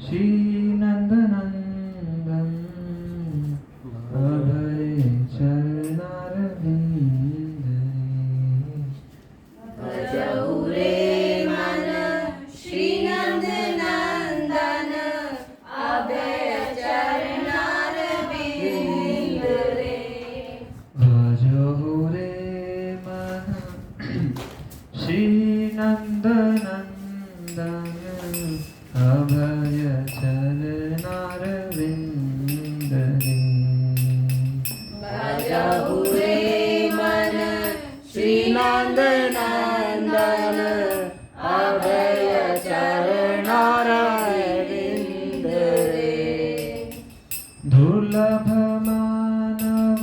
श्रीनन्दनन्दन अभय चरणारविन्दे भजहु रे मन श्रीनन्दनन्दन अभय चरणारविन्द रे। भजहु रे मन श्रीनन्दनन्दन अभय चरणारविन्द रे। भजहु रे मन श्रीनन्दनन्दन अभय चरणारविन्द रे। दुर्लभ मानव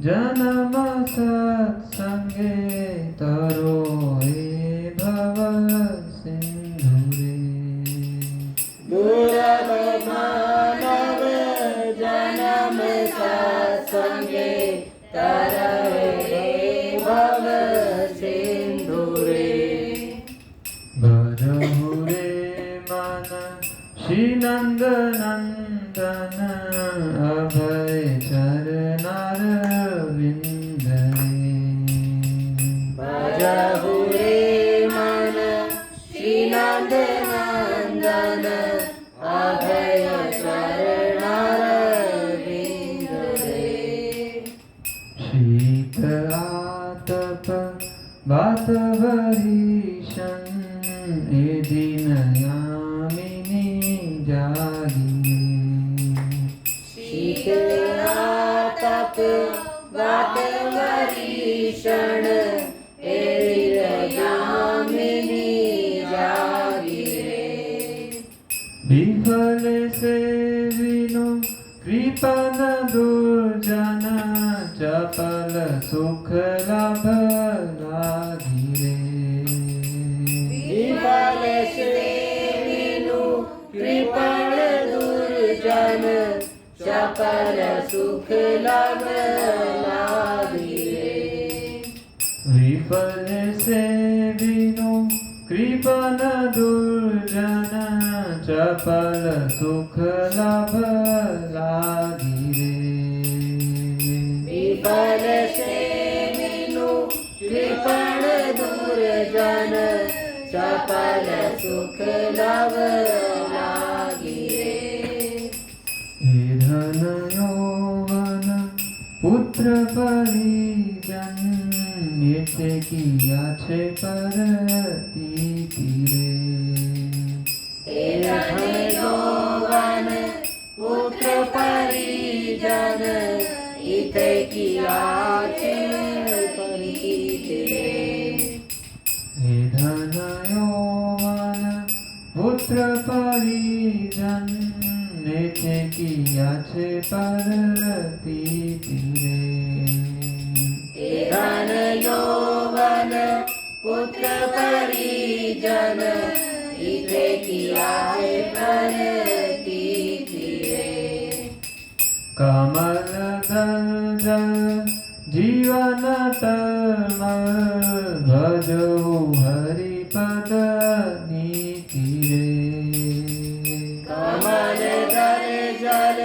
जन्म सत्संगे तरोए भव सिंधु रे। दुर्लभ मानव जन्म सत्संगे तरवे भव सिंधु रे। भजहु रे मन श्रीनन्दनन्दन अभय चरणारविन्द रे। भजहु रे मन श्रीनन्दनन्दन अभय चरणारविन्द रे। शीत आतप वातवरीशं ए दिन यामिनी जागिरे। शीत आतप वातवरीषण यामिनी जागिरे। विफल से विनु कृपण दुर्जन चपल सुख लाभ लागिरे। विफल से विनु कृपण दुर्जन चपल सुख लाभ लागिरे। विफल से विनु कृपण दुर्जन चपल सुख लाभ लागिरे। विफल से विनु कृपण दुर्जन चपल सुख लाभ लागिरे। हे धन यौवन पुत्र परिजन नित्य किया छे परतीति रे। हे धन यौवन पुत्र परिजन इते किया छे परतीति रे। हे धन यौवन पुत्र परिजन नित्य किया छे परतीति रे। हे धन यौवन पुत्र परिजन इते किया छे परतीति रे। कमल दल जीवन तमल भजहु हरिपद नीति रे। कमल दल जल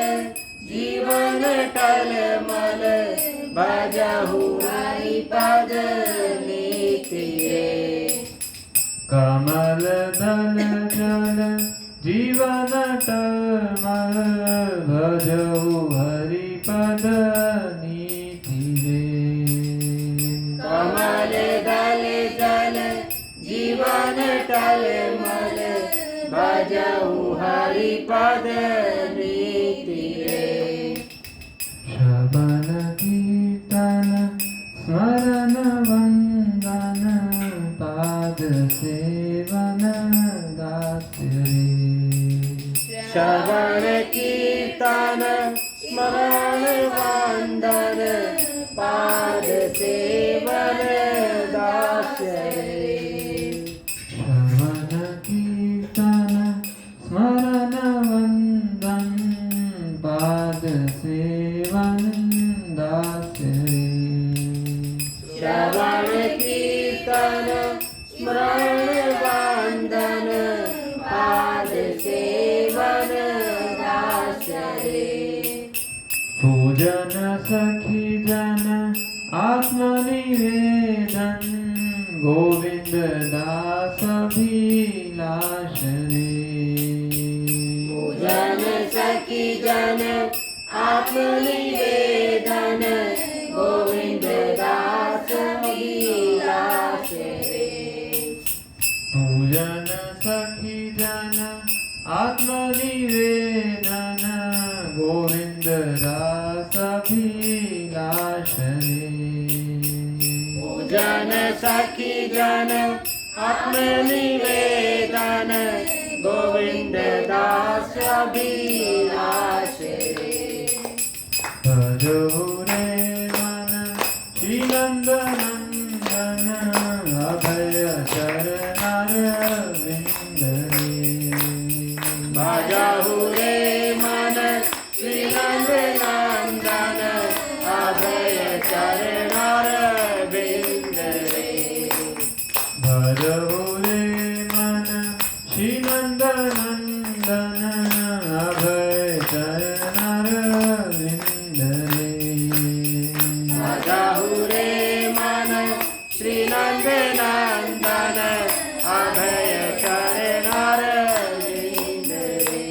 जीवन टलमल भजहु हरिपद नीति रे। कमल दल जल जीवन तमल भजहु हरिपद नीति रे। कमल दल जल जीवन टलमल भजहु हरिपद नीति रे। श्रवण कीर्तन स्मरण वंदन पाद सेवन दास्य रे। श्रवण कीर्तन स्मरण वंदन पाद सेवन दास्य रे। श्रवण कीर्तन स्मरण वंदन पाद सेवन दास्य रे। श्रवण कीर्तन स्मरण वंदन पाद सेवन पूजन सखी जन आत्मनिवेदन गोविंद दास अभिलाष रे पूजन सखी जन आत्मनिवेदन गोविंद दास अभिलाष रे पूजन सखी जन आत्मनिवेदन गोविंद दास अभिलाष रे पूजन सखी जन आत्मनिवेदन गोविंद दास अभिलाष रे भजो रे मन श्री नंद नंदन अभय चरणारविंद रे भजहु रे मन श्री नंद नंदन अभय चरणारविंद रे भजो रे मन श्री नंद नंदन अभय चरणारविंद रे भजहु रे मन श्री नंद नंदन अभय चरणारविंद रे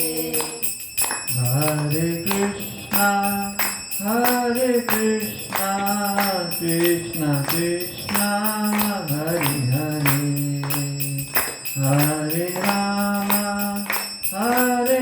हरे कृष्णा कृष्णा कृष्णा हरे हरे हरे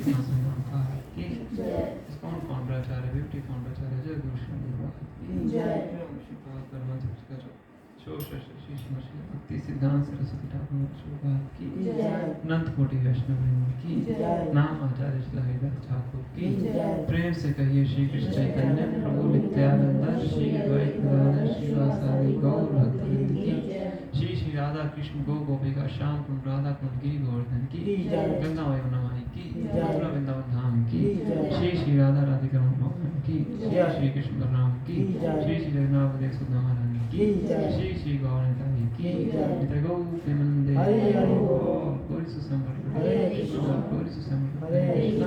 कृष्ण संघाचार्य की इस्कॉन फाउंडराचार्य ब्यूटी फाउंडराचार्य जय गुरु श्री भक्ति सिद्धांत सरस्वती ठाकुर की अनंत कोटि वैष्णव की नाम आचार्य श्रीधर ठाकुर की प्रेम से कहिए श्री कृष्ण चैतन्य प्रभु नित्यानंद श्री द्वैत गदाधर श्रीवासादि गौर भक्तवृंद की श्री श्री राधा कृष्ण गो गोपिका श्याम कुंड राधा कुंड गिरि गोवर्धन की गंगा यमुना माई की मथुरा वृंदावन धाम की श्री श्री राधा राधिका मोहन की श्री कृष्ण बलराम की श्री श्री जगन्नाथ देव सुधा महारानी की श्री श्री गौरताई की नित्य गौ प्रेमानंदे गौरी सुसंपन्न गौरी सुसंपन्न कृष्ण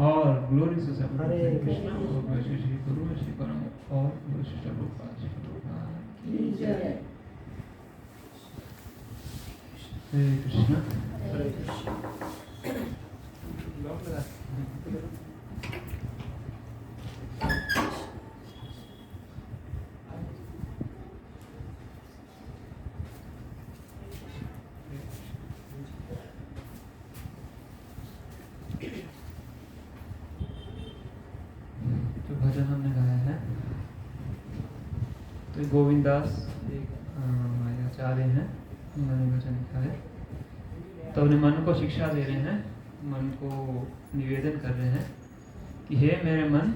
और ग्लोरी सुसंपन्न कृष्ण और श्री श्री गुरु श्री परम और गुरु श्री प्रभुपाद श्री प्रभुपाद की जय। हरे कृष्ण हरे कृष्ण। लॉक लगा जो भजन हमने गाया है तो गोविंद दास एक हमारे आचार्य हैं, उन्होंने भजन लिखा है। तो अपने मन को शिक्षा दे रहे हैं, मन को निवेदन कर रहे हैं कि हे मेरे मन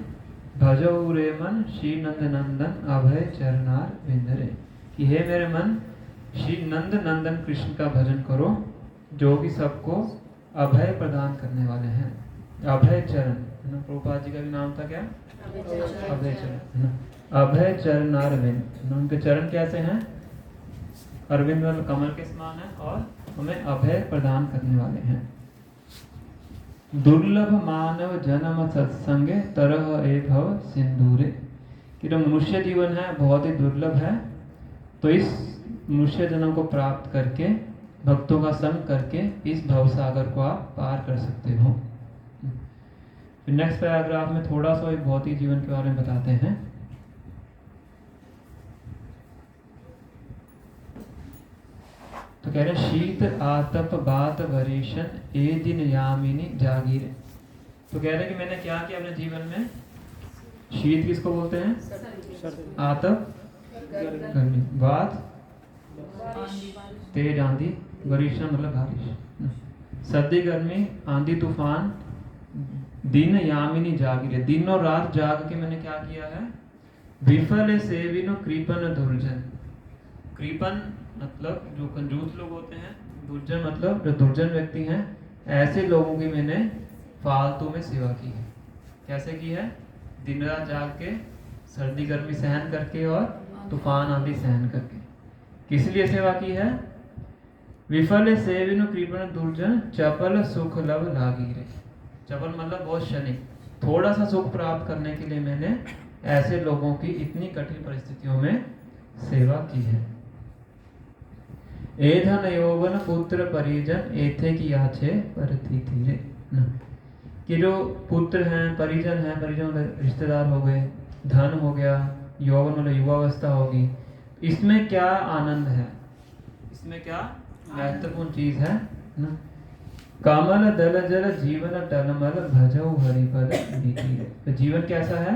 भजो रे मन श्री नंद नंदन अभय चरनार विंदरे, कि हे मेरे मन श्री नंद नंदन कृष्ण का भजन करो जो कि सबको अभय प्रदान करने वाले हैं। अभय चरण है ना, प्रभुपाद जी का भी नाम था क्या? अभय चरण है ना। अभय चरण अरविंद, उनके चरण कैसे हैं? अरविंद वाले कमल के समान है और हमें अभय प्रदान करने वाले हैं। दुर्लभ मानव जन्म सत्संगे तरह ए भव सिंदूरे, कि जो मनुष्य जीवन है बहुत ही दुर्लभ है, तो इस मनुष्य जन्म को प्राप्त करके भक्तों का संग करके इस भव सागर को आप पार कर सकते हो। फिर नेक्स्ट पैराग्राफ में थोड़ा सा एक भौतिक जीवन के बारे में बताते हैं। तो कह रहे शीत आतप बात वरीशन ए दिन यामिनी जागीर। तो कह रहे कि मैंने क्या किया अपने जीवन में। शीत किसको बोलते हैं? आतप गर्मी, बात तेज आंधी, वरीशन मतलब बारिश, सर्दी गर्मी आंधी तूफान, दिन यामिनी जागीर, दिन और रात जाग के मैंने क्या किया है। विफल सेविनो कृपन दुर्जन, कृपन मतलब जो कंजूस लोग होते हैं, दुर्जन मतलब जो दुर्जन व्यक्ति हैं, ऐसे लोगों की मैंने फालतू में सेवा की है। कैसे की है? दिन रात जाग के, सर्दी गर्मी सहन करके और तूफान आदि सहन करके। किस लिए सेवा की है? विफल सेविनो कृपण दुर्जन चपल सुख लव लागीरे। चपल मतलब बहुत क्षणिक, थोड़ा सा सुख प्राप्त करने के लिए मैंने ऐसे लोगों की इतनी कठिन परिस्थितियों में सेवा की है। ए धन यौवन पुत्र परिजन एथे की याचे परती धीरे, कि जो पुत्र हैं, परिजन हैं, परिजन रिश्तेदार हो गए, धन हो गया, यौवन मतलब युवावस्था होगी, इसमें क्या आनंद है, इसमें क्या महत्वपूर्ण चीज है ना। कमल दल जल जीवन टलमल भजो हरिपद नीति। तो जीवन कैसा है?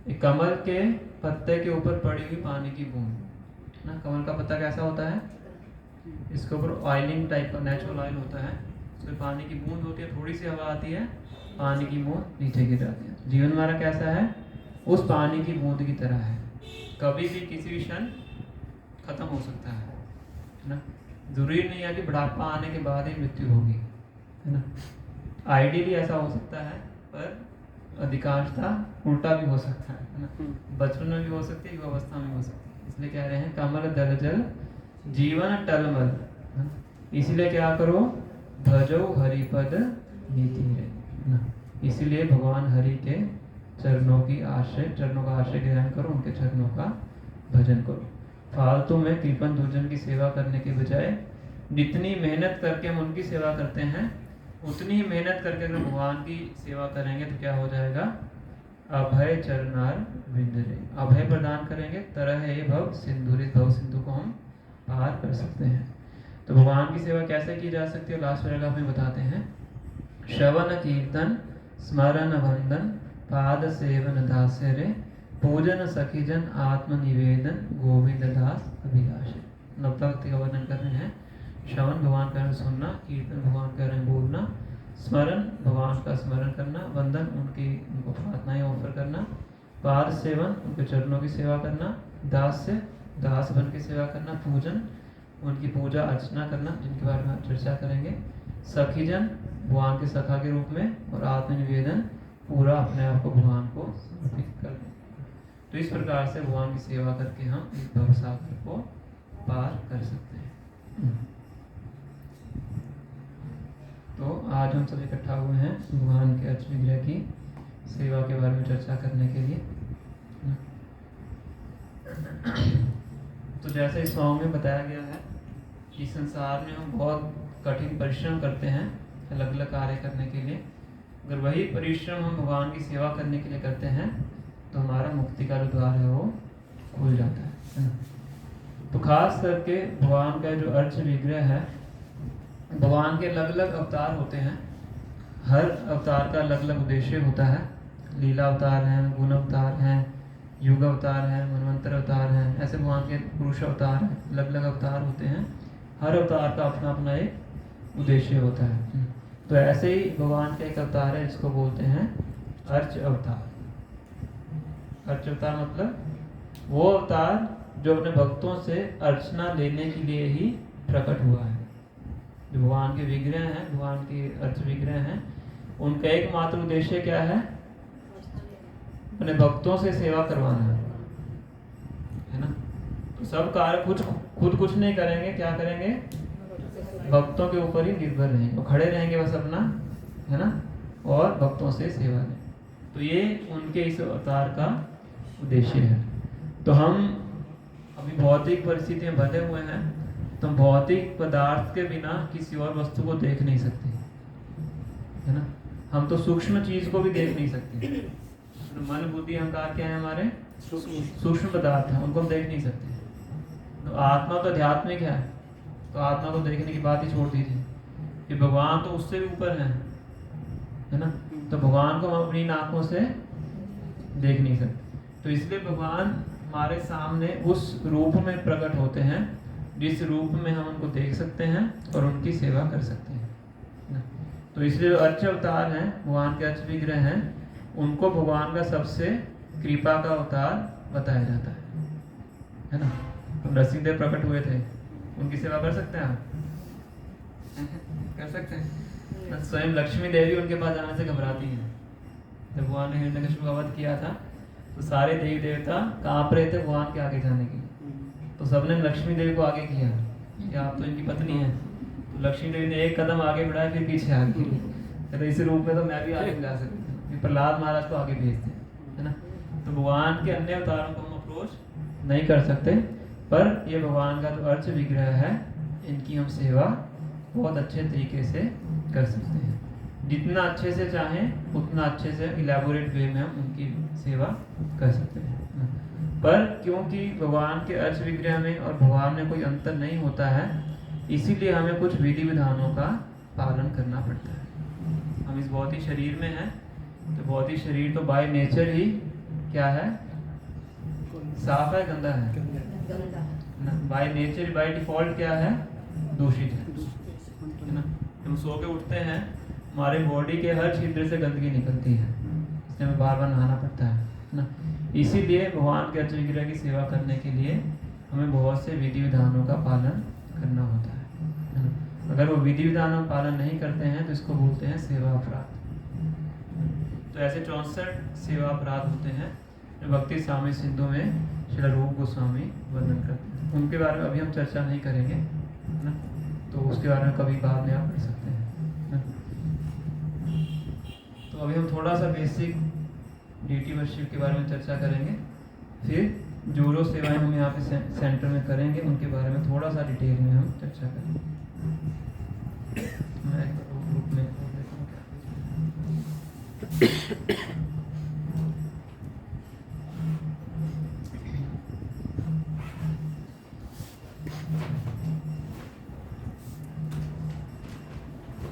एक कमल के पत्ते के ऊपर पड़ी हुई पानी की बूंद ना। कमल का पत्ता कैसा होता है? इसके ऊपर ऑयलिंग टाइप का नेचुरल ऑयल होता है, उसमें पानी की बूंद होती है, थोड़ी सी हवा आती है, पानी की बूंद नीचे गिर जाती है। जीवन हमारा कैसा है? उस पानी की बूंद की तरह है, कभी भी किसी भी क्षण खत्म हो सकता है ना। जरूरी नहीं है कि बुढ़ापा आने के बाद ही मृत्यु होगी, है ना। आइडियली ऐसा हो सकता है, पर अधिकांशता उल्टा भी हो सकता है ना। बचपन में भी हो सकती है, युवावस्था में भी हो सकती है। इसलिए कह रहे हैं कमल दल जल जीवन टलमल, इसलिए क्या करो? भजो हरिपद नीति ना। इसीलिए भगवान हरि के चरणों की आश्रय, चरणों का आश्रय ग्रहण करो, उनके चरणों का भजन करो। फालतू में कृपन दुर्जन की सेवा करने के बजाय जितनी मेहनत करके हम उनकी सेवा करते हैं, उतनी ही मेहनत करके अगर भगवान की सेवा करेंगे तो क्या हो जाएगा? अभय चरनार विंदरे, अभय प्रदान करेंगे, तरह है भव सिंधुरी, भव सिंधु को हम पार कर सकते हैं। तो भगवान की सेवा कैसे की जा सकती है लास्ट पैराग्राफ में बताते हैं। श्रवण कीर्तन स्मरण वंदन पाद सेवन दास्य रे पूजन सखीजन आत्मनिवेदन गोविंद दास अभिलाष। नवता भक्ति का वर्णन कर रहे हैं। श्रवण भगवान का सुनना, कीर्तन भगवान का बोलना, स्मरण भगवान का स्मरण करना, वंदन उनको प्रार्थनाएं ऑफर करना, पाद सेवन उनके चरणों की सेवा करना, दास बन के सेवा करना, पूजन उनकी पूजा अर्चना करना, जिनके बारे में आप चर्चा करेंगे, सखीजन भगवान के सखा के रूप में, और आत्मनिवेदन पूरा अपने आप को भगवान को समर्पित कर दें। तो इस प्रकार से भगवान की सेवा करके हम इस भवसागर को पार कर सकते हैं। तो आज हम सब इकट्ठा हुए हैं भगवान के अर्च विग्रह की सेवा के बारे में चर्चा करने के लिए। तो जैसे इस सॉन्ग में बताया गया है कि संसार में हम बहुत कठिन परिश्रम करते हैं अलग अलग कार्य करने के लिए। अगर वही परिश्रम हम भगवान की सेवा करने के लिए करते हैं तो हमारा मुक्ति का जो द्वार है वो खुल जाता है। तो खास करके भगवान का जो अर्च विग्रह है, भगवान के अलग अलग अवतार होते हैं। हर अवतार का अलग अलग उद्देश्य होता है। लीला अवतार हैं, गुण अवतार हैं, युग अवतार हैं, मनवंतर अवतार हैं, ऐसे भगवान के पुरुष अवतार हैं, अलग अलग अवतार होते हैं। हर अवतार का अपना अपना एक उद्देश्य होता है। तो ऐसे ही भगवान का एक अवतार है जिसको बोलते हैं अर्च अवतार। अर्च अवतार मतलब वो अवतार जो अपने भक्तों से अर्चना लेने के लिए ही प्रकट हुआ है। जो भगवान के विग्रह हैं, भगवान के अर्च विग्रह हैं, उनका एकमात्र उद्देश्य क्या है? अपने भक्तों से सेवा करवाना है ना। तो सब कार्य खुद कुछ नहीं करेंगे, क्या करेंगे? भक्तों के ऊपर ही निर्भर रहेंगे, वो खड़े रहेंगे बस अपना, है ना, और भक्तों से सेवा लें। तो ये उनके इस अवतार का उद्देश्य है। तो हम अभी भौतिक परिस्थिति में बंधे हुए हैं, तो हम भौतिक पदार्थ के बिना किसी और वस्तु को देख नहीं सकते, है ना। हम तो सूक्ष्म चीज को भी देख नहीं सकते। तो मन बुद्धि अहंकार क्या है? हमारे सूक्ष्म पदार्थ हैं, उनको हम देख नहीं सकते। तो आत्मा तो आध्यात्मिक है, तो आत्मा को देखने की बात ही छोड़ दीजिए कि भगवान तो उससे भी ऊपर है ना। तो भगवान को हम अपनी आंखों से देख नहीं सकते। तो इसलिए भगवान हमारे सामने उस रूप में प्रकट होते हैं जिस रूप में हम उनको देख सकते हैं और उनकी सेवा कर सकते हैं ना। तो इसलिए जो अर्च अवतार हैं, भगवान के अर्च विग्रह हैं, उनको भगवान का सबसे कृपा का अवतार बताया जाता है ना। तो नरसिंहदेव प्रकट हुए थे, उनकी सेवा कर सकते हैं आप? कर सकते हैं। स्वयं लक्ष्मी देवी उनके पास जाने से घबराती हैं। जब भगवान ने हिरण्यकशिपु का वध किया था तो सारे देवी देवता कांप रहे थे भगवान के आगे जाने के लिए। तो सबने लक्ष्मी देवी को आगे किया कि आप तो इनकी पत्नी हैं। तो लक्ष्मी देवी ने एक कदम आगे बढ़ाया, फिर पीछे आ गई। तो इस रूप में तो मैं भी आगे जा सकती हूँ। प्रहलाद महाराज को आगे भेजते हैं, है ना। तो भगवान के अन्य अवतारों को हम अप्रोच नहीं कर सकते, पर ये भगवान का जो अर्च विग्रह है, इनकी हम सेवा बहुत अच्छे तरीके से कर सकते हैं। जितना अच्छे से चाहें उतना अच्छे से इलेबोरेट वे में हम उनकी सेवा कर सकते हैं। पर क्योंकि भगवान के अर्च विग्रह में और भगवान में कोई अंतर नहीं होता है, इसीलिए हमें कुछ विधि विधानों का पालन करना पड़ता है। हम इस भौतिक शरीर में हैं, तो भौतिक शरीर तो बाय नेचर ही क्या है? साफ है, गंदा है ना। बाय नेचर, बाय डिफॉल्ट क्या है? दूषित है ना। हम सो के उठते हैं, हमारे बॉडी के हर छिद्र से गंदगी निकलती है, इसलिए हमें बार बार नहाना पड़ता है ना। इसीलिए भगवान के अर्च विग्रह की सेवा करने के लिए हमें बहुत से विधि विधानों का पालन करना होता है ना। अगर वो विधि विधानों का पालन नहीं करते हैं तो इसको बोलते हैं सेवा अपराध। तो ऐसे 64 सेवा अपराध होते हैं जो भक्ति सामयिक सिंधु में श्री रूप गोस्वामी वर्णन करते हैं। उनके बारे में अभी हम चर्चा नहीं करेंगे ना, तो उसके बारे में कभी बाद में आप पढ़ सकते हैं ना। तो अभी हम थोड़ा सा बेसिक डीटी वर्शिप के बारे में चर्चा करेंगे, फिर जो जो सेवाएं हम यहाँ पे सेंटर में करेंगे उनके बारे में थोड़ा सा डिटेल में हम चर्चा करेंगे। मैं एक ग्रुप में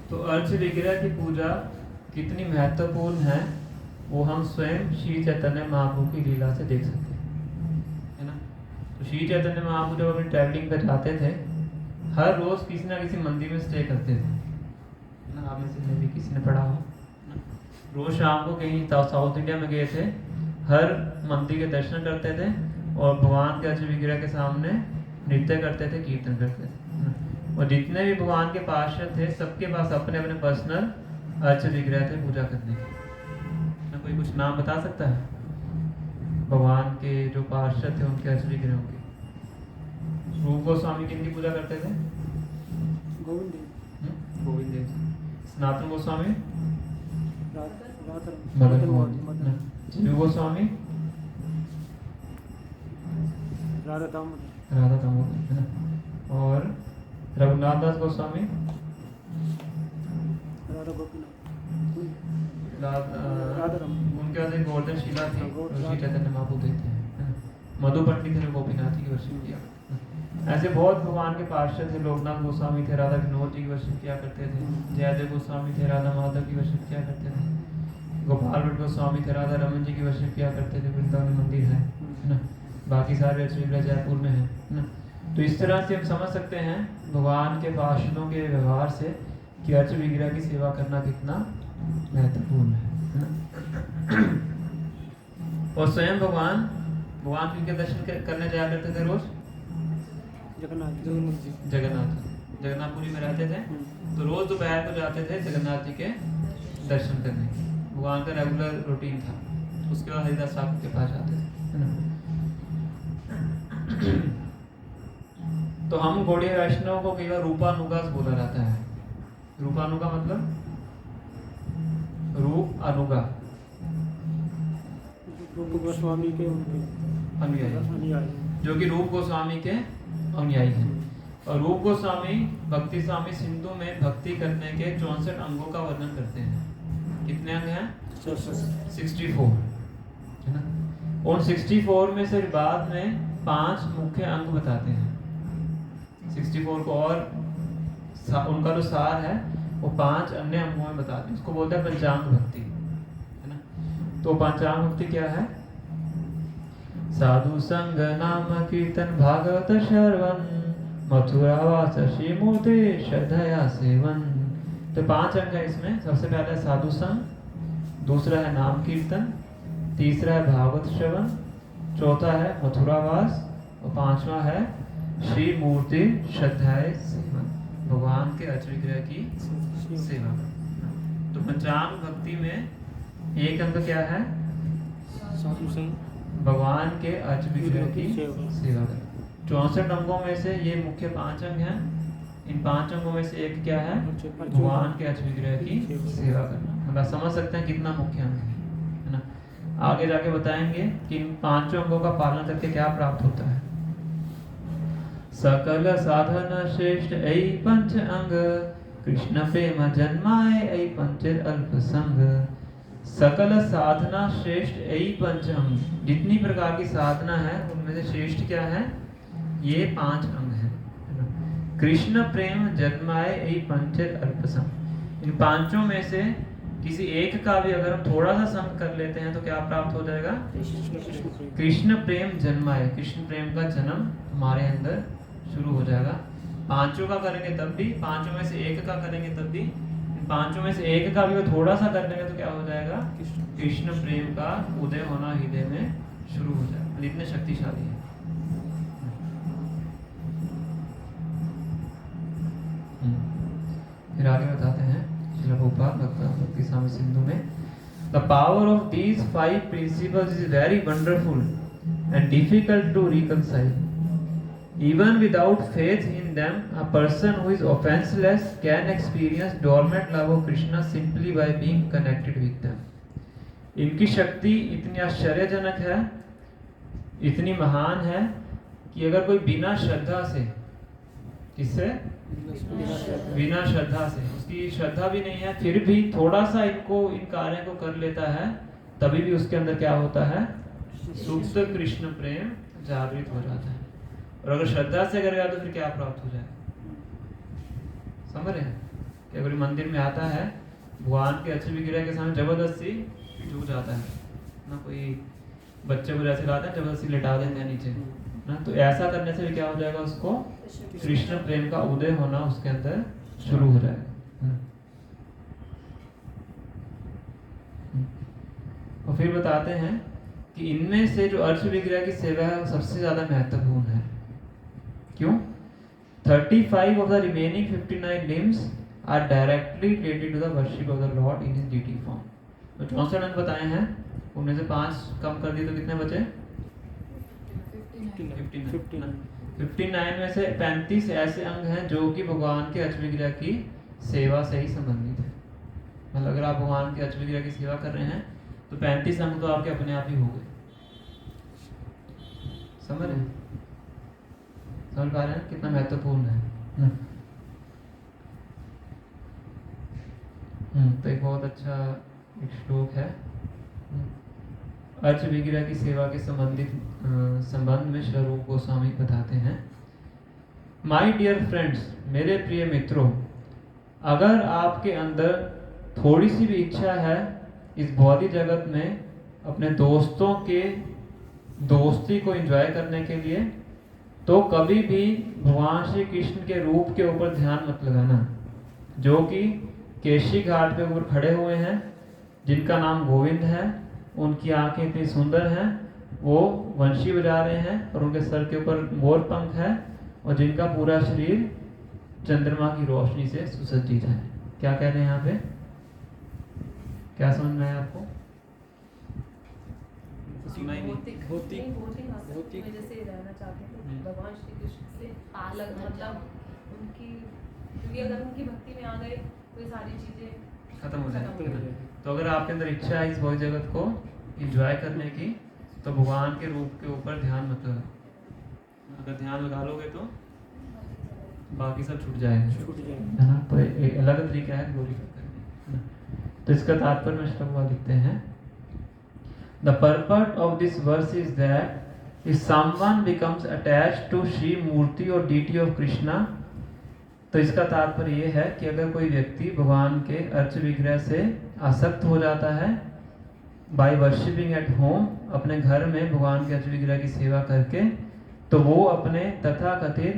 तो अर्च विग्रह की पूजा कितनी महत्वपूर्ण है वो हम स्वयं श्री चैतन्य महाप्रभु की लीला से देख सकते हैं, है ना। तो श्री चैतन्य महाप्रभु जब अपनी ट्रैवलिंग पर जाते थे, हर रोज किसी ना किसी मंदिर में स्टे करते थे, है ना। आप में से भी किसी ने पढ़ा हो ना? रोज शाम को कहीं साउथ इंडिया में गए थे, हर मंदिर के दर्शन करते थे और भगवान के अर्च विग्रह के सामने नृत्य करते थे, कीर्तन करते थे, है ना। और जितने भी भगवान के पार्षद थे सबके पास अपने अपने पर्सनल अर्च विग्रह थे पूजा करने के। कोई कुछ नाम बता सकता है भगवान के जो पार्षद थे उनके अर्च विग्रहों के? रूप गोस्वामी किनकी पूजा करते थे? गोविंद देव। गोविंद देव। सनातन गोस्वामी मदन मोहन। जीव गोस्वामी राधा दामोदर, है ना। और रघुनाथ दास गोस्वामी राधा गोपीनाथ उनके पास एक गोवर्धन शिला थी, श्री चैतन्य महाप्रभु देते हैं, है ना। मधु पंडित ने गोपीनाथ जी की वर्षिप किया। ऐसे बहुत भगवान के पार्षद थे। लोकनाथ गोस्वामी थे, राधा विनोद जी की वर्षिप किया करते थे। जयदेव गोस्वामी थे, राधा माधव की वर्षिप किया करते थे। गोपाल भट्ट गोस्वामी थे, राधा रमन जी की वर्षिप किया करते थे। वृंदावन मंदिर है ना। बाकी सारे अर्च विग्रह जयपुर में है ना। तो इस तरह से हम समझ सकते हैं भगवान के पार्षदों के व्यवहार से कि अर्च विग्रह की सेवा करना कितना महत्वपूर्ण है ना। और स्वयं भगवान के दर्शन करने जाया करते थे रोज जगन्नाथपुरी में रहते थे, तो रोज दोपहर को जाते थे जगन्नाथ जी के दर्शन करने। भगवान का रेगुलर रूटीन था। उसके बाद हरिदास ठाकुर के पास जाते थे, है ना। तो हम गौड़ीय वैष्णव को कई बार रूपानुगास बोला जाता है। रूपानुगा मतलब रूप अनुगा, रूप गोस्वामी के उनके अनुयायी, जो कि रूप गोस्वामी के अनुयायी हैं। और रूप गोस्वामी भक्ति स्वामी सिंधु में भक्ति करने के 64 अंगों का वर्णन करते हैं। कितने अंग हैं? 64, है ना। उन 64 में से बाद में 5 मुख्य अंग बताते हैं। 64 को और उनका जो सार है वो 5 अन्य अंगों में बताते हैं। इसको बोलते हैं पंचांग भक्ति, है ना। तो पंचांग भक्ति क्या है? साधु संग नाम कीर्तन भागवत श्रवण मथुरा वास श्री मूर्ति श्रद्धया सेवन। तो 5 अंग है इसमें। सबसे पहला है साधु संग, दूसरा है नाम कीर्तन, तीसरा है भागवत श्रवण, चौथा है मथुरा वास और 5वां है श्री मूर्ति श्रद्धाए सेवन, भगवान के अर्च विग्रह की सेवा। तो पंचांग भक्ति में एक अंग क्या है? साधु संग, भगवान के अर्च विग्रह की सेवा करना। 64 अंगों में से ये मुख्य 5 अंग हैं। इन 5 अंगों में से एक क्या है? भगवान के अर्च विग्रह की सेवा करना। मतलब समझ सकते हैं कितना मुख्य अंग है ना। आगे जाके बताएंगे कि इन 5 अंगों का पालन करके क्या प्राप्त होता है। सकल साधन श्रेष्ठ ऐ पंच अंग कृष्ण प्रेम जन्माए ऐ पंच अल्प संग। सकल साधना श्रेष्ठ ऐ पंच अंग, जितनी प्रकार की साधना है उनमें से श्रेष्ठ क्या है? ये 5 अंग है ना। कृष्ण प्रेम जन्माए ऐ पंच अल्प संग। इन 5 में से किसी एक का भी अगर हम थोड़ा सा संग कर लेते हैं तो क्या प्राप्त हो जाएगा? कृष्ण प्रेम जन्माए, कृष्ण प्रेम का जन्म हमारे अंदर शुरू हो जाएगा। 5 का करेंगे तब भी, 5 में से एक का करेंगे तब भी, 5 में से एक का भी थोड़ा सा कर लेंगे तो क्या हो जाएगा? कृष्ण प्रेम का उदय होना हृदय में शुरू हो जाएगा। इतने शक्तिशाली है। फिर आगे बताते हैं श्रील प्रभुपाद भक्ति स्वामी सिंधु में, the power of these 5 principles is very wonderful and difficult to reconcile. Even without faith in them, a person who is offenseless can experience dormant love of Krishna simply by being connected with them. इनकी शक्ति इतनी आश्चर्यजनक है, इतनी महान है कि अगर कोई बिना श्रद्धा से, किससे? बिना श्रद्धा से, उसकी श्रद्धा भी नहीं है, फिर भी थोड़ा सा इन कार्यों को कर लेता है, तभी भी उसके अंदर क्या होता है? सुप्त कृष्ण प्रेम जागृत हो जाता है। और अगर श्रद्धा से करेगा तो फिर क्या प्राप्त हो जाएगा? समझ रहे हैं? कि अगर मंदिर में आता है भगवान के अच्छे विग्रह के सामने जबरदस्ती झुक जाता है ना, कोई बच्चे को जैसे लाते हैं जबरदस्ती लेटा देते हैं नीचे ना, तो ऐसा करने से भी क्या हो जाएगा, उसको कृष्ण प्रेम का उदय होना उसके अंदर शुरू हो जाएगा। और फिर बताते हैं कि इनमें से जो अर्च विग्रह की सेवा है वो सबसे ज्यादा महत्वपूर्ण है। क्यों? 35 of the remaining 59 limbs are directly related to the worship of the Lord in his deity form। तो 64 अंग बताए हैं, उनमें से 5 कम कर दिए तो कितने बचे? 59 में से 35 ऐसे अंग हैं जो कि भगवान के अर्च विग्रह की सेवा से ही संबंधित है। मतलब अगर आप भगवान के अर्च विग्रह की सेवा कर रहे हैं तो 35 अंग तो आपके अपने आप ही हो गए। समझ रहे हैं? समझ पा रहे हैं कितना महत्वपूर्ण है? तो एक बहुत अच्छा एक श्लोक है, अर्च विग्रह की सेवा के संबंध में श्री रूप गोस्वामी बताते हैं। माय डियर फ्रेंड्स, मेरे प्रिय मित्रों, अगर आपके अंदर थोड़ी सी भी इच्छा है इस भौतिक जगत में अपने दोस्तों के दोस्ती को एंजॉय करने के लिए, तो कभी भी भगवान श्री कृष्ण के रूप के ऊपर ध्यान मत लगाना, जो कि केशी घाट पे ऊपर खड़े हुए हैं, जिनका नाम गोविंद है, उनकी आंखें इतनी सुंदर हैं, वो वंशी बजा रहे हैं और उनके सर के ऊपर मोर पंख है, और जिनका पूरा शरीर चंद्रमा की रोशनी से सुसज्जित है। क्या कह रहे हैं यहाँ पे? क्या समझ में आया आपको? भौतिक जैसे रहना चाहते हैं भगवान श्री कृष्ण से अलग, मतलब उनकी, क्योंकि अगर उनकी भक्ति में आ गए तो ये सारी चीजें खत्म हो जाएगी। तो अगर आपके अंदर इच्छा है इस भौतिक जगत को एंजॉय करने की, तो भगवान के रूप के ऊपर ध्यान मत लगाओ। अगर ध्यान लगा लोगे तो बाकी सब छूट जाएगा, है ना। तो एक अलग तरीका है ग्लोरीफाई करने। तो इसका तात्पर्य में श्लोक लिखते हैं, The purport of this verse is that if someone becomes attached to Shri Murti or deity of Krishna, तो इसका तात्पर्य ये है कि अगर कोई व्यक्ति भगवान के अर्च विग्रह से आसक्त हो जाता है by worshipping at home, अपने घर में भगवान के अर्च विग्रह की सेवा करके, तो वो अपने तथाकथित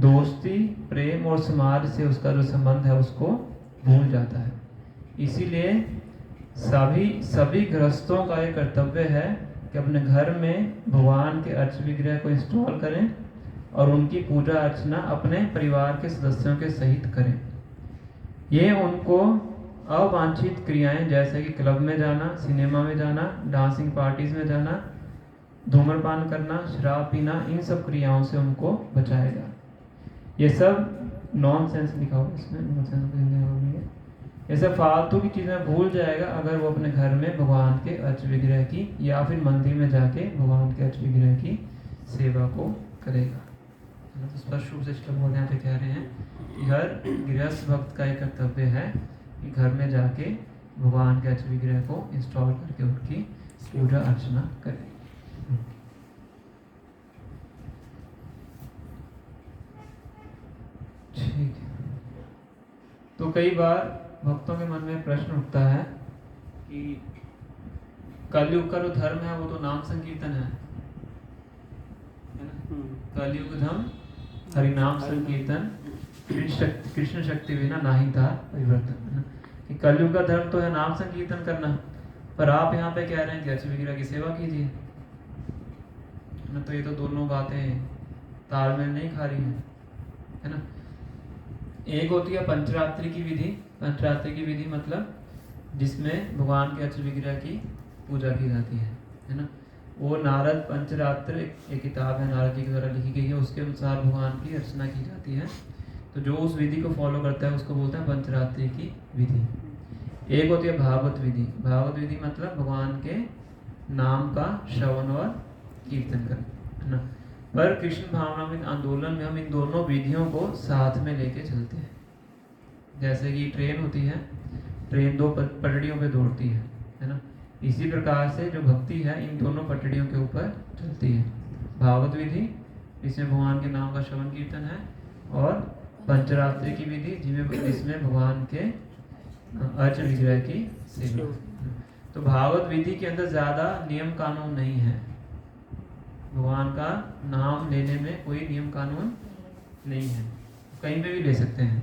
दोस्ती, प्रेम और समाज से उसका जो संबंध है उसको भूल जाता है। इसीलिए सभी गृहस्थों का ये कर्तव्य है कि अपने घर में भगवान के अर्च विग्रह को इंस्टॉल करें और उनकी पूजा अर्चना अपने परिवार के सदस्यों के सहित करें। ये उनको अवांछित क्रियाएं जैसे कि क्लब में जाना, सिनेमा में जाना, डांसिंग पार्टीज में जाना, धूम्रपान करना, शराब पीना, इन सब क्रियाओं से उनको बचाएगा। ये सब नॉनसेंस लिखा हुआ इसमें, नॉनसेंस को हिंदी में बोलेंगे, ये सब फालतू की चीज़ें भूल जाएगा अगर वो अपने घर में भगवान के अर्च विग्रह की या फिर मंदिर में जाके भगवान के अर्च विग्रह की सेवा को करेगा। तो स्पष्ट रूप से श्लोक यहाँ पे कह रहे हैं कि हर गृहस्थ भक्त का एक कर्तव्य है कि घर में जाके भगवान के अर्च विग्रह को इंस्टॉल करके उनकी पूजा अर्चना करें। ठीक है। तो कई बार भक्तों के मन में प्रश्न उठता है कि कलयुग का जो धर्म है वो तो नाम संकीर्तन है ना। कलयुग धर्म हरिनाम संकीर्तन, कृष्ण शक्ति बिना नाही था परिवर्तन, है ना। कि कलयुग का धर्म तो है नाम संकीर्तन करना, पर आप यहाँ पे कह रहे हैं कि अर्च विग्रह की सेवा कीजिए ना। तो ये तो दोनों बातें तालमेल नहीं खा रही हैं, है ना। एक होती है पंचरात्रि की विधि। पंचरात्रि की विधि मतलब जिसमें भगवान के अर्च विग्रह की पूजा की जाती है ना। वो नारद पंचरात्र एक किताब है नारद जी के द्वारा लिखी गई है, उसके अनुसार भगवान की अर्चना की जाती है। तो जो उस विधि को फॉलो करता है उसको बोलते हैं पंचरात्रि की विधि। एक होती है भागवत विधि। भागवत विधि मतलब भगवान के नाम का श्रवण और कीर्तन करना, है ना। पर कृष्ण भावनामृत आंदोलन में हम इन दोनों विधियों को साथ में लेके चलते हैं। जैसे कि ट्रेन होती है, ट्रेन दो पटरियों पे दौड़ती है ना। इसी प्रकार से जो भक्ति है इन दोनों पटरियों के ऊपर चलती है। भागवत विधि इसमें भगवान के नाम का श्रवण कीर्तन है, और पंचरात्रि की विधि जिसमें भगवान के अर्च विग्रह की सेवा। तो भागवत विधि के अंदर ज़्यादा नियम कानून नहीं है। भगवान का नाम लेने में कोई नियम कानून नहीं है, कहीं पे भी ले सकते हैं,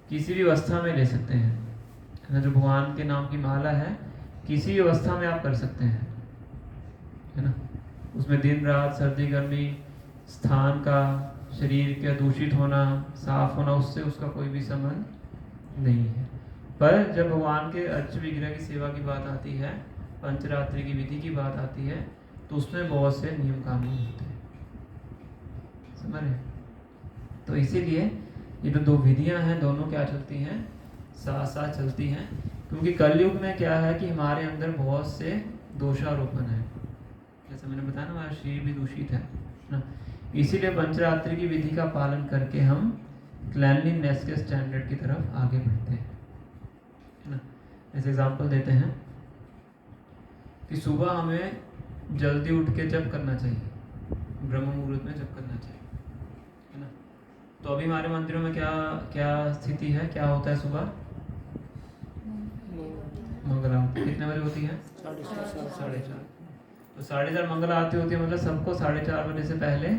किसी भी अवस्था में ले सकते हैं। जो भगवान के नाम की माला है किसी भी अवस्था में आप कर सकते हैं, है ना। उसमें दिन रात, सर्दी गर्मी, स्थान का, शरीर का दूषित होना, साफ होना, उससे उसका कोई भी संबंध नहीं है। पर जब भगवान के अर्च विग्रह की सेवा की बात आती है, पंचरात्रि की विधि की बात आती है, तो उसमें बहुत से नियम कानून होते हैं, समझ रहे। तो इसीलिए ये जो दो विधियां हैं दोनों क्या चलती हैं, साथ साथ चलती हैं। क्योंकि कलयुग में क्या है कि हमारे अंदर बहुत से दोषारोपण है, जैसे मैंने बताया ना, हमारा शरीर भी दूषित है ना। इसीलिए पंचरात्रि की विधि का पालन करके हम क्लैनलीनेस के स्टैंडर्ड की तरफ आगे बढ़ते हैं, है ना। जैसे एग्जांपल देते हैं कि सुबह हमें जल्दी उठ के जप करना चाहिए, ब्रह्म मुहूर्त में जप करना चाहिए, है ना। तो अभी हमारे मंदिरों में क्या क्या स्थिति है, क्या होता है सुबह मंगल आरती कितने बजे होती है? 4:30। तो 4:30 मंगल आरती होती है, मतलब सबको 4:30 बजे से पहले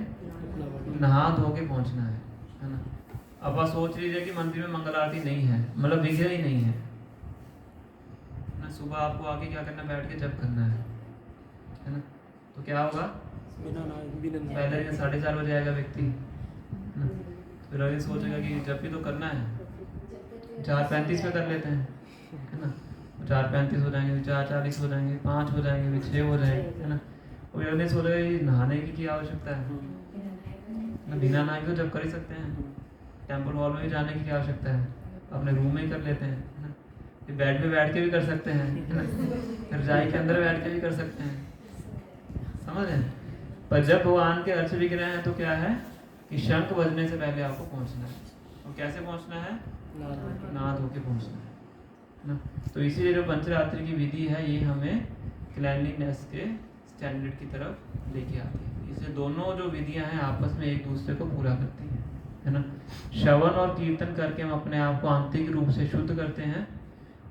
नहा धो के पहुँचना है ना। अब आप सोच लीजिए कि मंदिर में मंगल आरती नहीं है, मतलब विघ्न ही नहीं है ना। सुबह आपको आके क्या करना, बैठ के जप करना है ना। तो क्या होगा, पहले दिन 4:30 बजे आएगा व्यक्ति ना, फिर अभी सोचेगा कि जब भी तो करना है, 4:35 पे कर लेते हैं, है ना। 4:35 हो जाएंगे, 4:40 हो जाएंगे, 5 हो जाएंगे, 6 हो जाएंगे, है ना। और अगले सोचेगा नहाने की आवश्यकता है, बिना नहाए तो जब कर ही सकते हैं। टेम्पल हॉल में भी जाने की क्या आवश्यकता है, अपने रूम में ही कर लेते हैं, है ना। फिर बेड पे बैठ के भी कर सकते हैं, है ना। फिर रजाई के अंदर बैठ के भी कर सकते हैं, समझ रहे हैं। पर जब भगवान के अर्च विग्रह हैं तो क्या है कि शंख बजने से पहले आपको पहुंचना है। और कैसे पहुंचना है, नहा धो के पहुंचना है ना। तो इसीलिए जो पंचरात्रि की विधि है ये हमें क्लैनलीनेस के स्टैंडर्ड की तरफ लेके आती है। इससे दोनों जो विधियां हैं आपस में एक दूसरे को पूरा करती हैं, है ना। श्रवण और कीर्तन करके हम अपने आप को आंतरिक रूप से शुद्ध करते हैं,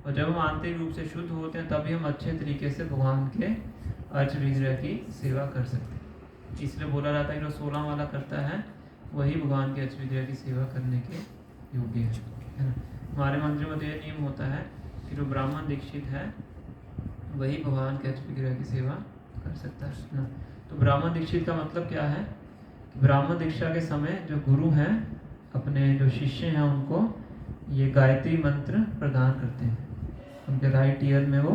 और जब हम आंतरिक रूप से शुद्ध होते हैं तभी हम अच्छे तरीके से भगवान के अर्च विग्रह की सेवा कर सकते हैं। इसलिए बोला जाता है कि जो 16 माला करता है वही भगवान के अर्च विग्रह की सेवा करने के योग्य है ना। हमारे मंदिर में तो ये नियम होता है कि जो ब्राह्मण दीक्षित है वही भगवान के अर्च विग्रह की सेवा कर सकता है ना। तो ब्राह्मण दीक्षित का मतलब क्या है कि ब्राह्मण दीक्षा के समय जो गुरु हैं अपने जो शिष्य हैं उनको ये गायत्री मंत्र प्रदान करते हैं। उनके राइट ईयर में वो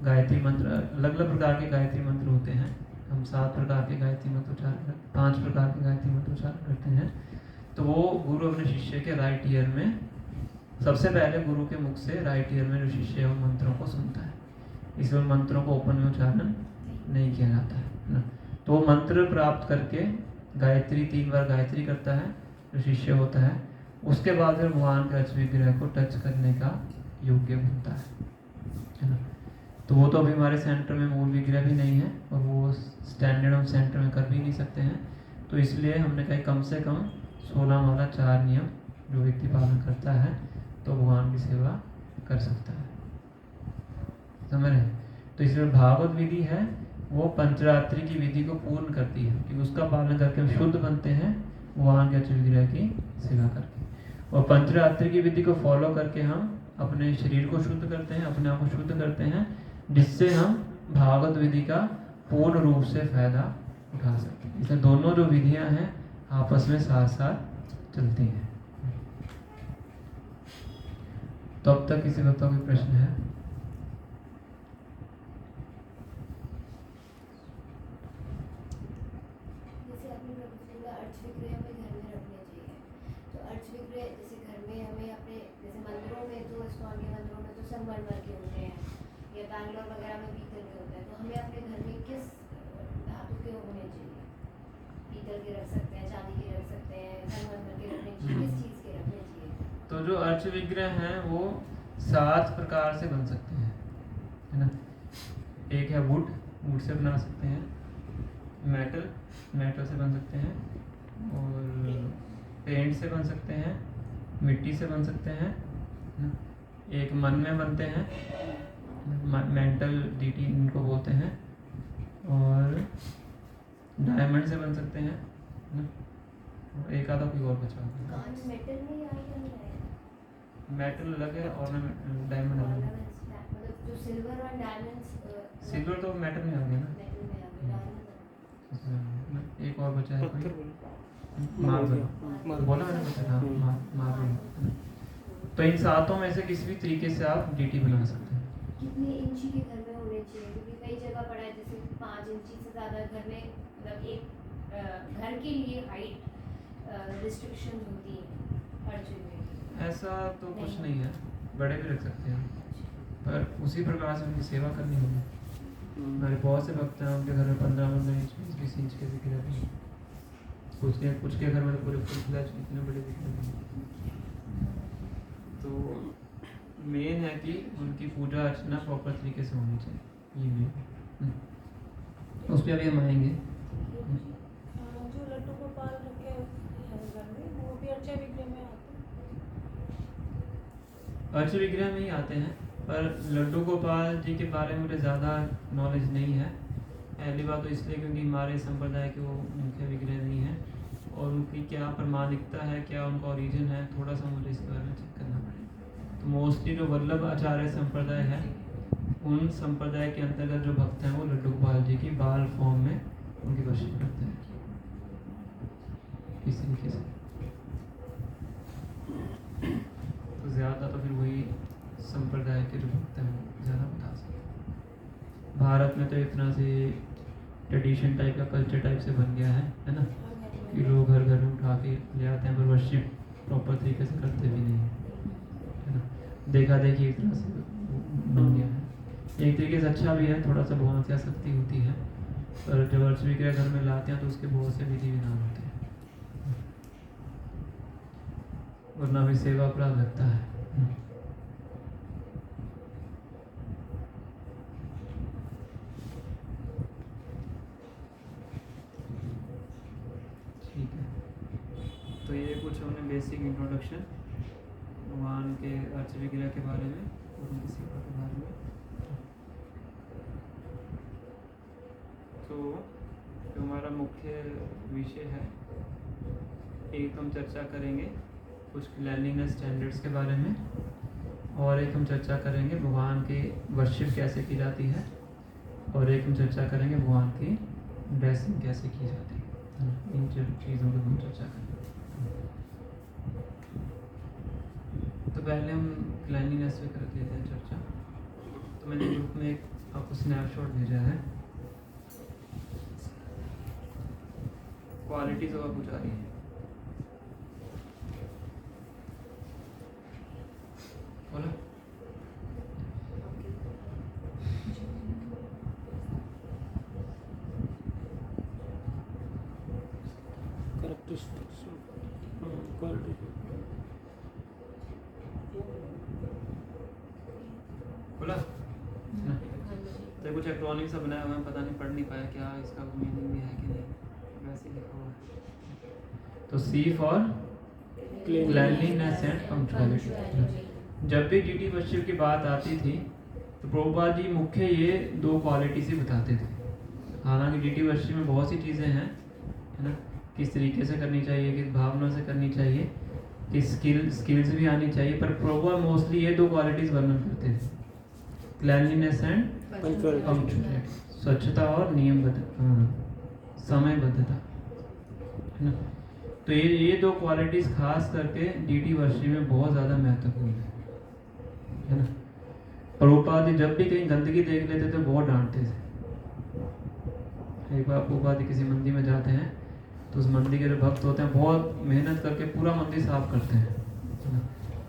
गायत्री मंत्र, अलग अलग प्रकार के गायत्री मंत्र होते हैं। हम 7 प्रकार के गायत्री मंत्र उच्चारण, 5 प्रकार के गायत्री मंत्र उच्चारण करते हैं। तो वो गुरु अपने शिष्य के राइट ईयर में, सबसे पहले गुरु के मुख से राइट ईयर में जो शिष्य है उन मंत्रों को सुनता है। इसमें भगवान को ओपन में उच्चारण नहीं किया जाता है ना। तो वो मंत्र प्राप्त करके गायत्री 3 बार गायत्री करता है जो शिष्य होता है, उसके बाद फिर भगवान के अर्च विग्रह को टच करने का योग्य बनता है ना। तो वो तो अभी हमारे सेंटर में मूल विग्रह भी नहीं है और वो स्टैंडर्ड हम सेंटर में कर भी नहीं सकते हैं। तो इसलिए हमने कहा कम से कम 16 माला 4 नियम जो व्यक्ति पालन करता है तो भगवान की सेवा कर सकता है, समझ रहे। तो इसमें भागवत विधि है वो पंचरात्रि की विधि को पूर्ण करती है कि उसका पालन करके हम शुद्ध बनते हैं भगवान के अर्च विग्रह की सेवा करके। और पंचरात्रि की विधि को फॉलो करके हम अपने शरीर को शुद्ध करते हैं, अपने आप को शुद्ध करते हैं, जिससे हम भागवत विधि का पूर्ण रूप से फायदा उठा सकते हैं। इसलिए दोनों जो विधियां हैं आपस में साथ साथ चलती हैं। तो अब तक किसी को कोई प्रश्न है? बैंगलोर वगैरह में पीतल के होते हैं, तो हमें अपने घर में किस धातु के होने चाहिए? पीतल के रख सकते हैं, चांदी के रख सकते हैं, संगमरमर के रखने चाहिए, किस चीज़ के रखने चाहिए? तो जो अर्च विग्रह हैं वो 7 प्रकार से बन सकते हैं, है ना। एक है वुड से बना सकते हैं, मेटल से बन सकते हैं, और पेंट से बन सकते हैं, मिट्टी से बन सकते हैं, एक मन में बनते हैं, मेंटल डीटी इनको बोलते हैं, और डायमंड से बन सकते हैं ना, और एक आधा कोई और बचा हुआ है। कान मेटल में ही आएगा नहीं आएगा? मेटल अलग है और डायमंड अलग है। मतलब जो सिल्वर और डायमंड्स सिल्वर तो मेटल में आ गया ना। मेटल में आ गया, डायमंड एक और बचा है पत्थर कोई, बोलो। मार्बल बोला मैंने, बता हाँ मार्बल। तो इन सातों में से किसी भी तरीके से आप डीटी बना सकते हैं। कितने इंची के घर में होने चाहिए? क्योंकि कई जगह पड़ा है जैसे 5 इंची से ज़्यादा घर में, मतलब एक घर के लिए हाइट रिस्ट्रिक्शन होती है हर जगह। ऐसा तो कुछ नहीं है, बड़े भी रख सकते हैं, पर उसी प्रकार से उनकी सेवा करनी होगी। हमारे बहुत से भक्त हैं, उनके घर में 15 इंच 20 इंच के दिख रहे हैं, कुछ के घर में तो पूरे फुल फ्लैश इतने बड़े दिख रहे हैं। तो मेन है कि उनकी पूजा अर्चना प्रॉपर तरीके से होनी चाहिए, ये मेन। उस पर अभी हम आएंगे। जो लड्डू गोपाल रखे हैं घर में, वो भी अर्चा विग्रह में आते हैं? अर्च विग्रह में ही आते हैं, पर लड्डू गोपाल जी के बारे में मुझे ज़्यादा नॉलेज नहीं है। पहली बात तो इसलिए क्योंकि हमारे संप्रदाय के वो मुख्य विग्रह नहीं है, और उनकी क्या प्रमाणिकता है, क्या उनका ओरिजिन है, थोड़ा सा मुझे इसके बारे में चेक करना पड़ेगा। तो मोस्टली जो वल्लभ आचार्य संप्रदाय है, उन संप्रदाय के अंतर्गत जो भक्त हैं वो लड्डू गोपाल जी की बाल फॉर्म में उनकी वर्शिप करते हैं इस तरीके से। तो ज़्यादा तो फिर वही संप्रदाय के जो भक्त हैं वो ज़्यादा बता सकते हैं। भारत में तो एक तरह से ट्रेडिशन टाइप का कल्चर टाइप से बन गया है ना, कि लोग घर घर में उठा के ले आते हैं, पर वर्शिप प्रॉपर तरीके से करते भी नहीं है ना, देखा देखी एक तरह से बन गया है। एक तरीके से अच्छा भी है, थोड़ा सा भगवान से आसक्ति होती है, पर जब अर्च विग्रह घर में लाते हैं तो उसके बहुत से विधि विधान होते हैं, वरना भी सेवा अपराध लगता है। ठीक है, तो ये कुछ हमने बेसिक इंट्रोडक्शन भगवान के अर्च विग्रह के बारे में और उनकी सेवा के बारे में। तो जो हमारा मुख्य विषय है, एक हम चर्चा करेंगे कुछ क्लैनलीनेस स्टैंडर्ड्स के बारे में, और एक हम चर्चा करेंगे भगवान की वर्शिप कैसे की जाती है, और एक हम चर्चा करेंगे भगवान की ड्रेसिंग कैसे की जाती है। इन चीज़ों पर हम चर्चा करेंगे। तो पहले हम क्लैनलीनेस पे कर लेते हैं चर्चा। तो मैंने ग्रुप में एक आपको स्नैपशॉट भेजा है, क्वालिटीज और कुछ आ रही है, बोलो। कैरेक्टरिस्टिक्स क्वालिटी बोला ना? तो कुछ एक्ट्रॉनिक सा बनाया हुआ है, पता नहीं पढ़ नहीं पाया क्या इसका मीनिंग भी है कि नहीं, वैसे ही लिखा हुआ है। तो सी फॉर क्लैनलीनेस एंड पंक्चुअलिटी। जब भी डीटी वर्शिप की बात आती थी तो प्रभुपाद जी मुख्य ये दो क्वालिटीज ही बताते थे। हालांकि डीटी वर्शिप में बहुत सी चीज़ें हैं, है ना, किस तरीके से करनी चाहिए, किस भावना से करनी चाहिए, किस स्किल्स भी आनी चाहिए, पर प्रभुपाद मोस्टली ये दो क्वालिटीज वर्णन करते थे, क्लैनलीनेस एंड पंक्चुअलिटी, स्वच्छता और समयबद्धता, है ना। तो ये दो क्वालिटीज खास करके डीटी वर्शिप में बहुत ज़्यादा महत्वपूर्ण है ना। प्रभुपाद जी जब भी कहीं गंदगी देख लेते थे बहुत डांटते थे। एक बार प्रभुपाद जी किसी मंदिर में जाते हैं तो उस मंदिर के जो भक्त होते हैं बहुत मेहनत करके पूरा मंदिर साफ करते हैं, है ना।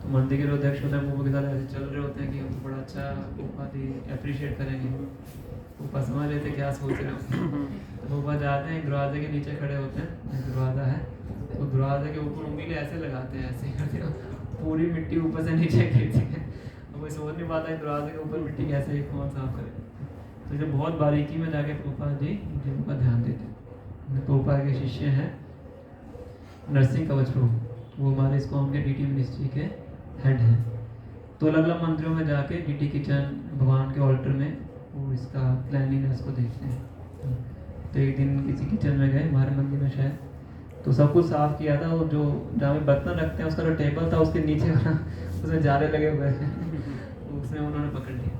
तो मंदिर के जो अध्यक्ष होते हैं वो के साथ ऐसे चल रहे होते हैं कि हम बड़ा अच्छा प्रभुपाद जी अप्रिशिएट करेंगे, वो समझ लेते क्या सोच रहे हो। तो वो जाते हैं, दरवाजे के नीचे खड़े होते हैं, दरवाज़ा है तो दरवाजे के ऊपर उंगली ऐसे लगाते हैं, ऐसे करते हैं, पूरी मिट्टी ऊपर से नीचे गिरती है। तो कोई सोच नहीं पाता है दरवाजे के ऊपर मिट्टी कैसे कौन साफ करे। तो जब बहुत बारीकी में जाके प्रभुपाद जी जिनका ध्यान देते हैं। प्रभुपाद के शिष्य हैं नरसिंह कवच प्रभु, वो हमारे इस कॉम के डीटी मिनिस्ट्री के हेड हैं। तो अलग अलग मंदिरों में जाके डीटी किचन भगवान के ऑल्टर में वो इसका क्लैनलीनेस को देखते हैं। तो एक दिन किसी किचन में गए हमारे मंदिर में शायद, तो सब कुछ साफ किया था, वो जो जहाँ पे बर्तन रखते हैं उसका जो टेबल था उसके नीचे वाला उसमें जाले लगे हुए थे उसमें उन्होंने पकड़ लिया।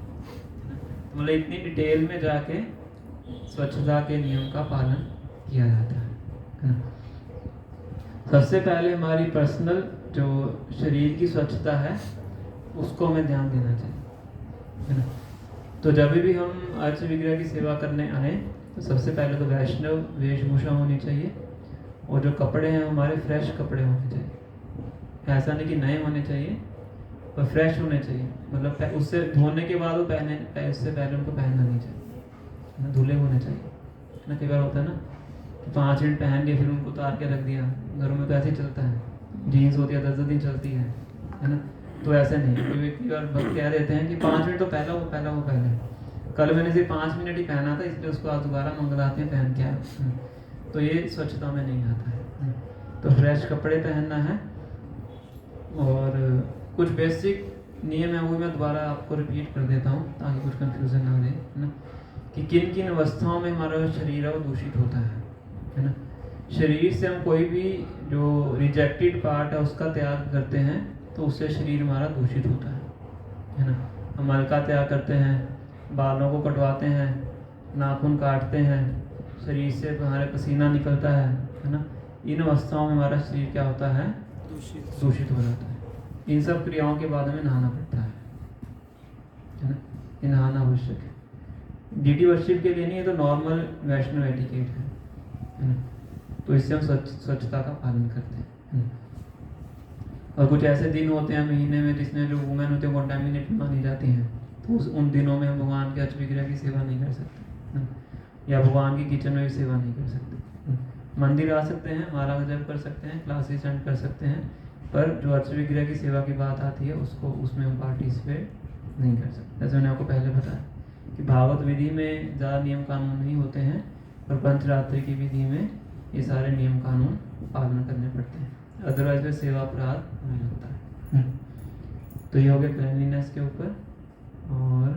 तो मतलब इतनी डिटेल में जाके स्वच्छता के नियम का पालन किया जाता है। सबसे पहले हमारी पर्सनल जो शरीर की स्वच्छता है उसको हमें ध्यान देना चाहिए, है ना। तो जब भी हम अर्च विग्रह की सेवा करने आए तो सबसे पहले तो वैष्णव वेशभूषा होनी चाहिए, और जो कपड़े हैं हमारे फ्रेश कपड़े होने चाहिए। ऐसा नहीं कि नए होने चाहिए, पर फ्रेश होने चाहिए, मतलब उससे धोने के बाद वो पहने, उससे पहले उनको पहनना नहीं चाहिए, धुले होने चाहिए ना। कई बार होता है ना 5 मिनट पहन के फिर उनको उतार के रख दिया, घरों में तो ऐसे ही चलता है, जीन्स होती है 10 दिन चलती है ना। तो ऐसे नहीं, और भक्त कह देते हैं कि 5 मिनट तो पहले कल मैंने सिर्फ 5 मिनट ही पहना था इसलिए उसको आज दोबारा मंगलाते हैं पहन के आए। तो ये स्वच्छता में नहीं आता है। तो फ्रेश कपड़े पहनना है, और कुछ बेसिक नियम है वो मैं दोबारा आपको रिपीट कर देता हूँ ताकि कुछ कंफ्यूजन ना रहे, है ना। कि किन किन अवस्थाओं में हमारा जो शरीर है वो दूषित होता है ना। शरीर से हम कोई भी जो रिजेक्टेड पार्ट है उसका त्याग करते हैं तो उससे शरीर हमारा दूषित होता है ना। हम मल का त्याग करते हैं, बालों को कटवाते हैं, नाखून काटते हैं, शरीर से हमारे पसीना निकलता है ना। इन अवस्थाओं में हमारा शरीर क्या होता है, दूषित हो जाता है। इन सब क्रियाओं के बाद हमें नहाना पड़ता है ना। ये नहाना आवश्यक है, डीटी वर्शिप के लिए नहीं, है तो नॉर्मल वैष्णव एटिकेट है ना। तो इससे हम स्वच्छता का पालन करते हैं। और कुछ ऐसे दिन होते हैं महीने में जिसमें जो वुमेन होती है कॉन्टेमिनेट मानी जाती हैं, तो उन दिनों में हम भगवान के अर्च विग्रह की सेवा नहीं कर सकते, या भगवान की किचन में भी सेवा नहीं कर सकते। मंदिर आ सकते हैं, माला का जप कर सकते हैं, क्लासेस अटेंड कर सकते हैं, पर जो अर्च विग्रह की सेवा की बात आती है उसमें हम पार्टिसिपेट नहीं कर सकते। जैसे मैंने आपको पहले बताया कि भागवत विधि में ज़्यादा नियम कानून नहीं होते हैं, पर पंचरात्रि की विधि में ये सारे नियम कानून पालन करने पड़ते हैं, अदरवाइज में सेवा अपराध होने लगता है। तो ये हो गया क्लीनलीनेस के ऊपर। और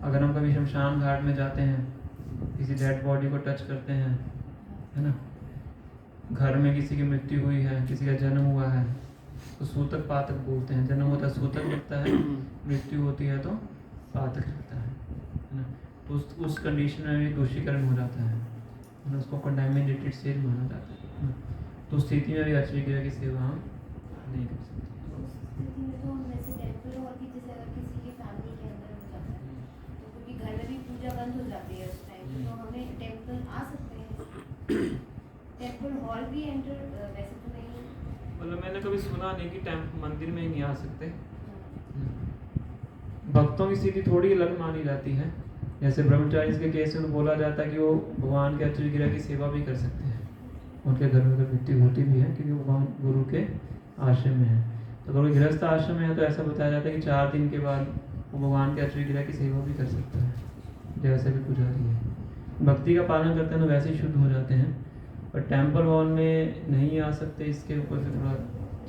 अगर हम कभी शमशान घाट में जाते हैं, किसी डेड बॉडी को टच करते हैं, है ना, घर में किसी की मृत्यु हुई है, किसी का जन्म हुआ है, तो सूतक पातक बोलते हैं। जन्म होता है सूतक लगता है, मृत्यु होती है तो पातक लगता है ना। तो उस कंडीशन में भी दूषीकरण हो जाता है ना, उसको कंटामिनेटेड सेल माना जाता है। तो उस स्थिति में भी अर्च विग्रह की सेवा हम नहीं कर सकते। स्थिति में तो हम वैसे टेम्पल और भी, जैसे अगर किसी की फैमिली के अंदर हो जाता है तो क्योंकि घर में भी पूजा बंद हो जाती है उस टाइम, तो हमें टेम्पल आ सकते हैं, टेम्पल हॉल भी एंटर वैसे तो नहीं, मतलब मैंने कभी सुना नहीं कि मंदिर में ही नहीं आ सकते। भक्तों की स्थिति थोड़ी अलग मानी जाती है। जैसे ब्रह्मचारी के केस में बोला जाता है कि वो भगवान के अर्च विग्रह की सेवा भी कर सकते हैं, उनके घर में अगर मृत्यु होती भी है, क्योंकि भगवान गुरु के आश्रम में है। तो अगर वो गृहस्थ आश्रम में है तो ऐसा बताया जाता है कि 4 दिन के बाद वो भगवान के अर्च विग्रह की सेवा भी कर सकता है, जैसे भी पुजारी है। भक्ति का पालन करते हैं तो वैसे ही शुद्ध हो जाते हैं, पर टेम्पल हॉल में नहीं आ सकते, इसके ऊपर से थोड़ा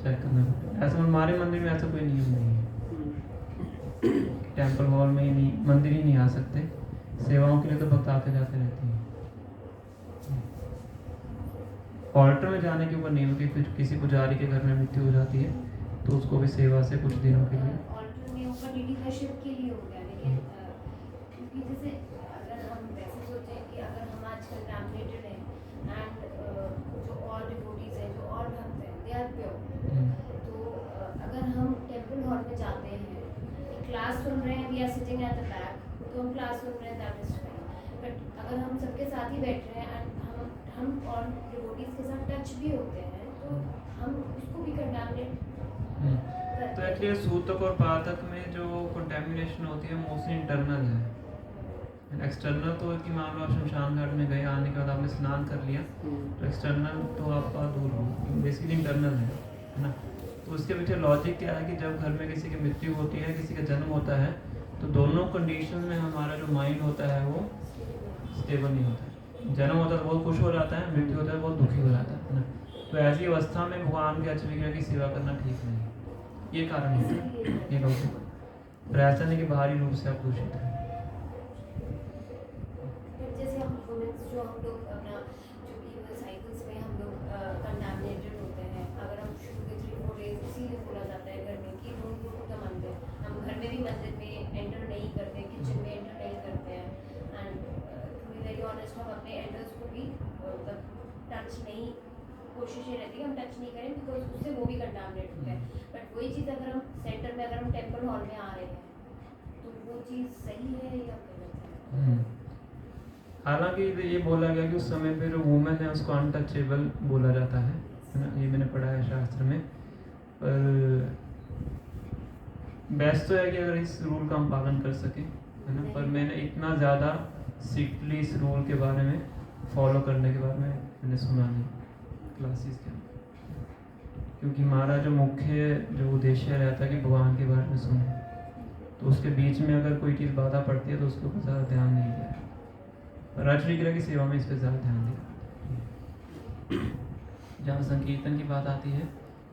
चेक करना पड़ता है। ऐसा हमारे मंदिर में ऐसा कोई नियम नहीं है, टेम्पल हॉल में ही नहीं, मंदिर ही नहीं आ सकते। सेवाओं के लिए तो भक्त आते जाते रहते हैं। ऑल्टर में जाने के ऊपर नियम कि किसी पुजारी के घर में मृत्यु हो जाती है तो उसको भी सेवा से कुछ दिनों के लिए ऑल्टर में ऊपर डीटी वर्शिप के लिए हो गया। लेकिन क्योंकि जैसे अगर हम वैसे सोचें कि अगर हम आज कंटामिनेटेड हैं एंड जो और डिवोटीज हैं, जो और भक्त हैं, दे आर प्योर, तो अगर हम टेम्पल हॉल में जाते हैं, क्लास सुन रहे हैं, we are sitting at the back, तो हम क्लास सुन रहे हैं, दैट इज फाइन। बट अगर हम सबके साथ ही बैठ रहे हैं एंड हम और डिवोटीज के साथ टच भी होते हैं, तो हम उसको भी कंटामिनेट। तो एक्चुअली सूतक और पातक में जो कंटेमिनेशन होती है मोस्टली इंटरनल है। एक्सटर्नल तो कि मान लो आप शमशान घाट में गए, आने के बाद आपने स्नान कर लिया, तो एक्सटर्नल तो आपका दूर हो, बेसिकली इंटरनल है ना। तो उसके पीछे लॉजिक क्या है कि जब घर में किसी की मृत्यु होती है, किसी का जन्म होता है, तो दोनों कंडीशन में हमारा जो माइंड होता है वो स्टेबल नहीं होता है। जन्म होता है तो बहुत खुश हो जाता है, मृत्यु होता है बहुत दुखी हो जाता है ना। तो ऐसी अवस्था में भगवान के अर्च विग्रह की सेवा करना ठीक नहीं, ये कारण है ये लोग। पर ऐसा नहीं कि बाहरी रूप से आप दूषित हैं। जैसे हम वुमेन्स जो हम लोग अपना जो भी साइकिल्स में हम लोग कंटामिनेटेड होते हैं, अगर हम शुरू के 3-4 डेज इसीलिए बोला जाता है घर में कि डोंट गो टू द मंदिर, हम घर में भी मंदिर में एंटर नहीं करते, किचन में एंटर नहीं करते हैं। And to be very honest, हम अपने एल्डर्स को भी टच नहीं, कोशिश ये रहती है हम टच नहीं करें बिकॉज उससे वो भी कंटामिनेट होता है। बट वही चीज़ अगर हम सेंटर में, अगर हम टेम्पल हॉल में आ रहे हैं तो वो चीज़ सही है या गलत है? हालांकि ये बोला गया कि उस समय पे जो वुमेन है उसको अनटचेबल बोला जाता है ना, ये मैंने पढ़ा है शास्त्र में। पर बेस्ट तो है कि अगर इस रूल का हम पालन कर सकें, है ना। पर मैंने इतना ज़्यादा स्ट्रिक्टली इस रूल के बारे में फॉलो करने के बारे में मैंने सुना नहीं क्लासेस के अंदर, क्योंकि हमारा जो मुख्य जो उद्देश्य रहता है कि भगवान के बारे में सुने, तो उसके बीच में अगर कोई चीज़ बाधा पड़ती है तो उसके ऊपर ज़्यादा ध्यान नहीं दिया। पर अर्च विग्रह की सेवा में इस पर ज़्यादा ध्यान दिया। जहाँ संकीर्तन की बात आती है,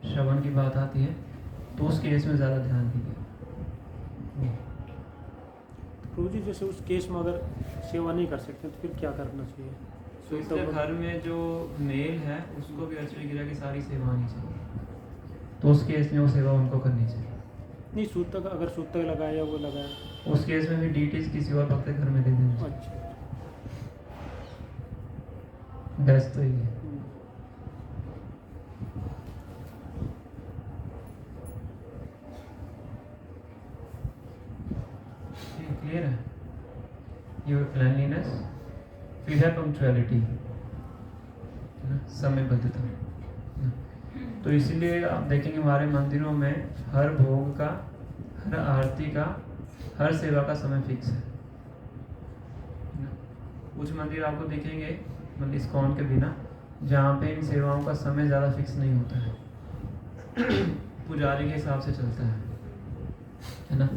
श्रवण की बात आती है, तो उस केस में ज़्यादा ध्यान दिया। प्रभु जी जैसे उस केस में अगर सेवा नहीं कर सकते तो फिर क्या करना चाहिए? तो इसलिए घर में जो मेल है उसको भी अर्च विग्रह की सारी सेवा आनी चाहिए, तो उस केस में वो सेवा उनको करनी चाहिए। नहीं, सूतक अगर सूतक लगाया वो लगाया, उस केस में भी डीटीज किसी और भक्त के घर में दे देना चाहिए। अच्छा। बेस्ट तो ये है। क्लियर है? योर क्लैनलीनेस, फिर है पंक्चुअलिटी, समयबद्धता। तो इसीलिए आप देखेंगे हमारे मंदिरों में हर भोग का, हर आरती का, हर सेवा का समय फिक्स है। कुछ मंदिर आपको देखेंगे मतलब इस्कॉन के बिना, जहाँ पे इन सेवाओं का समय ज़्यादा फिक्स नहीं होता है, पुजारी के हिसाब से चलता है ना।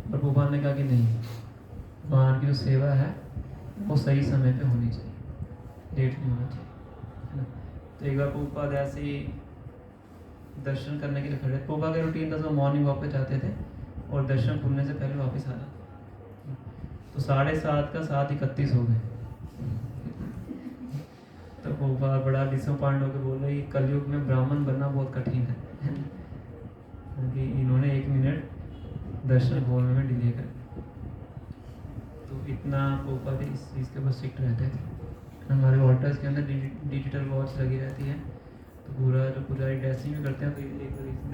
और भगवान ने कहा कि नहीं, भगवान की जो सेवा है वो सही समय पे होनी चाहिए, लेट नहीं होना चाहिए, है ना। तो एक बार प्रभुपाद ऐसे ही दर्शन करने के लिए खड़े, प्रभुपाद का रूटीन था, तो मॉर्निंग वॉक पे जाते थे और दर्शन खुलने से पहले वापस आ जाते। तो 7:30 का 7:31 हो गए। तो प्रभुपाद बड़ा डिसअपॉइंट होकर बोल रहे कलयुग में ब्राह्मण बनना बहुत कठिन है, क्योंकि इन्होंने 1 मिनट दर्शन होने में डिले कर। तो इतना प्रभुपाद इस चीज़ के ऊपर स्ट्रिक्ट रहते थे। हमारे ऑल्टर्स के अंदर डिजिटल वॉच लगी रहती है, तो पूरा जो पुजारी ड्रेसिंग भी करते हैं तो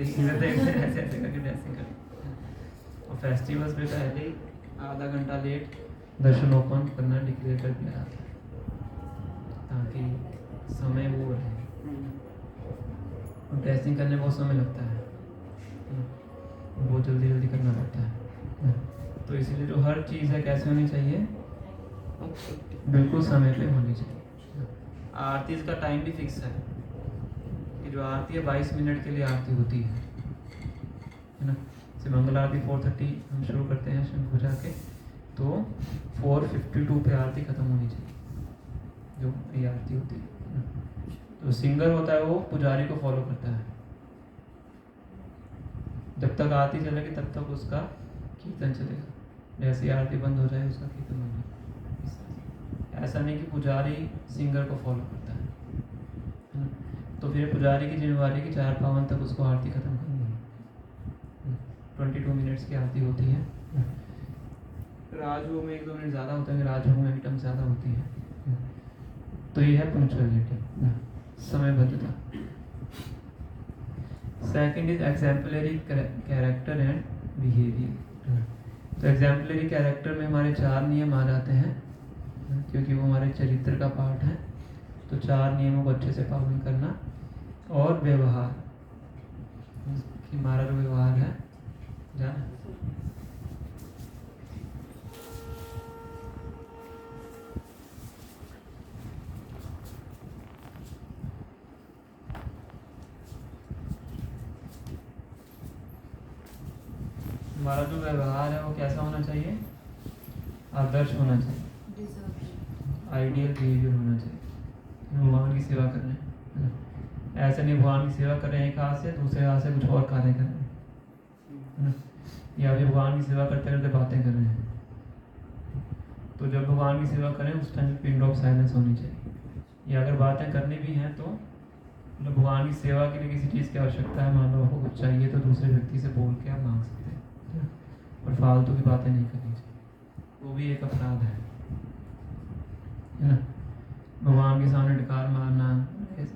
ऐसे ऐसे करके ड्रेसिंग करते हैं। और फेस्टिवल्स में पहले ही आधा घंटा लेट दर्शन ओपन करना डिक्लेयर कर दिया जाता है, ताकि समय वो रहे। ड्रेसिंग करने में बहुत समय लगता है, बहुत जल्दी जल्दी करना पड़ता है। तो इसीलिए जो हर चीज़ है कैसे होनी चाहिए, बिल्कुल समय पे होनी चाहिए। आरती का टाइम भी फिक्स है कि जो आरती है 22 मिनट के लिए आरती होती है ना। जैसे मंगल आरती 4:30 हम शुरू करते हैं शंख बजा के, तो 4:52 पे आरती खत्म होनी चाहिए, जो ये आरती होती है। तो सिंगर होता है वो पुजारी को फॉलो करता है, जब तक आरती चलेगी तब तक उसका कीर्तन चलेगा, जैसे आरती बंद हो जाए उसका कीर्तन बंद हो जाए। ऐसा नहीं कि पुजारी सिंगर को फॉलो करता है। तो फिर पुजारी की जिम्मेवारी की 4 पावन तक उसको आरती खत्म करनी है। 22 मिनट्स की आरती होती है। राजभोग में 1-2 मिनट ज़्यादा होता है, राजभोग में आइटम ज़्यादा होती है। तो ये है पंक्चुअलिटी, समयबद्धता। Second is exemplary character and behaviour. तो एग्जाम्पलरी कैरेक्टर में हमारे 4 नियम आ जाते हैं, क्योंकि वो हमारे चरित्र का पार्ट है। तो 4 नियमों को अच्छे से पालन करना, और व्यवहार कि हमारा जो व्यवहार है जाना। हमारा जो व्यवहार है वो कैसा होना चाहिए, आदर्श होना चाहिए, आइडियल बिहेवियर होना चाहिए, भगवान की सेवा करने, ऐसे नहीं भगवान की सेवा कर रहे हैं एक हाथ से, दूसरे हाथ से कुछ और कार्य कर रहे हैं, है ना, या फिर भगवान की सेवा करते करते बातें कर रहे हैं। तो जब भगवान की सेवा करें उस टाइम पिन ऑफ साइलेंस होनी चाहिए। या अगर बातें करनी भी हैं तो मतलब भगवान की सेवा के लिए किसी चीज़ की आवश्यकता है, मान लो आपको कुछ चाहिए तो दूसरे व्यक्ति से बोल के आप मांग सकते हैं, और फालतू की बातें नहीं करनी चाहिए, वो भी एक अपराध है ना। भगवान के सामने डकार मारना,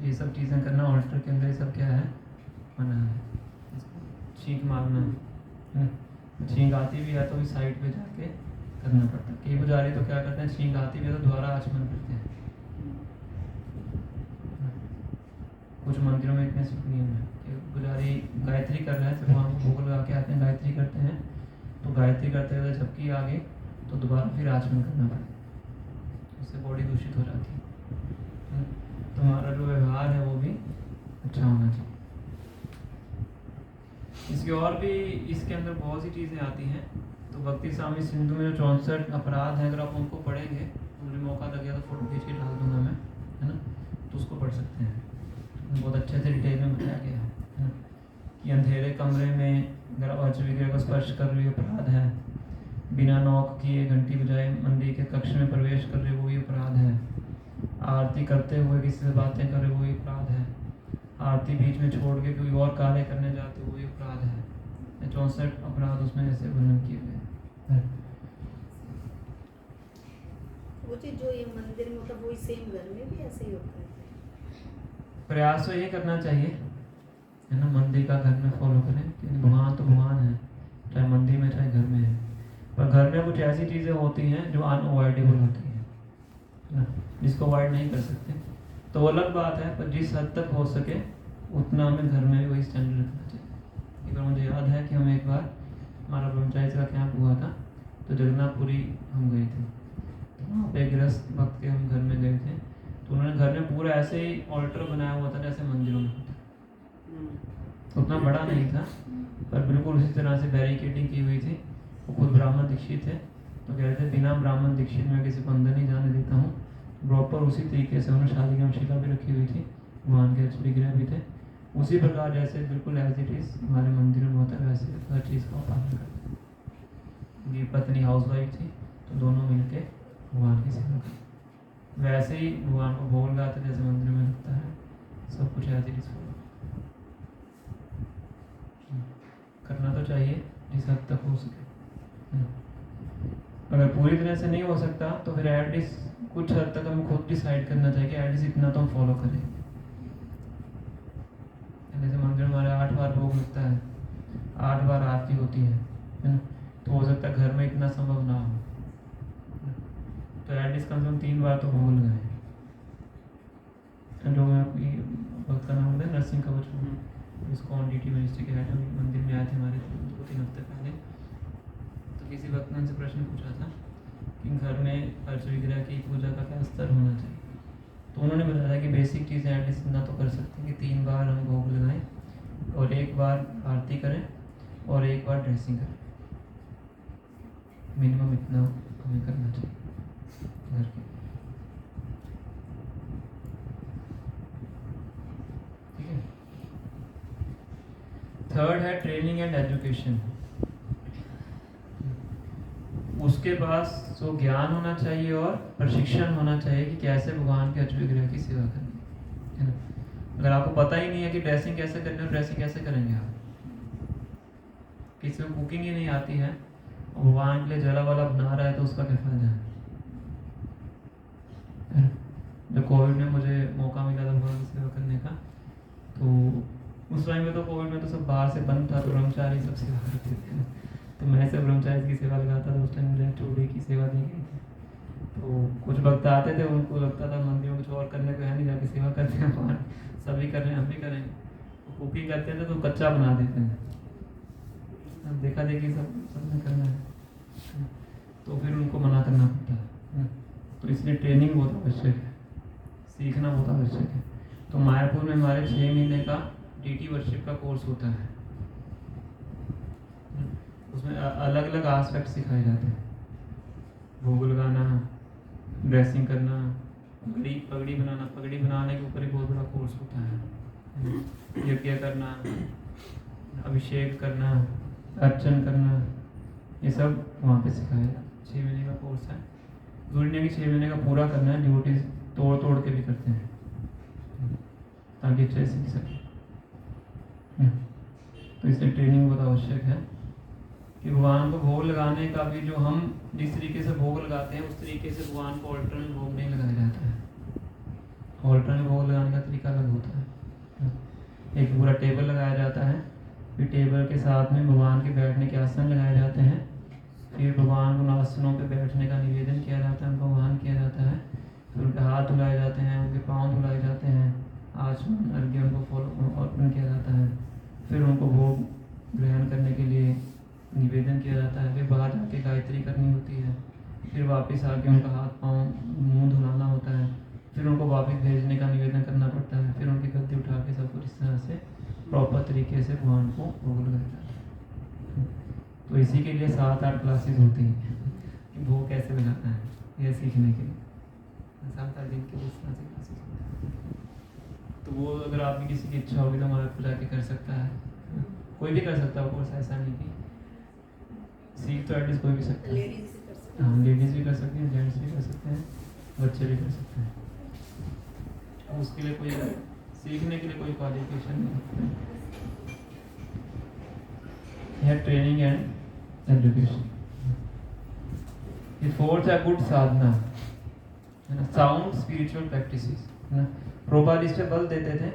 ये सब चीज़ें करना ऑल्टर के अंदर, ये सब क्या है, मना है। छींक मारना, है ना, छींक आती भी है तो भी साइड पे जाके करना पड़ता है। कई पुजारी तो क्या करते हैं, छींक आती भी है तो दोबारा आचमन करते हैं। कुछ मंदिरों में इतने सिख नियम है कि पुजारी गायत्री कर रहे हैं, फिर वहाँ को भोग लगा के आते हैं, गायत्री करते हैं, तो गायत्री करते हुए झपकी आ गई तो दोबारा फिर आचमन करना पड़ता है, उससे बॉडी दूषित हो जाती है। तो हमारा जो व्यवहार है वो भी अच्छा होना चाहिए। इसके और भी इसके अंदर बहुत सी चीज़ें आती हैं। तो भक्ति स्वामी सिंधु में जो 64 अपराध हैं, अगर आप उनको पढ़ेंगे, मुझे मौका लग गया तो फोटो खींच के डाल दूंगा मैं, है ना, तो उसको पढ़ सकते हैं। बहुत अच्छे से डिटेल में बताया गया है ना, कि अंधेरे कमरे में अगर आप अर्च विग्रह को स्पर्श कर रहे हो अपराध है, बिना नॉक किए घंटी बजाए मंदिर के कक्ष में प्रवेश कर रहे हो वो भी अपराध है, आरती करते हुए किसी से बातें कर रहे हो वो भी अपराध है, आरती बीच में छोड़ के कोई और कार्य करने जाते हो वो भी अपराध है। 64 अपराध उसमें ऐसे वर्णन किए गए हैं। वो चीज जो ये मंदिर में मतलब वही सेम घर में भी ऐसे ही होता है। प्रयास तो ये करना चाहिए, है ना, मंदिर का घर में फॉलो करें, क्योंकि भगवान तो भगवान है, चाहे मंदिर में चाहे घर में है। पर घर में कुछ ऐसी चीज़ें होती हैं जो अनअवॉइडेबल होती हैं, है ना, जिसको अवॉइड नहीं कर सकते, तो वो अलग बात है। पर जिस हद तक हो सके उतना हमें घर में भी वही स्टैंडर्ड रखना चाहिए। एक बार मुझे याद है कि हम एक बार हमारा ब्रह्मचारी का कैंप हुआ था, तो जगन्नाथपुरी हम गए थे, तो वहाँ पे गृहस्थ भक्त के हम घर में गए थे, तो उन्होंने घर में पूरा ऐसे ही ऑल्टर बनाया हुआ था जैसे मंदिरों में होता है। उतना बड़ा नहीं था, पर बिल्कुल उसी तरह से बैरिकेडिंग की हुई थी। वो खुद ब्राह्मण दीक्षित थे, तो कह रहे थे बिना ब्राह्मण दीक्षित में किसी को अंदर नहीं जाने देता हूँ। प्रॉपर उसी तरीके से उन्होंने शादी की शिला भी रखी हुई थी, भगवान के विग्रह भी थे, उसी प्रकार जैसे बिल्कुल एज इट इज़ हमारे मंदिरों में होता है वैसे हर चीज़ का पालन करते हैं। उनकी पत्नी हाउस वाइफ थी, तो दोनों मिलके भगवान की सेवा करते, वैसे ही भगवान को भोग लगाते जैसे मंदिर में लगता है, सब कुछ एज इट इज़ फॉलो करना तो चाहिए जिस हद तक हो सके। अगर पूरी तरह से नहीं हो सकता तो फिर एटलीस्ट कुछ हद तक हमें खुद डिसाइड करना चाहिए कि एटलीस्ट इतना तो हम फॉलो करें। जैसे मंदिर में हमारे 8 बार भोग लगता है, 8 बार आरती होती है ना, तो हो सकता है घर में इतना संभव ना हो, तो एटलीस्ट कम से कम 3 बार तो भोग लगाए। जो मैं अपनी भक्त का नाम है नरसिंह कवच, इसको ऑन डी टी मिनिस्ट्री के हेड मंदिर में आए थे हमारे 2-3 हफ्ते पहले, तो किसी वक्त ने उनसे प्रश्न पूछा था कि घर में अर्च विग्रह की पूजा का क्या स्तर होना चाहिए, तो उन्होंने बताया कि बेसिक चीज़ें एटलीस्ट इतना तो कर सकते हैं कि 3 बार हम भोग लगाएं और 1 बार आरती करें और 1 बार ड्रेसिंग करें, मिनिमम इतना हमें करना चाहिए घर के। ठीक है। थर्ड है ट्रेनिंग एंड एजुकेशन। उसके पास जो ज्ञान होना चाहिए और प्रशिक्षण होना चाहिए कि कैसे भगवान के अर्च विग्रह की सेवा करनी है ना। अगर आपको पता ही नहीं है कि ड्रेसिंग कैसे करनी है, ड्रेसिंग कैसे करेंगे आप, किसी को कुकिंग ही नहीं आती है, भगवान के लिए जला वाला बना रहा है तो उसका क्या फायदा है। जब कोविड में मुझे मौका मिला था भगवान की सेवा करने का, तो उस टाइम में तो कोविड में तो सब बाहर से बंद था, तो ब्रह्मचारी सब सेवा करते थे, तो मैं सब ब्रह्मचारी की सेवा लगाता था। उस टाइम मुझे चूड़ी की सेवा दी गई थी, तो कुछ भक्त आते थे, उनको लगता था मंदिर में कुछ और करने को है नहीं, जाके सेवा करते हैं, भगवान सभी कर रहे हैं हम भी करेंगे। तो कुकिंग करते थे तो कच्चा बना देते हैं, देखा देखी सबने करना है, तो फिर उनको मना करना पड़ता है। तो इसलिए ट्रेनिंग बहुत आवश्यक है, सीखना बहुत आवश्यक है। तो मायापुर में हमारे 6 महीने का डीटी वर्शिप का कोर्स होता है, उसमें अलग अलग एस्पेक्ट सिखाए जाते हैं, भोग लगाना, ड्रेसिंग करना, पगड़ी बनाना, पगड़ी बनाने के ऊपर ही बहुत बड़ा कोर्स होता है, यज्ञ करना, अभिषेक करना, अर्चन करना, ये सब वहाँ पे सिखाया। 6 महीने का कोर्स है। जरूरी नहीं कि 6 महीने का पूरा करना है, ड्यूटीज तोड़ तोड़ के भी करते हैं ताकि अच्छे से सीख सकें। तो इसलिए ट्रेनिंग बहुत आवश्यक है कि भगवान को भोग लगाने का भी, जो हम जिस तरीके से भोग लगाते हैं उस तरीके से भगवान को ऑल्टर में भोग नहीं लगाया जाता है। ऑल्टर में भोग लगाने का तरीका अलग होता है। एक पूरा टेबल लगाया जाता है, फिर टेबल के साथ में भगवान के बैठने के आसन लगाए जाते हैं, फिर भगवान को उन आसनों पर बैठने का निवेदन किया जाता है, उनका आह्वान किया जाता है, फिर उनके हाथ धुलाए जाते हैं, उनके पाँव धुलाए जाते हैं, आचमन अर्घ्य उनको अर्पण किया जाता है, फिर उनको भोग ग्रहण करने के लिए निवेदन किया जाता है, फिर बाहर जाके गायत्री करनी होती है, फिर वापस आके उनका हाथ पाँव मुंह धुलाना होता है, फिर उनको वापस भेजने का निवेदन करना पड़ता है, फिर उनकी गद्दी उठा के सब कुछ इस तरह से प्रॉपर तरीके से भगवान को भोग लगाया जाता है। तो इसी के लिए 7-8 क्लासेस होती हैं कि भोग कैसे लगाना है, यह सीखने के लिए 7-8 दिन के लिए इस तरह से क्लासेस होती हैं। तो वो अगर आपकी किसी की इच्छा होगी तो हमारे को जाके कर सकता है, कोई भी कर सकता है कोर्स, ऐसा नहीं कि सीख तो एटलीस्ट कोई भी सकता है। हाँ, लेडीज़ भी कर सकती हैं, जेंट्स भी कर सकते हैं, बच्चे भी कर सकते हैं। तो उसके लिए कोई सीखने के लिए कोई क्वालिफिकेशन नहीं है। Training and education. फोर्थ है गुड साधना, है ना, साउंड स्पिरिचुअल प्रैक्टिसेस, है ना। प्रभुपाद इस पे बल देते थे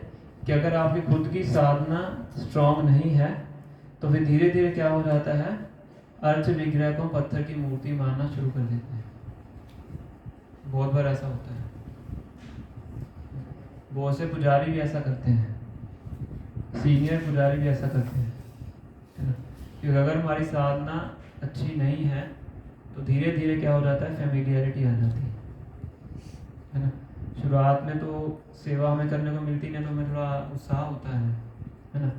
कि अगर आपकी खुद की साधना स्ट्रांग नहीं है तो फिर धीरे धीरे क्या हो जाता है, अर्च विग्रह को पत्थर की मूर्ति मानना शुरू कर देते हैं। बहुत बार ऐसा होता है, बहुत से पुजारी भी ऐसा करते हैं, सीनियर पुजारी भी ऐसा करते हैं, है ना। क्योंकि अगर हमारी साधना अच्छी नहीं है तो धीरे धीरे क्या हो जाता है, फैमिलियरिटी आ जाती है ना। शुरुआत में तो सेवा हमें करने को मिलती नहीं तो हमें थोड़ा उत्साह होता है ना।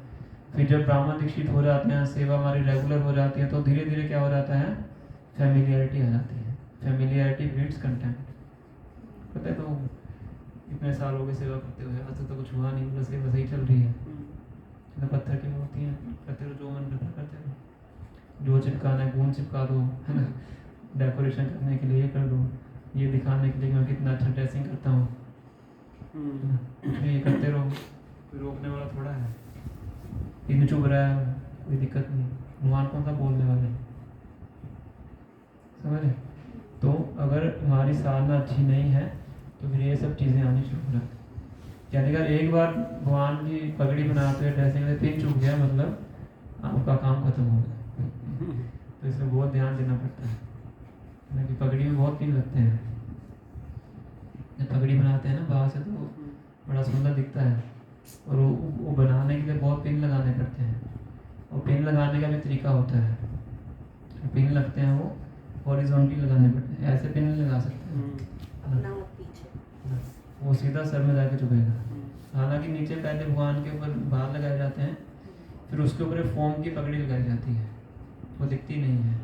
फिर जब ब्राह्मण दीक्षित हो जाते हैं, सेवा हमारी रेगुलर हो जाती है, तो धीरे धीरे क्या हो जाता है, फैमिलियरिटी आ जाती है। Familiarity breeds content. पता है, तो इतने साल हो गए सेवा करते हुए, आज तक तो कुछ हुआ नहीं, बस सेवा सही चल रही है। तो पत्थर की मूर्ति है, करते रहो जो मन करता करते रहो, जो चिपकाना है गुण चिपका दो, है ना। डेकोरेशन करने के लिए ये कर दो, ये दिखाने के लिए मैं कितना अच्छा ड्रेसिंग करता हूँ, कुछ भी ये करते रहो, कोई रोकने वाला थोड़ा है। इन चुभ रहा है, कोई दिक्कत नहीं, भगवान कौन सा बोलने वाले हैं, समझे। तो अगर हमारी साधना अच्छी नहीं है तो फिर ये सब चीज़ें आनी शुरू हो जाती। यानी अगर एक बार भगवान की पगड़ी बनाते हुए ड्रेसिंग में पिन चुभ गया, मतलब आपका काम खत्म हो गया। तो इसमें बहुत ध्यान देना पड़ता है कि पगड़ी में बहुत पिन लगते हैं। जब पगड़ी बनाते हैं ना बाहर से तो बड़ा सुंदर दिखता है, और वो बनाने के लिए बहुत पिन लगाने पड़ते हैं, और पिन लगाने का भी तरीका होता है। पिन लगते हैं वो हॉरिजॉन्टली लगाने पड़ते हैं, ऐसे पिन नहीं लगा सकते हैं, वो सीधा सर में जाके चुभेगा। हालांकि नीचे पहले भगवान के ऊपर बाल लगाए जाते हैं, फिर उसके ऊपर फोम की पगड़ी लगाई जाती है, वो दिखती नहीं है।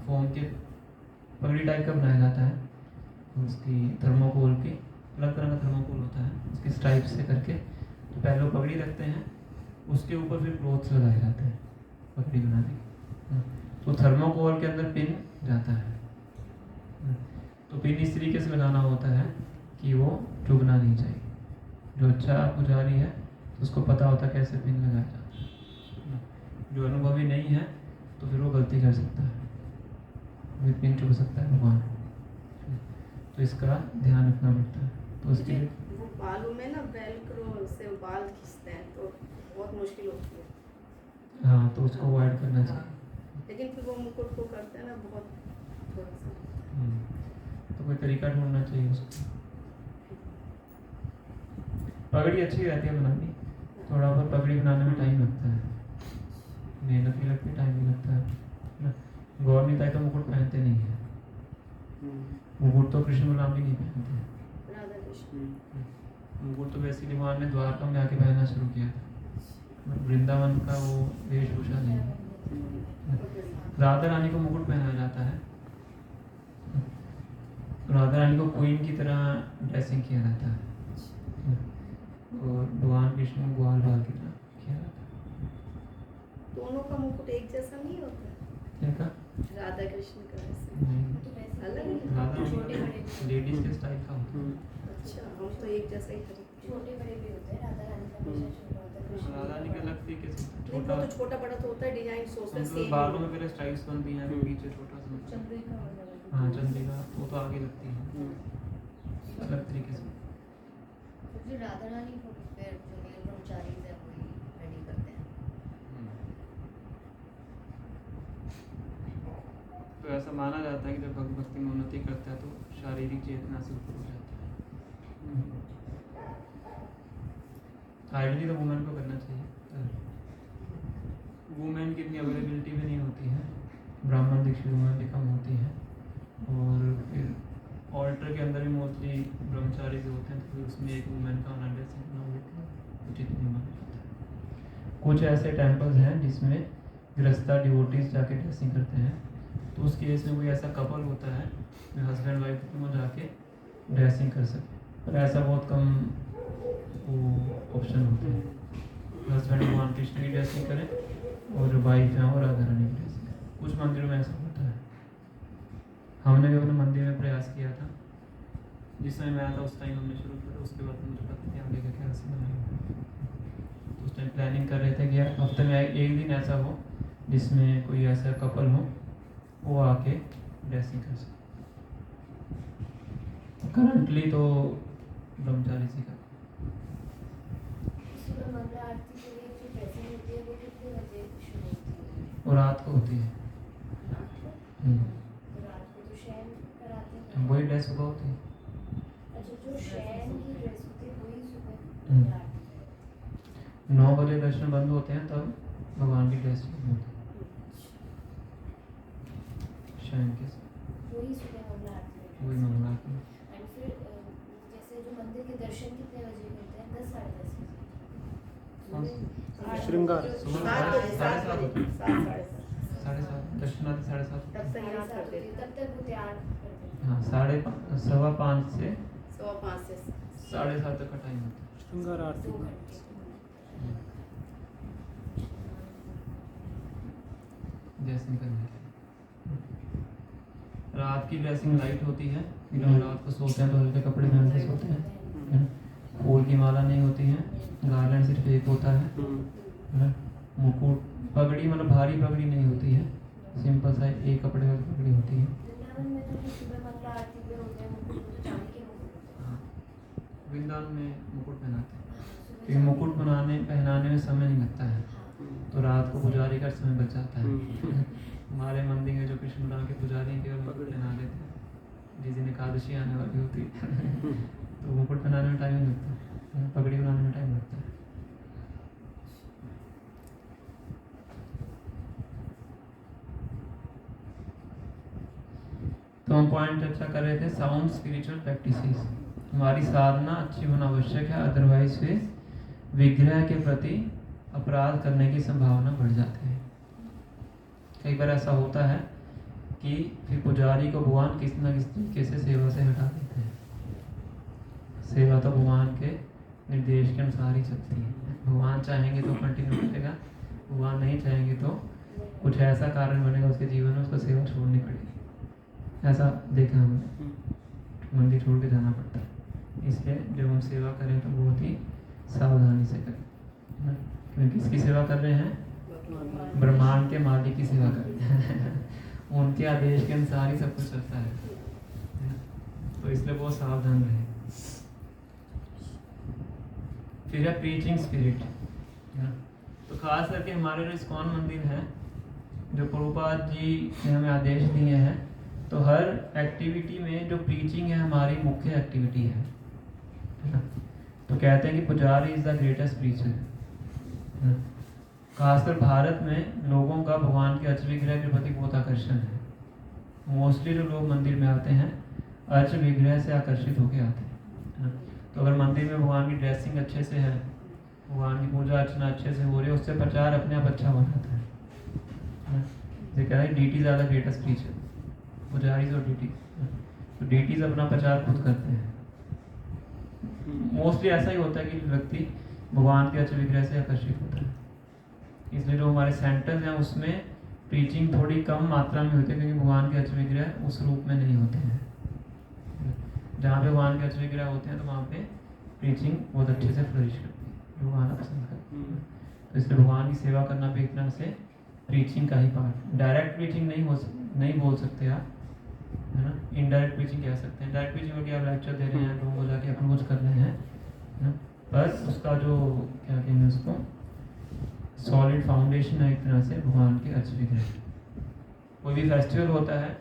फोम के पगड़ी टाइप का बनाया जाता है, उसकी थर्मोकोल की अलग तरह का थर्मोकोल होता है, उसकी स्ट्राइप से करके तो पहले वो पगड़ी रखते हैं, उसके ऊपर फिर क्लोथ्स लगाए जाते हैं पगड़ी बनाने के। तो थर्मोकोल के अंदर पिन जाता है, तो पिन इस तरीके से लगाना होता है कि वो चुभना नहीं चाहिए। जो अच्छा पुजारी है तो उसको पता होता है कैसे पिन लगाया जाता है। जो अनुभवी नहीं है तो फिर वो गलती कर सकता है, फिर पिन चुभ सकता है भगवान। तो इसका ध्यान रखना पड़ता है। तो उसके लिए वो बालों में ना वेलक्रो से बाल खींचते हैं तो बहुत मुश्किल होती है। हाँ, तो उसको अवॉइड करना चाहिए। लेकिन फिर वो मुकुट को करते हैं ना, बहुत थोड़ा सा तो कोई तरीका ढूंढना चाहिए उसको। पगड़ी अच्छी रहती है बनानी, थोड़ा बहुत पगड़ी बनाने में टाइम लगता है, मेहनत भी लगती है, टाइम भी लगता है। गौर नहीं तो मुकुट पहनते नहीं है, मुकुट तो कृष्ण गुलाम भी नहीं पहनते हैं। राधा कृष्ण मुकुट तो वैसे भगवान ने द्वारका में आके पहनना शुरू किया था, वृंदावन का वो वेशभूषा नहीं है। राधा रानी को मुकुट पहनाया जाता है, राधा रानी को क्वीन की तरह ड्रेसिंग किया जाता है। और भगवान कृष्ण को ग्वाल बाल के नाम किया जाता दोनों का मुकुट एक जैसा नहीं होता? है। क्या कहा? राधा कृष्ण का वैसे नहीं, तो वैसे अलग ही है। राधा छोटे बड़े भी लेडीज के स्टाइल का होता है। अच्छा, हम तो एक जैसा ही खरीदते हैं। छोटे बड़े भी होते हैं। राधा रानी का हमेशा छोटा होता है, कृष्ण राधा रानी का अलग तरीके से नहीं, छोटा, वो तो छोटा बड़ा तो होता है, डिजाइन सोचते हैं उनके सेम। बालों में पहले स्टाइल्स बनती हैं, पीछे छोटा सा होता है। चंद्रिका वगैरह। हाँ चंद्रिका वो तो आगे लगती है अलग तरीके से। जो राधा रानी को फिर जो मेल ब्रह्मचारी है वही रेडी करते हैं। तो ऐसा माना जाता है कि जब भक्त भक्ति में उन्नति करता है तो शारीरिक चेतना से ऊपर हो जाता है। आइडियली तो वुमेन को करना चाहिए। वुमेन की इतनी अवेलेबिलिटी भी नहीं होती है, ब्राह्मण दीक्षित वुमेन भी कम होती है, और फिर ऑल्टर के अंदर भी मोस्टली ब्रह्मचारी जो होते हैं, तो फिर उसमें एक वुमेन का होना ड्रेसिंग करना उचित नहीं माना जाता है। कुछ ऐसे टेम्पल्स हैं जिसमें गृहस्था डिवोटीज जाके ड्रेसिंग करते हैं, तो उस केस में कोई ऐसा कपल होता है जो हस्बैंड वाइफ दोनों जाके ड्रेसिंग कर सके, पर ऐसा बहुत कम वो ऑप्शन होते हैं। हस्बैंड भगवान कृष्ण की ड्रेसिंग करें और जो वाइफ है वो राधा रानी की ड्रेसिंग करें। कुछ मंदिरों में ऐसा होता है। हमने भी अपने मंदिर में प्रयास किया था, जिस समय मैं आया था उस टाइम हमने शुरू किया था, उसके बाद मुझे पता नहीं आगे का क्या ऐसे बनाएंगे। तो उस टाइम प्लानिंग कर रहे थे कि हफ्ते में एक दिन ऐसा हो जिसमें कोई ऐसा कपल हो वो आके ड्रेसिंग कर सके। करंटली तो ब्रह्मचारी जी का सुबह मंगला आरती के लिए जो ड्रेसिंग होती है वो कितने बजे शुरू होती है? और रात को होती है। तो रात को तो शयन कराते हैं। वही ड्रेस सुबह होती है। अच्छा, जो शयन की ड्रेस होती है वही सुबह हम्म। मंगला आरती है। 9 बजे दर्शन बंद होते हैं तब भगवान की ड्रेस होती है शयन के साथ। वही सुबह मंगला आरती है। वही मंगला आरती है। एंड फिर जैसे जो मंदिर के दर्शन कितने बजे होते हैं? 10 साढ़े 10 बजे। श्रृंगार। सुबह 7 साढ़े 7 बजे, 7 साढ़े 7 साढ़े 7 दर्शनार्थी 7:30 तब तैयार कर देते हैं। तब तक वो तैयार करते हैं। हाँ 5:15 से 5:15 से 7:30 तक का टाइम होता है। श्रृंगार आरती। 2 घंटे। ड्रेसिंग करने के लिए रात की ड्रेसिंग लाइट होती है, फिर हम रात को सोते हैं तो हल्के कपड़े पहन के सोते हैं, है ना? फूल की माला नहीं होती है, गार्लैंड सिर्फ एक होता है ना? मुकुट पगड़ी मतलब भारी पगड़ी नहीं होती है, सिंपल सा एक कपड़े वाली पगड़ी होती है। वृंदावन में तो जो सुबह मंगला आरती पे होते हैं मुकुट, वो तो चांदी के मुकुट होते हैं। हाँ वृंदावन में मुकुट पहनाते हैं, सुबह क्योंकि मुकुट पहनाने में समय नहीं लगता है, हाँ। तो रात को पुजारी का समय बच जाता है। हमारे मंदिर में जो कृष्ण राम के पुजारी केवल मुकुट पहना लेते हैं, जिस दिन एकादशी आने वाली होती है तो मुकुट पहनाने में टाइम नहीं लगता, पगड़ी बनाने में टाइम लगता है। तो हम पॉइंट चर्चा कर रहे थे साउंड स्पिरिचुअल प्रैक्टिसेस। हमारी साधना अच्छी होना आवश्यक है, अदरवाइज फिर विग्रह के प्रति अपराध करने की संभावना बढ़ जाती है। कई बार ऐसा होता है कि फिर पुजारी को भगवान किस न किस तरीके से सेवा से हटा देते हैं। सेवा तो भगवान के निर्देश के अनुसार ही चलती है। भगवान चाहेंगे तो कंटिन्यू करेगा, भगवान नहीं चाहेंगे तो कुछ ऐसा कारण बनेगा उसके जीवन में, उसको सेवा छोड़नी पड़ेगी। ऐसा देखा हमने, मंदिर छोड़ के जाना पड़ता है। इसलिए जब हम सेवा करें तो बहुत ही सावधानी से करें, है ना? क्योंकि किसकी सेवा कर रहे हैं? ब्रह्मांड के मालिक की सेवा कर रहे हैं। उनके आदेश के अनुसार ही सब कुछ चलता है ना? तो इसलिए बहुत सावधान रहे। फिर है प्रीचिंग स्पिरिट, है ना? तो खास करके हमारे जो इस्कॉन मंदिर है, जो प्रभुपाद जी ने हमें आदेश दिए हैं, तो हर एक्टिविटी में जो प्रीचिंग है हमारी मुख्य एक्टिविटी है ना? तो कहते हैं कि पुजारी इज द ग्रेटेस्ट प्रीचर, है ना? खासकर भारत में लोगों का भगवान के अर्च विग्रह के प्रति बहुत आकर्षण है। मोस्टली जो लोग मंदिर में आते हैं अर्च विग्रह से आकर्षित होकर आते हैं, है ना? तो अगर मंदिर में भगवान की ड्रेसिंग अच्छे से है, भगवान की पूजा अर्चना अच्छे से हो रही है, उससे प्रचार अपने आप अच्छा हो जाता है ना? जैसे कह रहे हैं deities are the greatest preacher, pujaris और डीटीज। तो डीटीज अपना प्रचार खुद करते हैं, मोस्टली ऐसा ही होता है कि व्यक्ति भगवान के अच्छे विग्रह से आकर्षित होता है। इसलिए जो हमारे सेंटर्स हैं उसमें प्रीचिंग थोड़ी कम मात्रा में होती है, क्योंकि भगवान के अच्छे विग्रह उस रूप में नहीं होते हैं। जहाँ पे भगवान के अच्छे विग्रह होते हैं तो वहाँ पे प्रीचिंग बहुत अच्छे से फ्लरिश करती है, जो भगवान पसंद करते हैं। तो इसलिए भगवान की सेवा करना भी एक तरह से प्रीचिंग का ही पार्ट। डायरेक्ट प्रीचिंग नहीं बोल सकते आप, है ना, इनडायरेक्ट प्रीचिंग कह सकते हैं। डायरेक्ट प्रीचिंग में आप लेक्चर दे रहे हैं, लोगों को जाके अपन कुछ कर रहे हैं, है ना, पर उसका जो क्या कहेंगे उसको सॉलिड फाउंडेशन है एक तरह से भगवान के अच्छे विग्रह। कोई भी फेस्टिवल होता है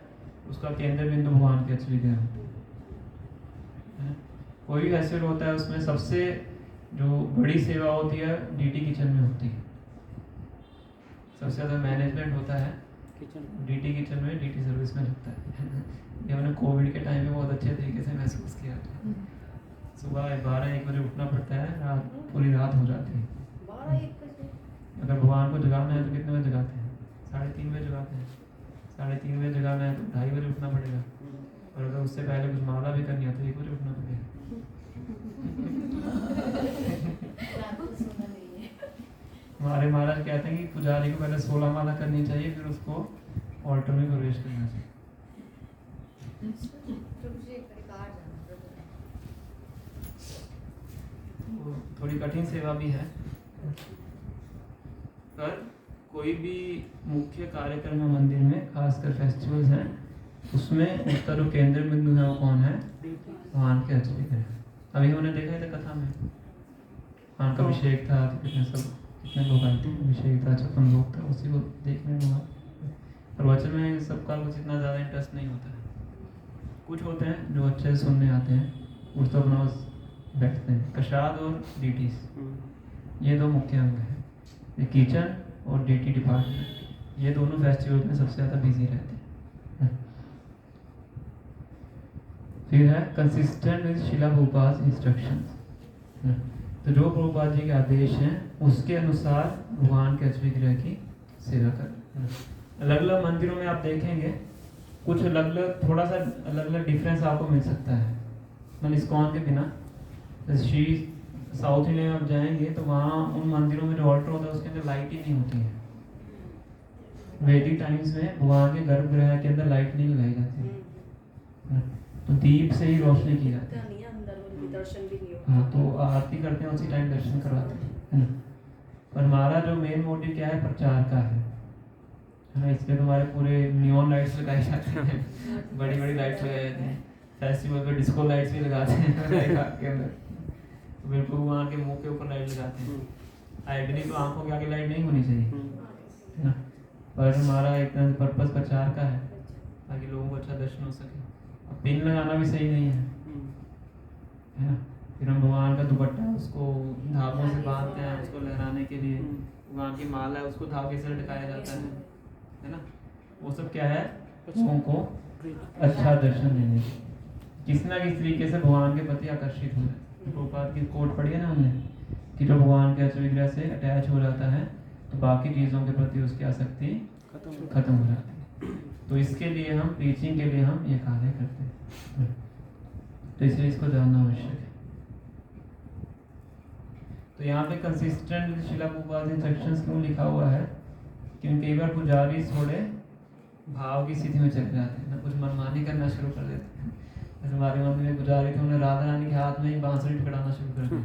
उसका केंद्र बिंदु भगवान के अच्छे विग्रह होते हैं। कोई भी फेस्टिवल होता है उसमें सबसे जो बड़ी सेवा होती है डीटी किचन में होती है। सबसे ज़्यादा मैनेजमेंट होता है डीटी किचन में, डीटी सर्विस में लगता है। ये हमने कोविड के टाइम में बहुत अच्छे तरीके से महसूस किया। सुबह 12-1 बजे उठना पड़ता है, रात पूरी रात हो जाती है। 12-1 बजे अगर भगवान को जगाना है तो कितने बजे जगाते हैं? 3:30 बजे जगाते हैं। 3:30 बजे जगाना है तो 2:30 बजे उठना पड़ेगा, और अगर उससे पहले कुछ माला भी करनी है तो 1 बजे उठना पड़ेगा। हमारे महाराज कहते हैं कि पुजारी को पहले 16 माला करनी चाहिए, फिर उसको ऑल्टर में प्रवेश करना चाहिए। तो थोड़ी कठिन सेवा भी है, पर कोई भी मुख्य कार्यक्रम है मंदिर में, खासकर फेस्टिवल्स हैं, उसमें उसका जो केंद्र बिंदु है वो कौन है? भगवान के अच्छे विग्रह। अभी हमने देखा था कथा में, भगवान का अभिषेक था, तो कितने लोग आए थे, अभिषेक था, 56 लोग था, उसी को देखने में हुआ। प्रवचन में सबका कुछ इतना ज़्यादा इंटरेस्ट नहीं होता है। कुछ होते हैं जो अच्छे से सुनने आते हैं, कुछ तो अपना बैठते हैं। प्रसाद और डीटीज, ये दो मुख्य अंग हैं। ये किचन और डीटी डिपार्टमेंट, ये दोनों फेस्टिवल में सबसे ज़्यादा बिजी रहते हैं। फिर है consistent with Shila Prabhupada instructions. तो जो प्रभुपाद जी के आदेश हैं उसके अनुसार भगवान के अच्छे विग्रह की सेवा करें। अलग अलग मंदिरों में आप देखेंगे कुछ अलग अलग, थोड़ा सा अलग अलग डिफरेंस आपको मिल सकता है। मतलब इस्कॉन के बिना श्री साउथ इंडिया में आप जाएंगे तो वहाँ उन मंदिरों में जो ऑल्टर होता है उसके अंदर लाइट ही नहीं होती है। वैदिक टाइम्स में भगवान के गर्भगृह के अंदर लाइट नहीं लगाई जाती है, तो दीप से ही रोशनी की जाती है। दर्शन भी नहीं होता। हाँ, तो आरती करते हैं उसी टाइम दर्शन करवाते हैं, है ना। पर हमारा जो मेन मोटिव क्या है? प्रचार का है ना। इसलिए तुम्हारे पूरे नियॉन लाइट्स लगाए जाते हैं, बड़ी बड़ी लाइट्स लगाए जाते हैं। फेस्टिवल पे डिस्को लाइट्स भी लगाते हैं के अंदर, बिल्कुल भगवान के मुंह के ऊपर लाइट लगाते हैं। आइडियली तो आंखों के आगे लाइट नहीं होनी चाहिए, है ना, पर हमारा एक तरह से पर्पस प्रचार का है ताकि लोगों को अच्छा दर्शन हो सके। अब पिन लगाना भी सही नहीं है ना। फिर हम भगवान का दुपट्टा उसको धागों से बांधते हैं उसको लहराने के लिए। भगवान की माला है उसको धागे से लटकाया जाता है ना। वो सब क्या है? लोगों को अच्छा दर्शन देने की, किसी ना किसी तरीके से भगवान के प्रति आकर्षित हो जाए। प्रभुपाद की कोट पढ़ी है ना हमने कि जो भगवान के अच्छे विग्रह से अटैच हो जाता है तो बाकी चीज़ों के प्रति उसकी आसक्ति खत्म हो जाती है। तो इसके लिए हम प्रीचिंग के लिए हम ये कार्य करते हैं, तो इसलिए इसको जानना आवश्यक है। तो यहाँ पे कंसिस्टेंट शिला प्रभुपाद इंस्ट्रक्शंस क्यों लिखा हुआ है? क्योंकि कई बार पुजारी थोड़े भाव की स्थिति में चले जाते हैं ना, कुछ मनमानी करना शुरू कर देते हैं। जैसे हमारे मंदिर में पुजारी थे, उन्होंने राधा रानी के हाथ में ही बांसुरी पकड़ाना शुरू कर दिया।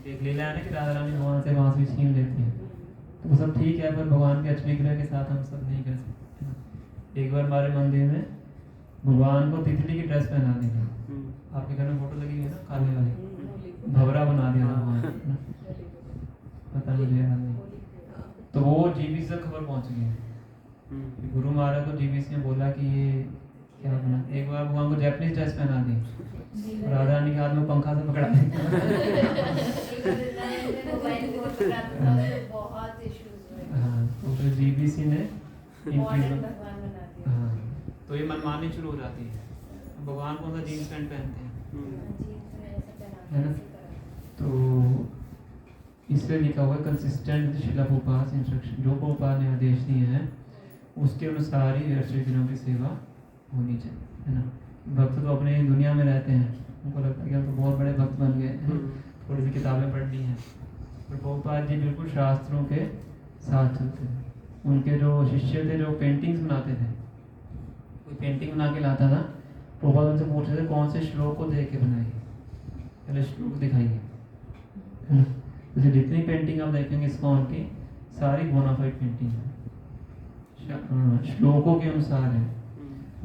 एक लीला है ना कि राधा रानी भगवान से बांसुरी छीन लेती है, तो वो सब ठीक है, पर भगवान के अच्छे विग्रह के साथ हम सब नहीं कर सकते। एक बार हमारे मंदिर में भगवान को तितली की ड्रेस पहना दी थी। आपके घर में फोटो लगी है ना काले वाली, भवरा बना दिया था भगवान, पता मुझे याद नहीं। तो वो जीबीसी तक खबर पहुंच गई है। गुरु महाराज को जीबीसी ने बोला कि ये क्या बना। एक बार भगवान को जैपनीज ड्रेस पहना दी, राधा रानी के हाथ में पंखा से पकड़ा दी। हाँ, तो फिर जीबीसी ने हाँ, तो ये मनमानी शुरू हो जाती है। भगवान कौन सा जीन्स पैंट पहनते हैं, है ना। तो इसलिए लिखा हुआ है कंसिस्टेंट शिला प्रभुपाद इंस्ट्रक्शन, जो प्रभुपाद ने आदेश दिए हैं उसके अनुसार ही अर्चक दिनों की सेवा होनी चाहिए, है ना। भक्त तो अपने दुनिया में रहते हैं, उनको लगता है कि हम तो बहुत बड़े भक्त बन गए हैं, थोड़ी सी किताबें पढ़नी हैं। पर प्रभुपाद जी बिल्कुल शास्त्रों के साथ चलते थे। उनके जो शिष्य थे जो पेंटिंग्स बनाते थे, कोई पेंटिंग बना के लाता था, प्रभुपाद उनसे पूछते थे कौन से श्लोक को देख के बनाइए, पहले श्लोक दिखाइए, है ना। जैसे जितनी पेंटिंग आप देखेंगे इस्कॉन की सारी बोनाफाइड पेंटिंग है, श्लोकों के अनुसार है।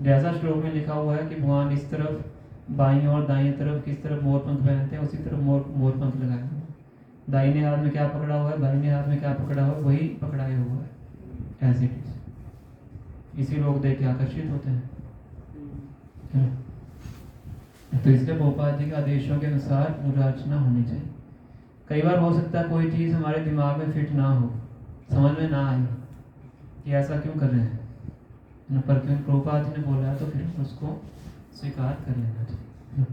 जैसा श्लोक में लिखा हुआ है कि भगवान इस तरफ बाईं और दाईं तरफ किस तरफ मोर पंख पहनते हैं, उसी तरफ मोर पंख लगाए हुए हैं। दाहिने हाथ में क्या पकड़ा हुआ है, बाईं हाथ में क्या पकड़ा हुआ है, वही पकड़ाया हुआ है ऐसे। इसी लोग देख के आकर्षित होते हैं, है ना। तो इसलिए भोपाल जी के आदेशों के अनुसार पूजा अर्चना होनी चाहिए। कई बार हो सकता है कोई चीज़ हमारे दिमाग में फिट ना हो, समझ में ना आए कि ऐसा क्यों कर रहे हैं, है ना, पर क्योंकि प्रभुपाद जी ने बोला है तो फिर उसको स्वीकार कर लेना चाहिए।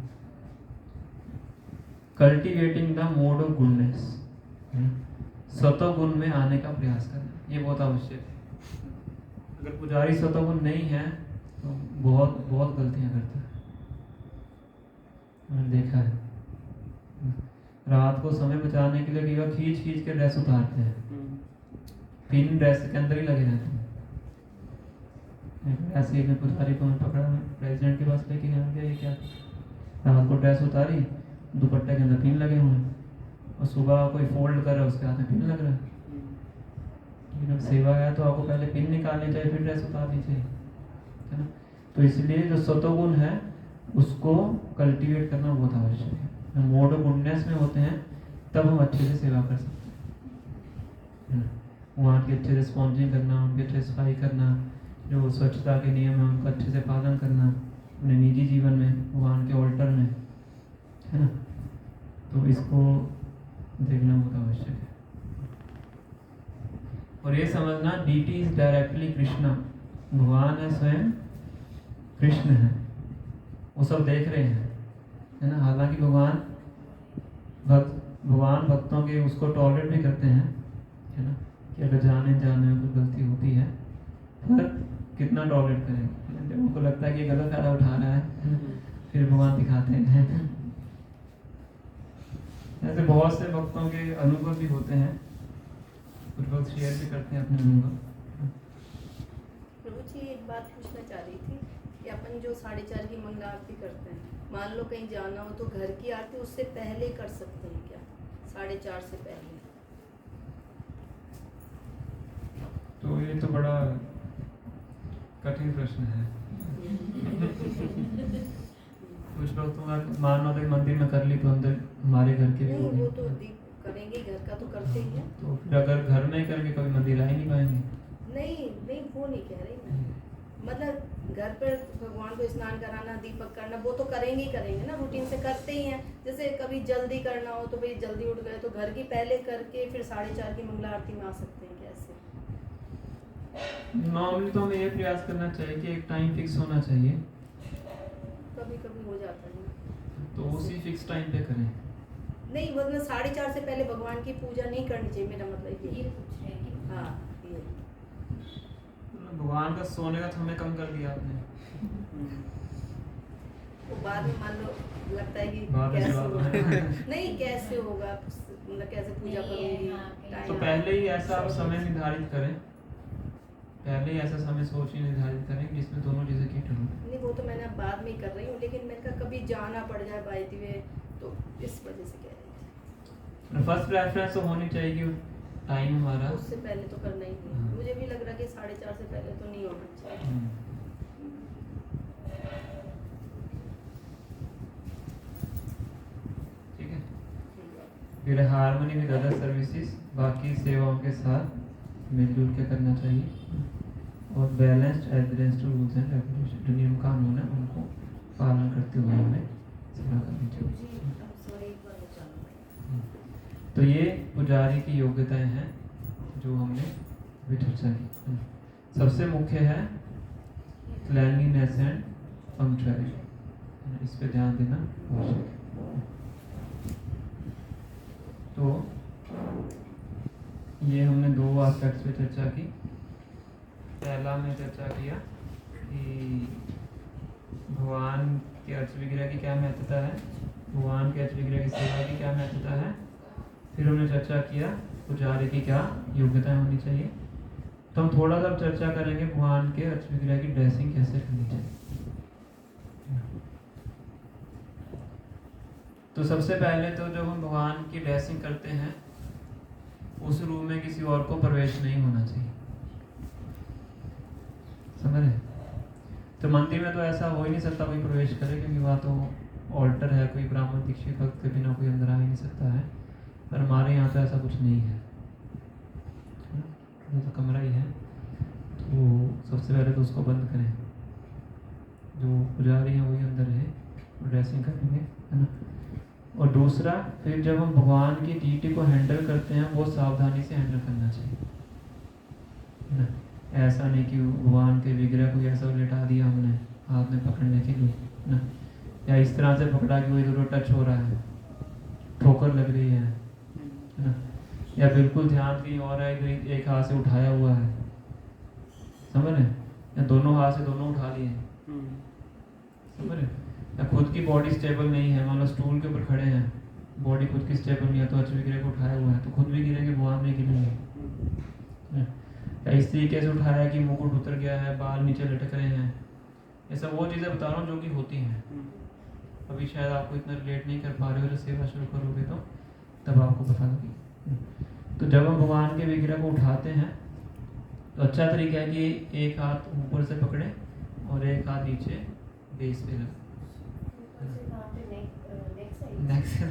Cultivating the mode of goodness, सतोगुण में आने का प्रयास करना, ये बहुत आवश्यक है। अगर पुजारी सतोगुण नहीं है तो बहुत बहुत गलतियां करता है। मैंने देखा है, रात को समय बचाने के लिए कई बार खींच खींच के ड्रेस उतारते हैं, पिन ड्रेस के अंदर ही लगे रहते हैं। ऐसे ही पुजारी को पकड़ा, प्रेसिडेंट के पास लेके गया, ये क्या, रात को ड्रेस उतारी, दुपट्टे के अंदर पिन लगे हुए हैं, और सुबह कोई फोल्ड कर रहा है उसके हाथ में पिन लग रहा है। लेकिन अब सेवा है तो आपको पहले पिन निकालनी चाहिए, फिर ड्रेस उतारनी चाहिए, है ना। तो इसलिए जो सतोगुण है उसको कल्टीवेट करना बहुत आवश्यक है। मोड ऑफ गुडनेस में होते हैं तब हम अच्छे से सेवा कर सकते हैं, वहाँ की अच्छे से स्पॉन्जिंग करना, उनकी अच्छे से सफाई करना, जो स्वच्छता के नियम है उनका अच्छे से पालन करना अपने निजी जीवन में, भगवान के ऑल्टर में, है ना। तो इसको देखना बहुत आवश्यक है। और ये समझना डीटी इज डायरेक्टली कृष्णा, भगवान है स्वयं कृष्ण है, वो सब देख रहे हैं, है ना। हालांकि भगवान भक्तों के उसको टॉलरेट भी करते हैं, है ना, कि अगर जाने में कोई गलती होती है, पर कितना टॉलरेट करें। जब उनको लगता है कि गलत फायदा उठा रहा है फिर भगवान दिखाते हैं। ऐसे बहुत से भक्तों के अनुभव भी होते हैं, कुछ भक्त शेयर भी करते हैं अपने अनुभव। प्रभु जी एक बात पूछना चाह रही थी कि अपन जो 4:30 की मंगला आरती करते हैं, मान लो कहीं जाना हो तो घर की आरती उससे पहले कर सकते हैं क्या, 4:30 से पहले? तो ये तो बड़ा कठिन प्रश्न है। कुछ लोग तो मान लो मंदिर में कर ली तो अंदर हमारे घर के भी नहीं, होंगे, वो तो दीप करेंगे, घर का तो करते ही हैं। तो फिर अगर घर में करके कभी मंदिर आ ही नहीं पाएंगे। नहीं वो नहीं कह रही मैं, मतलब घर पर भगवान को स्नान कराना, दीपक करना, वो तो करेंगे ही करेंगे ना, रूटीन से करते ही हैं। जैसे कभी जल्दी करना हो तो भाई जल्दी उठ गए तो घर की पहले करके फिर 4:30 की मंगला आरती में आ सकते हैं कैसे? नॉर्मली तो हमें ये प्रयास करना चाहिए कि एक टाइम फिक्स होना चाहिए, कभी कभी हो जाता है ना, तो उसी फिक्स टाइम पे करें। नहीं मतलब 4:30 से पहले भगवान की पूजा नहीं करनी चाहिए, मेरा मतलब ये ये। पूछ रहे हैं कि हाँ ये भगवान का सोने का समय कम कर दिया आपने। वो बाद में मान लो लगता है कि बाद में कैसे जवाब होगा है। नहीं कैसे होगा, मतलब कैसे पूजा नहीं है, करूंगी, हाँ, टाइम तो पहले ही ऐसा आप समय निर्धारित करें, पहले ही ऐसा समय सोच ही निर्धारित करें जिसमें दोनों चीज़ें फिट हों। नहीं वो तो मैंने अब बाद में ही कर रही हूँ, लेकिन मैंने कहा कभी जाना पड़ जाए बाय द वे, तो इस वजह से कह रही थी। फर्स्ट प्रेफरेंस तो होनी चाहिए कि टाइम हमारा। उससे पहले तो करना ही नहीं, हाँ। मुझे भी लग रहा कि 4:30 से पहले तो नहीं होना चाहिए। ठीक है। फिर हार्मनी विद अदर सर्विसेज, बाकी सेवाओं के साथ मिलजुल के करना चाहिए, और balanced adherence to rules and regulation, जो नियम कानून है उनको पालन करते हुए हमें सेवा करनी चाहिए। तो ये पुजारी की योग्यताएं हैं जो हमने अभी चर्चा की। सबसे मुख्य है क्लैनलीनेस एंड पंक्चुअलिटी, इस पे ध्यान देना आवश्यक है। तो ये हमने 2 एस्पेक्ट्स पे चर्चा की। पहला में चर्चा किया कि भगवान के अर्च विग्रह की क्या महत्वता है, भगवान के अर्च विग्रह की सेवा की क्या महत्वता है, फिर हमने चर्चा किया पुजारी की क्या योग्यताएं होनी चाहिए। तो हम थोड़ा सा चर्चा करेंगे भगवान के अर्च विग्रह की ड्रेसिंग कैसे करनी चाहिए। तो सबसे पहले तो जब हम भगवान की ड्रेसिंग करते हैं उस रूम में किसी और को प्रवेश नहीं होना चाहिए, समझ रहे? तो मंदिर में तो ऐसा हो ही नहीं सकता कोई प्रवेश करे, क्योंकि वहाँ तो ऑल्टर है, कोई ब्राह्मण दीक्षित भक्त के बिना कोई अंदर आ ही नहीं सकता है। पर हमारे यहाँ तो ऐसा कुछ नहीं है, तो कमरा ही है। तो सबसे पहले तो उसको बंद करें, जो पुजारी हैं वही अंदर है, ड्रेसिंग करेंगे, है ना। और दूसरा, फिर जब हम भगवान की डीटी को हैंडल करते हैं वो सावधानी से हैंडल करना चाहिए, है ना। ऐसा नहीं कि भगवान के विग्रह को ऐसा लेटा दिया हमने हाथ में पकड़ने के लिए, है ना, या इस तरह से पकड़ा कि वो इधर टच हो रहा है, ठोकर लग रही है ना, या बिल्कुल ध्यान कहीं और है, इधर एक हाथ से उठाया हुआ है, समझ रहे, या दोनों हाथ से दोनों उठा लिए, समझ रहे, या खुद की बॉडी स्टेबल नहीं है, मान लो स्टूल के ऊपर खड़े हैं, बॉडी खुद की स्टेबल नहीं है, तो अर्च विग्रह को उठाया हुआ है, तो खुद भी गिरेंगे, भगवान भी गिरेंगे। या इस तरीके से उठाया कि मुकुट उतर गया है, बाल नीचे लटक रहे हैं, ये सब वो चीज़ें बता रहा हूँ जो कि होती हैं। अभी शायद आपको इतना रिलेट नहीं कर पा रहे हो, जब सेवा शुरू करोगे तो तब आपको पता लगे। तो जब हम भगवान के विग्रह को उठाते हैं तो अच्छा तरीका है कि एक हाथ ऊपर से पकड़े और एक हाथ नीचे बेस पे रखें, नेक्स्ट से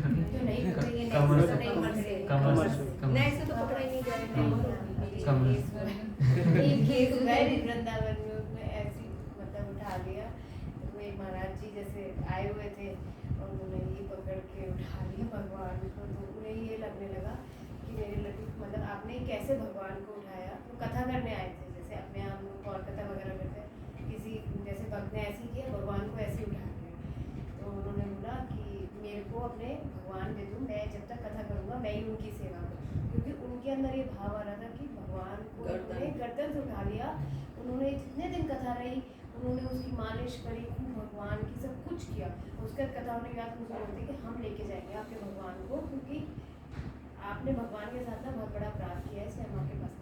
कमर से, कमर से, नेक्स्ट से तो पकड़ा ही नहीं जा रहा कमर एक केस हुआ है वृंदावन में, उसने ऐसी मतलब उठा लिया, तो वो एक महाराज जी जैसे आए हुए थे और उन्होंने ये पकड़ के उठा लिया भगवान को, तो उन्हें ये लगने लगा कि मेरे लड्डू, मतलब आपने कैसे भगवान को उठाया। तो कथा करने आए थे, जैसे अपने हम लोग और कथा वगैरह करते हैं, किसी जैसे भक्त ने ऐसे किया, भगवान को ऐसे उठा लिया। तो उन्होंने बोला कि मेरे को अपने भगवान दे दूँ, मैं जब तक कथा करूँगा मैं ही उनकी सेवा करूँ, क्योंकि उनके अंदर ये भाव आ रहा था कि भगवान को उन्होंने गर्दन से उठा लिया, उन्होंने जितने दिन कथा रही उन्होंने उसकी मालिश करी, भगवान की सब कुछ किया। उसके बाद कथा होने के बाद मुझे बोलते कि हम लेके जाएंगे आपके भगवान को, क्योंकि आपने भगवान के साथ ना बहुत बड़ा अपराध किया है, इसे हम आपके पास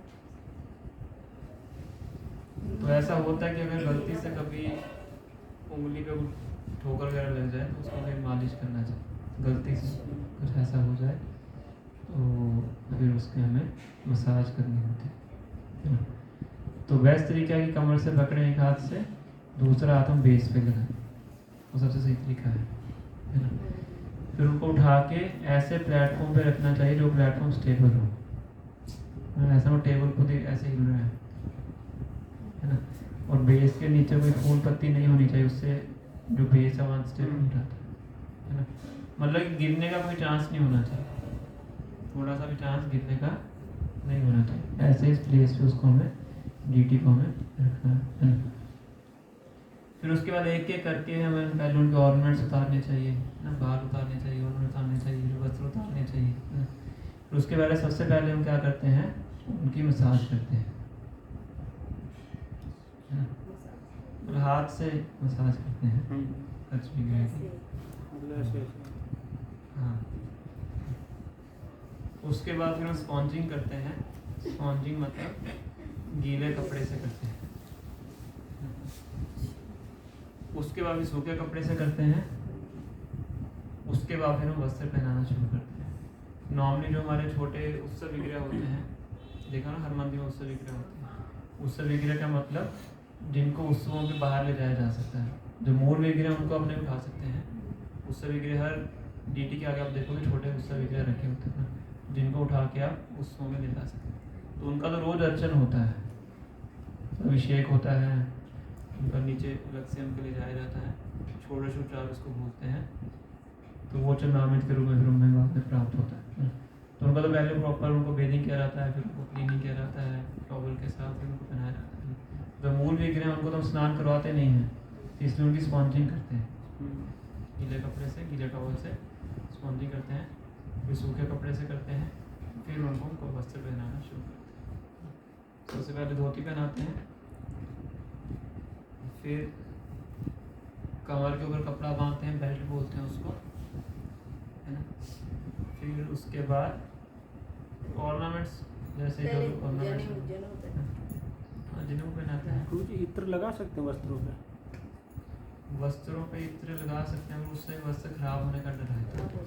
नहीं। तो ऐसा होता है कि अगर गलती से कभी उंगली पे ठोकर वगैरह लग जाए तो उसको फिर मालिश करना चाहिए, गलती से कुछ ऐसा हो जाए तो फिर उसके हमें मसाज करनी होती है ना। तो बेस्ट तरीका है कि कमर से पकड़े एक हाथ से, दूसरा हाथ हम बेस पे लगाएं, वो सबसे सही तरीका है ना। फिर उनको उठा के ऐसे प्लेटफॉर्म पे रखना चाहिए जो प्लेटफॉर्म स्टेबल हो, ऐसा वो टेबल खुद ही ऐसे हिल रहा है ना। और बेस के नीचे कोई फूल पत्ती नहीं होनी चाहिए, उससे जो बेस है वहाँ स्टेबल हो जाता है ना। मतलब कि गिरने का कोई चांस नहीं होना चाहिए, थोड़ा सा भी चांस गिरने का नहीं होना चाहिए। ऐसे इस प्लेस पे उसको हमें डीटी को हमें रखना है ना। फिर उसके बाद एक एक करके हमें पहले उनके ऑर्नामेंट्स उतारने चाहिए ना, बाल उतारने चाहिए, ऑर्नामेंट उतारने चाहिए, वस्त्र उतारने चाहिए ना। फिर उसके पहले सबसे पहले हम क्या करते हैं, उनकी मसाज करते हैं ना, और हाथ से मसाज करते हैं अर्च विग्रह की। हाँ, उसके बाद फिर हम स्पॉन्जिंग करते हैं। स्पॉन्जिंग मतलब गीले कपड़े से करते हैं, उसके बाद भी सूखे कपड़े से करते हैं, उसके बाद फिर हम वस्त्र पहनाना शुरू करते हैं। नॉर्मली जो हमारे छोटे उत्सव विग्रह होते हैं, देखा ना, हर मंदिर में उत्सव विग्रह होते हैं। उत्सव विग्रह का मतलब जिनको उत्सवों के बाहर ले जाया जा सकता है, जो मूल विग्रह उनको अपने उठा सकते हैं। उत्सव विग्रह हर डीटी के आगे आप देखोगे छोटे उत्सव विग्रह रखे होते हैं ना, जिनको उठा के आप उत्सवों में ले जा सकते हैं। तो उनका तो रोज अर्चन होता है, अभिषेक होता है, उनका नीचे अलग से उनके ले जाया जाता है, षोडशोपचार उसको बोलते हैं। तो वो चंद्रामित के रूप में फिर उन्हें बाद में प्राप्त होता है। तो उनका तो पहले प्रॉपर उनको बेदिंग किया जाता है, फिर उनको क्लीनिंग किया जाता है टॉवल के साथ, फिर उनको पहनाया जाता है। जो मूल विग्रह उनको तो हम स्नान करवाते नहीं हैं, इसलिए उनकी स्पॉन्जिंग करते हैं, गीले कपड़े से, गीले टॉवल से स्पॉन्जिंग करते हैं, फिर सूखे कपड़े से करते हैं, फिर उनको वस्त्र पहनाना शुरू करते हैं। सबसे पहले धोती पहनाते हैं, फिर कमर के ऊपर कपड़ा बांधते हैं, बेल्ट बोलते हैं उसको, है ना। फिर उसके बाद ऑर्नामेंट्स, जैसे जो पहले ऑर्नामेंट्स जनेऊ पहनते हैं। जनेऊ पहनाते हैं। गुरु जी इत्र लगा सकते हैं वस्त्रों पे? वस्त्रों पे इत्र लगा सकते हैं, उससे वस्त्र खराब होने का डर रहता है।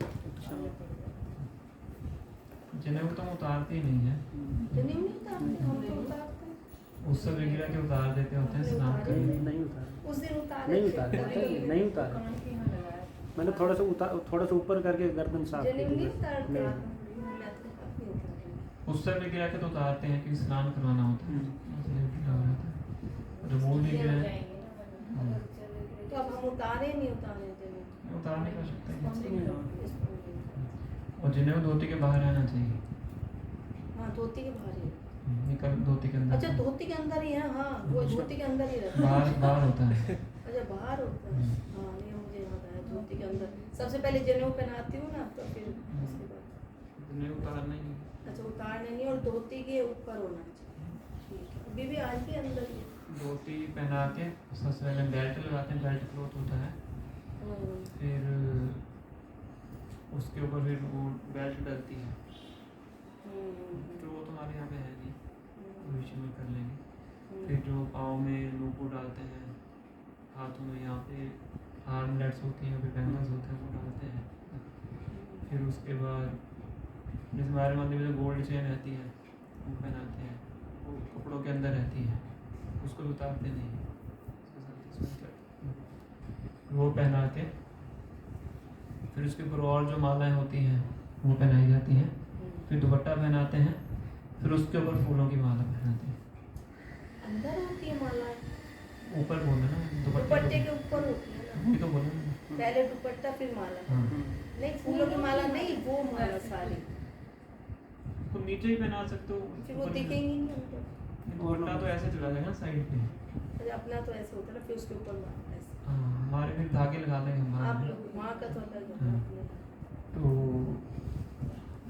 जनेऊ तो हम उतारते ही नहीं है, जनेऊ नहीं उतारते, हम तो उतारते हैं। उससे वगैरह के उतार देते होते हैं स्नान करने। नहीं उतारे, उस दिन उतारे नहीं थे, उतारे, कभी- नहीं उतारे। कान के यहाँ लगाया। मैंने थोड़ा सा ऊपर करके गर्दन साफ की जनेऊ थी नहीं बस। उतारते, नहीं। मैं तो काफी उतारती उससे वगैरह के तो उतारते हैं कि स्नान करवाना होता है, इसलिए ढीला हो जाता है। रिमूव ये हो वगैरह जाएंगे ना, अगर चले हूँ। गए तो अब हम उतारे नहीं उतारे जनेऊ। उतारने का सकते हैं। इस पर नहीं। और जनेऊ धोती के बाहर रहना चाहिए, हाँ धोती के बाहर ही है। निकल धोती के अंदर। अच्छा धोती के अंदर ही है, हाँ वो धोती के अंदर ही रहता है। बाहर बाहर होता है। अच्छा बाहर होता है, हाँ नहीं मुझे याद आया, धोती के अंदर सबसे पहले जनेऊ पहनाती हूँ ना, तो फिर उसके बाद जनेऊ उतारना ही नहीं। अच्छा उतारने नहीं, और धोती के ऊपर होना चाहिए। ठीक है, अभी भी आज भी अंदर ही है। धोती पहना के सबसे पहले बेल्ट लगाते हैं, बेल्ट क्लोथ होता है। फिर उसके ऊपर फिर वो बेल्ट डलती है, तो वो तुम्हारे यहाँ पे है नहीं, भविष्य में कर लेंगे। फिर जो पाँव में नूपुर डालते हैं, हाथों में यहाँ पे आर्मलेट्स होती हैं, फिर बैंगल्स होते हैं, वो डालते हैं। फिर उसके बाद जैसे हमारे मंदिर में जो गोल्ड चेन रहती है वो पहनाते हैं, वो कपड़ों के अंदर रहती है, उसको भी उतारते नहीं हैं, उसके साथ इसमें क्या- वो पहना के फिर उसके ऊपर और जो मालाएं होती हैं वो पहनाई जाती हैं। फिर दुपट्टा पहनाते हैं, फिर उसके ऊपर फूलों की माला पहनाते हैं। अंदर होती है मालाएं, ऊपर बोला ना, दुपट्टे के ऊपर होती है ना। वही तो बोला ना। पहले दुपट्टा फिर माला, हाँ, नहीं फूलों की माला नहीं, वो माला सारी, तो नीचे ही पहना सकते हो, फिर वो ऊपर नहीं। दिखेंगी नहीं हमको। दुपट्टा तो ऐसे चला जाएगा साइड पे। अच्छा अपना तो ऐसे होता है ना, फिर उसके ऊपर माला ऐसे। हाँ, हमारे फिर धागे लगा देंगे आप हमारे में। लोग वहाँ का तो अलग है हाँ। अपने। तो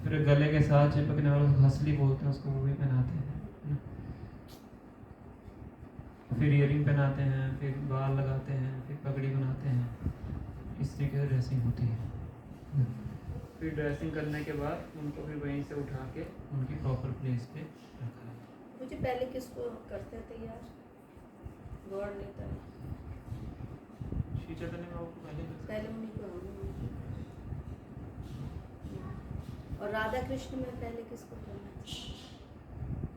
फिर गले के साथ चिपकने वाला हंसली बोलते हैं उसको, वो भी पहनाते हैं, है ना। फिर इयरिंग पहनाते हैं, फिर बाल लगाते हैं, फिर पगड़ी बनाते हैं। इस तरीके से ड्रेसिंग होती है। फिर ड्रेसिंग करने के बाद उनको फिर वहीं से उठा के उनकी प्रॉपर प्लेस पे रखा है। मुझे पहले किसको करते हैं तैयार, गौर लेता है श्री चैतन्य बाबू को पहले उन्हीं को और राधा कृष्ण में पहले किसको करना है?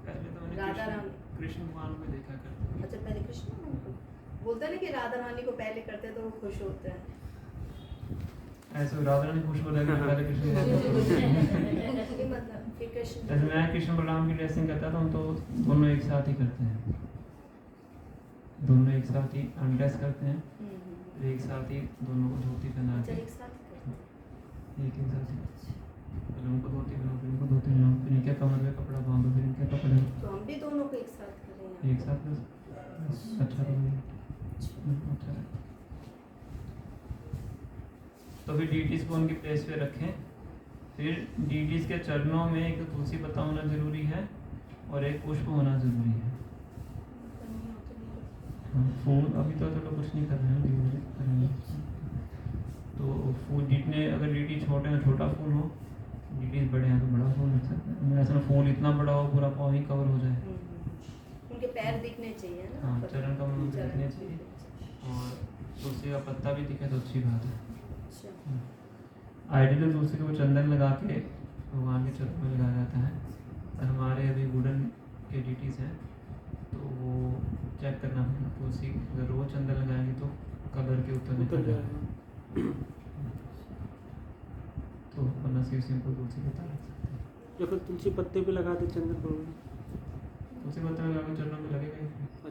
पहले तो मैंने राधा कृष्ण- रानी। कृष्ण भगवान को देखा करते थे। अच्छा पहले कृष्ण भगवान को बोलते हैं ना कि राधा रानी को पहले करते हैं तो वो खुश होते हैं। ऐसे राधा रानी खुश हो जाएगी, पहले कृष्ण भगवान को देखते हैं। ये मतलब कि कृष्ण जैसे मैं कृष्ण बलराम की ड्रेसिंग करता था, हम तो दोनों एक साथ ही करते हैं, दोनों एक साथ ही अनड्रेस करते हैं, फिर एक साथ ही दोनों को धोती पहना अच्छा के एक साथ ही करते हैं। एक साथ ही, पहले उनको धोती पहनाओ, फिर उनको धोती पहनाओ, फिर इनके कमर में कपड़ा बांधो, फिर इनके कपड़े तो हम भी दोनों को एक साथ करें एक साथ बस अच्छा लगेगा। अच्छा है। तो फिर डीटीज को उनकी प्लेस पे रखें। फिर डीटीज के चरणों में एक तुलसी पत्ता होना जरूरी है और एक पुष्प होना जरूरी है। हाँ, फूल अभी तो चलो कुछ नहीं कर रहे हैं, धीरे धीरे करेंगे। तो फूल जितने, अगर डीटी छोटे हैं छोटा फूल हो, डीटी बड़े हैं तो बड़ा फूल लग सकता है। ऐसा फूल इतना बड़ा हो पूरा पाँव ही कवर हो जाए। उनके पैर दिखने चाहिए ना। हाँ, चरण कमल उनके चरण दिखने कमल चाहिए। दिखने चाहिए। और तुलसी का पत्ता भी दिखे तो अच्छी बात है। अच्छा आइडियल तुलसी को चंदन लगा के भगवान के चरणों में लगाया जाता है। और हमारे अभी वुडन के डीटीज हैं तो वो चेक करना पड़ेगा, तुलसी अगर रोज चंदन लगाएंगे तो कलर के उतर उतर निकल जाएगा। जाएगा। तो वरना सिर्फ सिंपल तुलसी पत्ता लग सकते हैं। या फिर तुलसी पत्ते पे लगाते चंदन पड़ोगे? तुलसी पत्ता लगा के चरणों में लगेगा ही। अच्छा।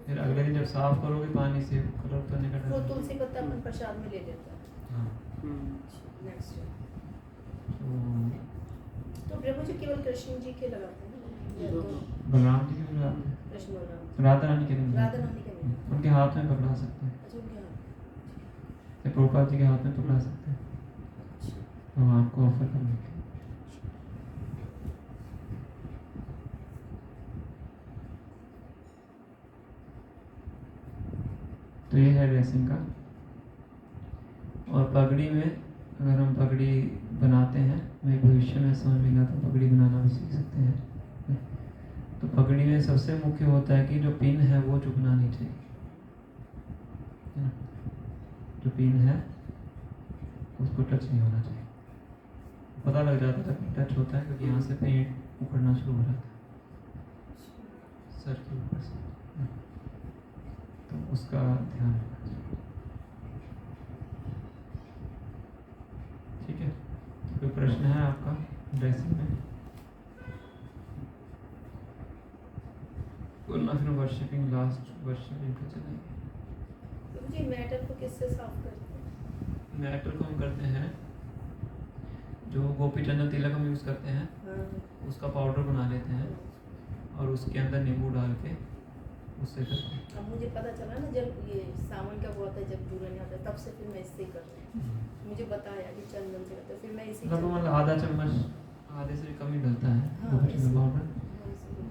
फिर अगले दिन जब साफ करोगे पानी से कलर उतरने का वो डर है। तुलसी पत्ता अपन प्रसाद में ले लेता है। हाँ, नेक्स्ट तो तो प्रभु जी केवल कृष्ण जी के लगाते हैं ना? या तो बलराम जी के भी लगाते हैं, कृष्ण बलराम राधा रानी के भी राधा लगाते हैं। रानी के नहीं। उनके हाथ में पकड़ा सकते हैं, अच्छा उनके हाथ। या प्रभुपाद जी के हाथ में पकड़ा सकते हैं भगवान को ऑफर करने के। तो ये है ड्रेसिंग का। और पगड़ी में अगर हम पगड़ी बनाते हैं, मैं भविष्य में समझ में आता तो पगड़ी बनाना भी सीख सकते हैं। तो पगड़ी में सबसे मुख्य होता है कि जो पिन है वो झुकना नहीं चाहिए, है ना? जो पिन है उसको टच नहीं होना चाहिए। पता लग जाता है कि टच होता है क्योंकि यहाँ से पेंट उखड़ना शुरू हो जाता है सर के ऊपर से, तो उसका ध्यान रखना चाहिए। ठीक है, कोई प्रश्न है आपका ड्रेसिंग में? वरना फिर वर्शिपिंग, लास्ट वर्शिपिंग पे चलेंगे। तो जी मैटर को किससे साफ करते हैं? मैटर को हम करते हैं, जो गोपी चंदन तिलक हम यूज़ करते हैं हाँ उसका पाउडर बना लेते हैं और उसके अंदर नींबू डाल के उससे करते हैं। अब मुझे पता चला ना जब ये सावन का हुआ था, जब जुड़न आता है, तब से फिर मैं इससे ही कर रही हूँ। मुझे बताया कि चंदन से करते, फिर मैं इसी लगभग आधा चम्मच, आधे से कम ही डलता है हाँ, गोपी चंदन इसी- पाउडर,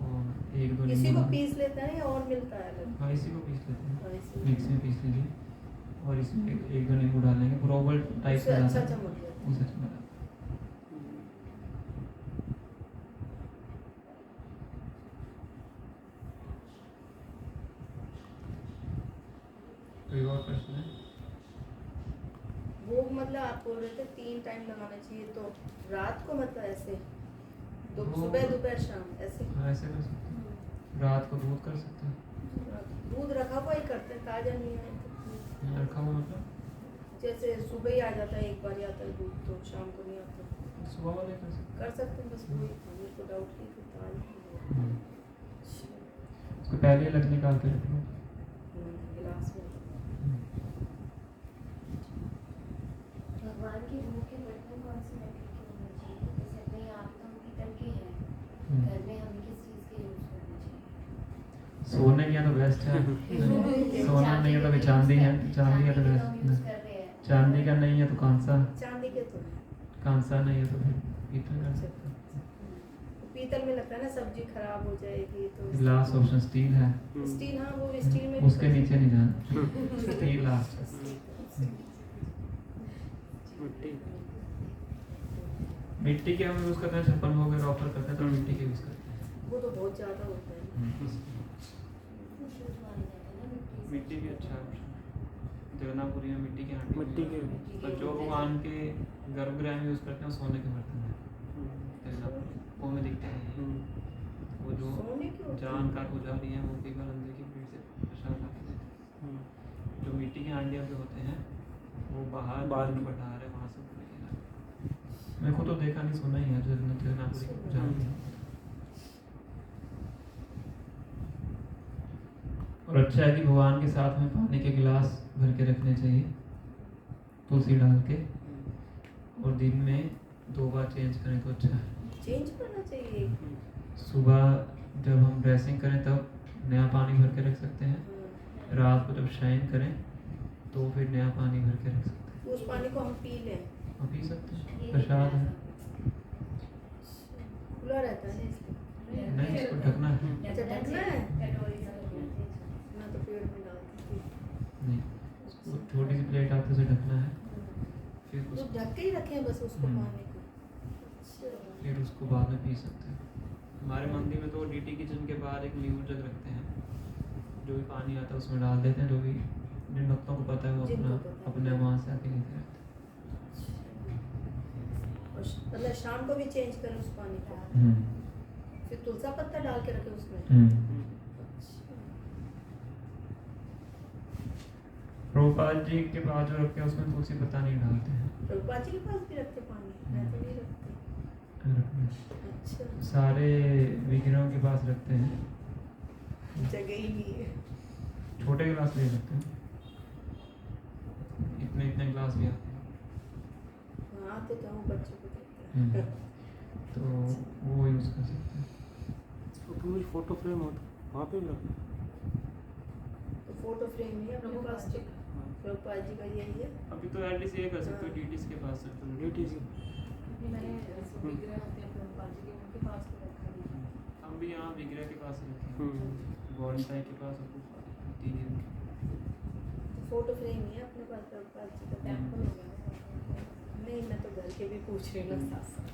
और एक दो इसी नींबू को डाल- पीस लेता है या और मिलता है अलग? हाँ इसी को पीस लेते हैं, हाँ, इसी- मिक्सी में पीस लीजिए और इसमें एक दो नींबू डालेंगे, ग्लोबल टाइप उससे का अच्छा डालना है। चमक जाता उससे अच्छा बना। कोई और प्रश्न है? वो मतलब आप बोल रहे थे 3 टाइम लगाना चाहिए, तो रात को मतलब ऐसे तो वो- सुबह दोपहर शाम ऐसे? हाँ ऐसे कर सकते हैं, रात को दूध कर सकते हैं। दूध रखा हुआ ही करते हैं, ताजा नहीं है तो। रखा हुआ मतलब जैसे सुबह ही आ जाता है, एक बार ही आता है दूध, तो शाम को नहीं आता। सुबह वाले कर सकते कर सकते हैं, बस वही मेरे को डाउट की थी ताजा। हैं। उसको पहले अलग निकाल के रख लो। गिलास में भगवान के रूप के बर्तन कौन से मेटल के होने चाहिए? जैसे अपने यहाँ पे तो हम पीतल के हैं, घर में हमें किस चीज़ के यूज़ करने चाहिए? सोने की है तो बेस्ट है, सोना नहीं है तो फिर चांदी है, चांदी है तो चांदी हम यूज़ बेस्ट। कर रहे हैं। चांदी का नहीं है तो कांसा, चांदी के तो कांसा नहीं है तो फिर पीतल कर सकते हैं। पीतल में लगता है ना सब्जी खराब हो जाएगी, तो लास्ट ऑप्शन स्टील है, स्टील, हाँ वो स्टील में भी उसके कर नीचे नहीं जाना, स्टील लास्ट है। मिट्टी मिट्टी के हम यूज़ करते हैं, छप्पन भोग वगैरह ऑफर करते हैं तो मिट्टी के यूज़ करते हैं। वो तो बहुत ज़्यादा होता है। वो शुद्ध माने जाते हैं ना मिट्टी से। मिट्टी भी अच्छा ऑप्शन है, जगन्नाथपुरी में मिट्टी के हांडी मिट्टी के पर जो भगवान के गर्भगृह में यूज़ करते हैं वो सोने के बर्तन हैं, जगन्नाथपुरी वो में दिखते हैं। वो जो सोने के होते हैं? जानकार पुजारी हैं वो केवल अंदर की भीड़ से प्रसाद ला के देते हैं। जो मिट्टी के हांडियाँ जो होते हैं वो बाहर बाहर जो भंडार है वहाँ से लेके लाते हैं। मैं खुद तो देखा नहीं, सुना ही है, जगन्नाथपुरी के पुजारी हैं। और अच्छा है कि भगवान के साथ में पानी के गिलास भर के रखने चाहिए तुलसी डाल के, और दिन में 2 बार चेंज करें तो अच्छा है। चेंज करना चाहिए। सुबह जब हम ड्रेसिंग करें तब नया पानी भर के रख सकते हैं, रात को जब शयन करें तो फिर नया पानी भर के रख सकते हैं। उस पानी को हम पी लें, और पी सकते हैं, प्रसाद है। खुला रहता है नहीं, इसको ढकना है। अच्छा ढकना है, कटोरी से बनाते हैं। मैं तो पेड़ में डालती थी। नहीं, उसको छोटी सी प्लेट आते से ढकना है, फिर तो उसको ढक के ही रखें बस उसको हम्म। पानी को। फिर उसको बाद में पी सकते हैं। हमारे मंदिर में तो डीटी किचन के बाहर एक न्यू जग रखते हैं, जो भी पानी आता है उसमें डाल देते हैं, जो भी जिन भक्तों को पता है वो जिनको अपना पता है। अपने वहाँ से आके लेते रहते और मतलब शाम को भी चेंज करें उस पानी को, हैं। फिर तुलसा पत्ता डाल के रखें उसमें। प्रभुपाद जी के पास जो रखते हैं उसमें तुलसी पत्ता नहीं डालते हैं। प्रभुपाद जी के पास भी रखते पानी? मैं तो नहीं रखती। रखते अच्छा, सारे विग्रहों के पास रखते हैं, जगह ही नहीं है। छोटे गिलास ले सकते हैं, इतने इतने गिलास भी आते हैं। हाँ तो क्या वो बच्चों को देते हैं। तो वो यूज़ कर सकते हैं। तो फोटो फ्रेम होता वहाँ पे भी लगता तो फोटो फ्रेम ही है अपने पास तो। प्रभुपाद जी का यही है। अभी तो एटलीस्ट ये कर सकते हो, डीटीस के पास सकते हो। DTC मैंने ऐसे विग्रह होते हैं प्रभुपाद जी के, उनके पास तो रखा है। हम भी यहाँ विग्रह के पास रखे हैं, गौरी साई के पास और तीन फोटो फ्रेम ही है अपने पास प्रभुपाद जी का टेम्पल हो गया। नहीं मैं तो घर के भी पूछ रही हूँ साथ साथ।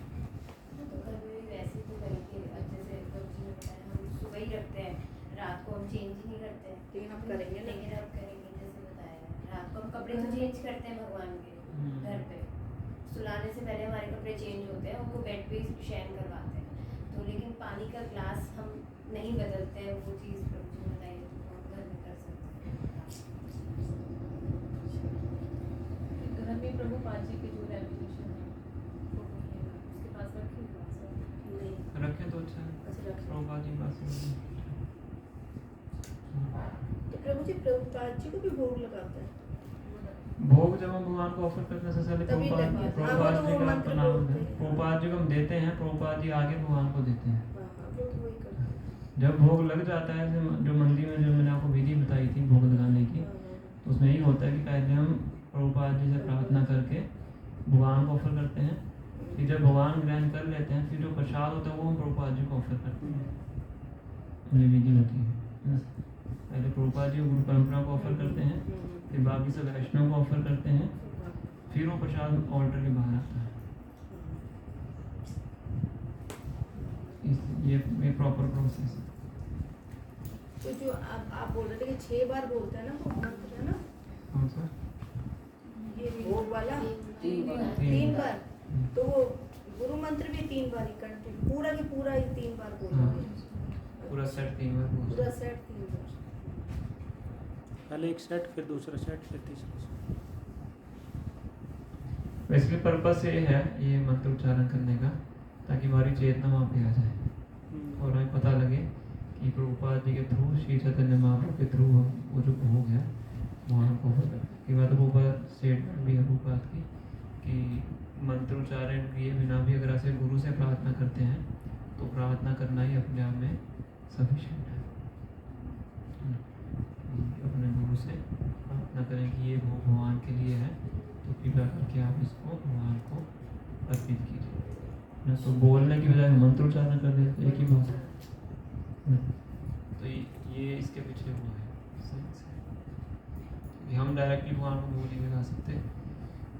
तो घर में भी वैसे तो घर के अच्छे से प्रभु जी ने बताया हम सुबह ही रखते हैं, रात को हम चेंज ही नहीं करते हैं। लेकिन हम करेंगे ना। लेकिन अब करेंगे जैसे बताया, रात को हम कपड़े तो चेंज करते हैं भगवान के घर पे, सुलाने से पहले हमारे कपड़े चेंज होते हैं, उनको बेड पे शयन करवाते हैं। तो लेकिन पानी का ग्लास हम नहीं बदलते हैं, वो चीज़ प्रभु जी ने बताई है, तो हम घर में कर सकते हैं। घर में प्रभुपाद जी के जो रेवोल्यूशन है फोटो फ्रेम है, उसके पास रखी हुई है। नहीं रखें तो अच्छा है। अच्छा रख प्रभुपाद जी के पास में। तो प्रभु जी प्रभुपाद जी को भी भोग लगाते हैं। भोग जब हम भगवान को ऑफर करते हैं सबसे पहले तभी प्रभुपाद लगता है। प्रभुपाद हाँ, वो जी तो का मंत्र प्रणाम बोलते है। हैं। प्रभुपाद जी को हम देते हैं, प्रभुपाद जी आगे भगवान को देते हैं। हाँ हाँ वो तो वही करते हैं। जब भोग लग जाता है, जो मंदिर में जो मैंने आपको विधि बताई थी भोग लगाने की, तो उसमें यही होता है कि पहले हम प्रभुपाद जी से प्रार्थना करके भगवान को ऑफर करते हैं, फिर जब भगवान ग्रहण कर लेते हैं, फिर जो प्रसाद होता है वो हम प्रभुपाद जी को ऑफर करते हैं। ये विधि होती है। पहले प्रभुपाद जी गुरु परंपरा को ऑफर करते हैं, फिर बाकी सब वैष्णव को ऑफर करते हैं, फिर वो प्रसाद ऑल्टर के बाहर आता है। ये प्रॉपर प्रोसेस है। तो जो आप बोल रहे थे कि 6 बार बोलते हैं ना वो मंत्र है ना, कौन सा? ये भोग वाला 3 बार, तो वो गुरु मंत्र भी 3 बार ही कंटिन्यू पूरा के पूरा ही 3 बार बोलोगे। पूरा सेट 3 बार बोलते पूरा हैं। सेट 3 बार। पहले एक सेट, फिर दूसरा सेट, फिर तीसरा सेट। बेसिकली पर्पस ये है ये मंत्र उच्चारण करने का, ताकि हमारी चेतना वहाँ पे आ जाए और हमें पता लगे कि प्रभुपाद जी के थ्रू, श्री चैतन्य महाप्रभु के थ्रू वो जो भोग है वहाँ को कि बात प्रभुपाद स्टेटमेंट भी है प्रभुपाद की कि मंत्र उच्चारण किए बिना भी अगर ऐसे गुरु से प्रार्थना करते हैं तो प्रार्थना करना ही अपने आप में सफिशिएंट है। अपने गुरु से प्रार्थना करें कि ये भोग भगवान के लिए है, तो कृपया करके आप इसको भगवान को अर्पित कीजिए। तो बोलने की बजाय मंत्र उच्चारण कर देते, एक ही बात है। तो ये इसके पीछे हुआ है सेंस है। हम डायरेक्टली भगवान को भोग नहीं लगा सकते,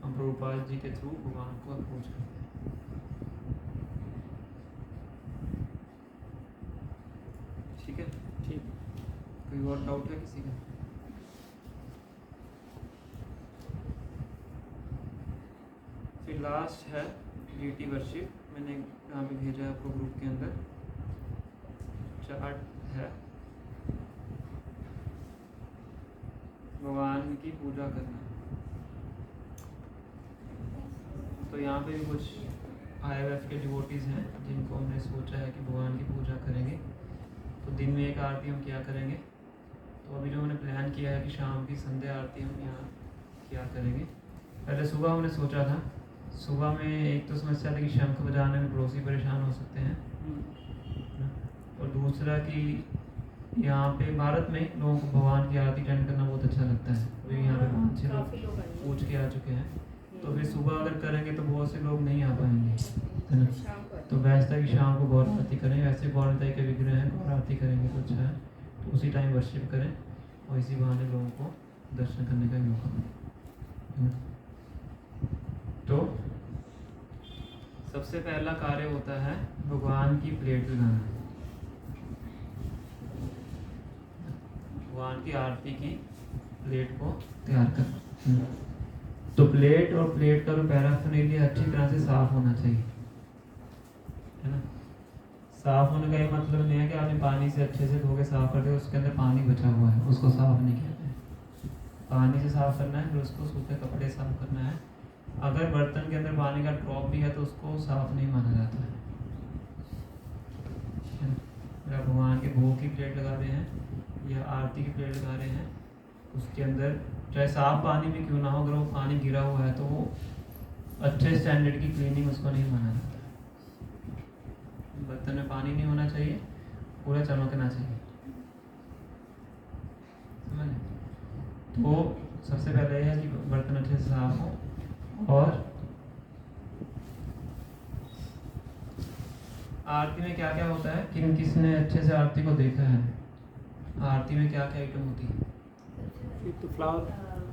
हम प्रभुपाद जी के थ्रू भगवान को अप्रोच करते हैं। ठीक है, ठीक। कोई और डाउट है किसी का? फिर लास्ट है ड्यूटी वर्शिप। मैंने यहाँ पे भेजा है आपको ग्रुप के अंदर, चार्ट है भगवान की पूजा करना। तो यहाँ पे भी कुछ IFF के डिवोटीज हैं जिनको हमने सोचा है कि भगवान की पूजा करेंगे, तो दिन में एक आरती हम क्या करेंगे। तो अभी जो हमने प्लान किया है कि शाम की संध्या आरती हम यहाँ क्या करेंगे। पहले सुबह हमने सोचा था, सुबह में एक तो समस्या थी कि शंख बजाने में पड़ोसी परेशान हो सकते हैं, और दूसरा कि यहाँ पे भारत में लोगों को भगवान की आरती अटेंड करना बहुत अच्छा लगता है। अभी यहाँ पे बहुत अच्छे काफी लोग लोग आएंगे। पूछ के आ चुके हैं, तो फिर सुबह अगर करेंगे तो बहुत से लोग नहीं आ पाएंगे, है ना। शाम को तो बेस्ट है कि शाम को गौर आरती करें। वैसे गौरताई के विग्रह हैं, गौर आरती करेंगे तो अच्छा है, तो उसी टाइम वर्शिप करें और इसी बहाने लोगों को दर्शन करने का मौका मिले। तो सबसे पहला कार्य होता है भगवान की प्लेट लगाना, भगवान की आरती की प्लेट को तैयार करना। तो प्लेट और प्लेट का जो पैराफर्नेलिया अच्छी तरह से साफ होना चाहिए, है ना। साफ होने का ये मतलब नहीं है कि आपने पानी से अच्छे से धो के साफ कर दिया, उसके अंदर पानी बचा हुआ है उसको साफ नहीं कहते हैं। पानी से साफ करना है, फिर उसको सूखे कपड़े साफ करना है। अगर बर्तन के अंदर पानी का ड्रॉप भी है तो उसको साफ नहीं माना जाता है ना। अगर आप भगवान के भोग की प्लेट लगा रहे हैं या आरती की प्लेट लगा रहे हैं, उसके अंदर चाहे साफ पानी भी क्यों ना हो, अगर वो पानी गिरा हुआ है तो वो अच्छे स्टैंडर्ड की क्लीनिंग उसको नहीं माना जाता। बर्तन में पानी नहीं होना चाहिए, पूरा चमकना चाहिए, समझ। तो सबसे पहले यह है कि बर्तन अच्छे से साफ हो। और आरती में क्या क्या होता है, किसने अच्छे से आरती को देखा है, आरती में क्या क्या आइटम होती है। एक तो फ्लावर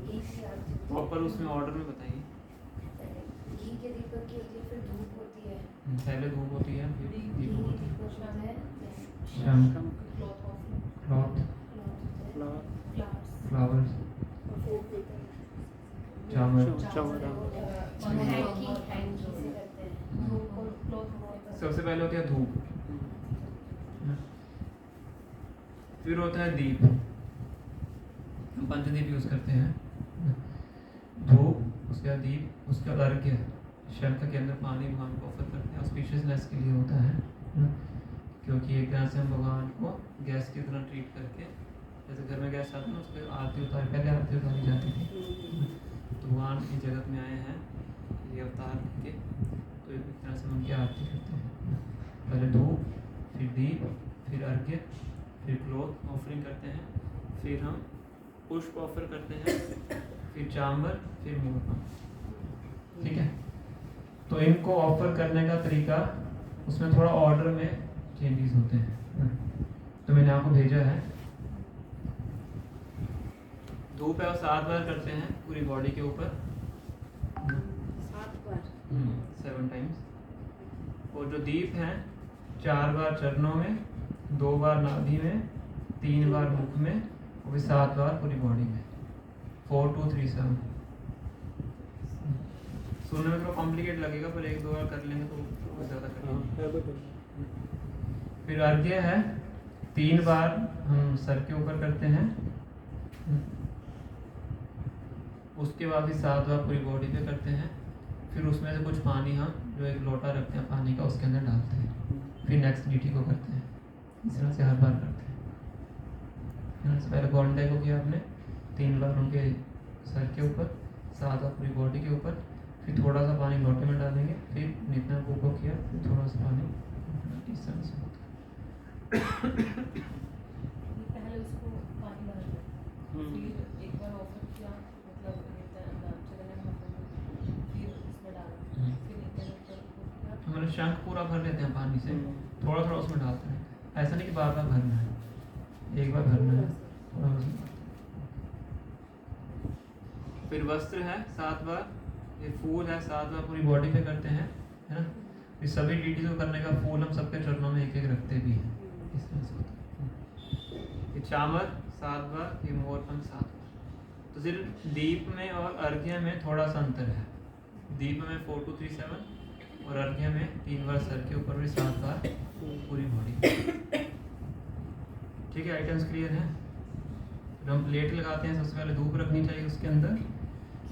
घी की आरती होती है। प्रॉपर उसमें ऑर्डर में बताइए। पहले घी के दीपक की होती है, फिर धूप होती है, पहले धूप होती है, फिर घी दीप के होती है, दीपक होता है, शाम का cloth of cloth, flower flowers flowers, और फिर देते हैं। चावल। हैंड की से करते हैं। क्लॉथ सबसे पहले होती है धूप, फिर होता है दीप, हम पंचदीप यूज करते हैं। धूप, उसके बाद दीप, उसके बाद अर्घ्य, शंख के अंदर पानी भगवान को ऑफर करते हैं, ऑस्पिशियसनेस के लिए होता है, क्योंकि एक तरह से हम भगवान को गैस की तरह ट्रीट करके, जैसे घर में गैस आता है ना, उसके आरती उतार, पहले आरती उतारी जाती थी। तो भगवान इस जगत में आए हैं ये अवतार के, तो एक तरह से हम उनकी आरती करते हैं। पहले धूप, फिर दीप, फिर अर्घ्य, फिर क्लॉथ ऑफरिंग करते हैं, फिर हम पुष्प ऑफर करते हैं, फिर चांबर, फिर मोरपंख। ठीक है, तो इनको ऑफर करने का तरीका उसमें थोड़ा ऑर्डर में चेंजेस होते हैं। तो मैंने आपको भेजा है। धूप है वो 7 बार करते हैं पूरी बॉडी के ऊपर, 7 बार 7 टाइम्स। और जो दीप हैं 4 बार चरणों में, 2 बार नाभि में, 3 बार मुख में, और भी 7 बार पूरी बॉडी में। 4 2 3 7। सुनने में थोड़ा कॉम्प्लिकेट लगेगा, पर 1-2 बार कर लेंगे तो ज़्यादा करेंगे। फिर अर्घ्य है 3 बार हम सर के ऊपर करते हैं, उसके बाद भी 7 बार पूरी बॉडी पे करते हैं। फिर उसमें से कुछ पानी हम जो एक लोटा रखते हैं पानी का, उसके अंदर डालते हैं। फिर नेक्स्ट ड्यूटी को करते हैं। इस तरह से हर बार करते हैं। यहाँ से पहले गोंडे को किया आपने 3 बार उनके सर के ऊपर, 7 बार पूरी बॉडी के ऊपर, फिर थोड़ा सा पानी लोटे में डालेंगे, फिर नितना को किया, फिर थोड़ा सा पानी, इस तरह से होता है। पहले उसको पानी डाल दिया, फिर एक बार ऑफर किया, मतलब फिर उसमें डाला, फिर हमारे शंख पूरा भर लेते हैं पानी से, थोड़ा थोड़ा उसमें डालते हैं। ऐसा नहीं कि बार बार भरना है, एक बार भरना है, थोड़ा उसमें। फिर वस्त्र है 7 बार, ये फूल है 7 बार पूरी बॉडी पे करते हैं, है ना। इस सभी ड्यूटी को करने का फूल हम सबके चरणों में एक एक रखते भी हैं, इस तरह से होता है। ये चामर 7 बार, ये मोरपंख 7 बार। तो सिर्फ दीप में और अर्घ्य में थोड़ा सा अंतर है। दीप में 4 2 3 7 और अर्घ्य में 3 बार सर के ऊपर भी 7 बार पूरी बॉडी। ठीक है, आइटम्स क्लियर हैं। फिर हम प्लेट लगाते हैं, सबसे पहले धूप रखनी चाहिए उसके अंदर।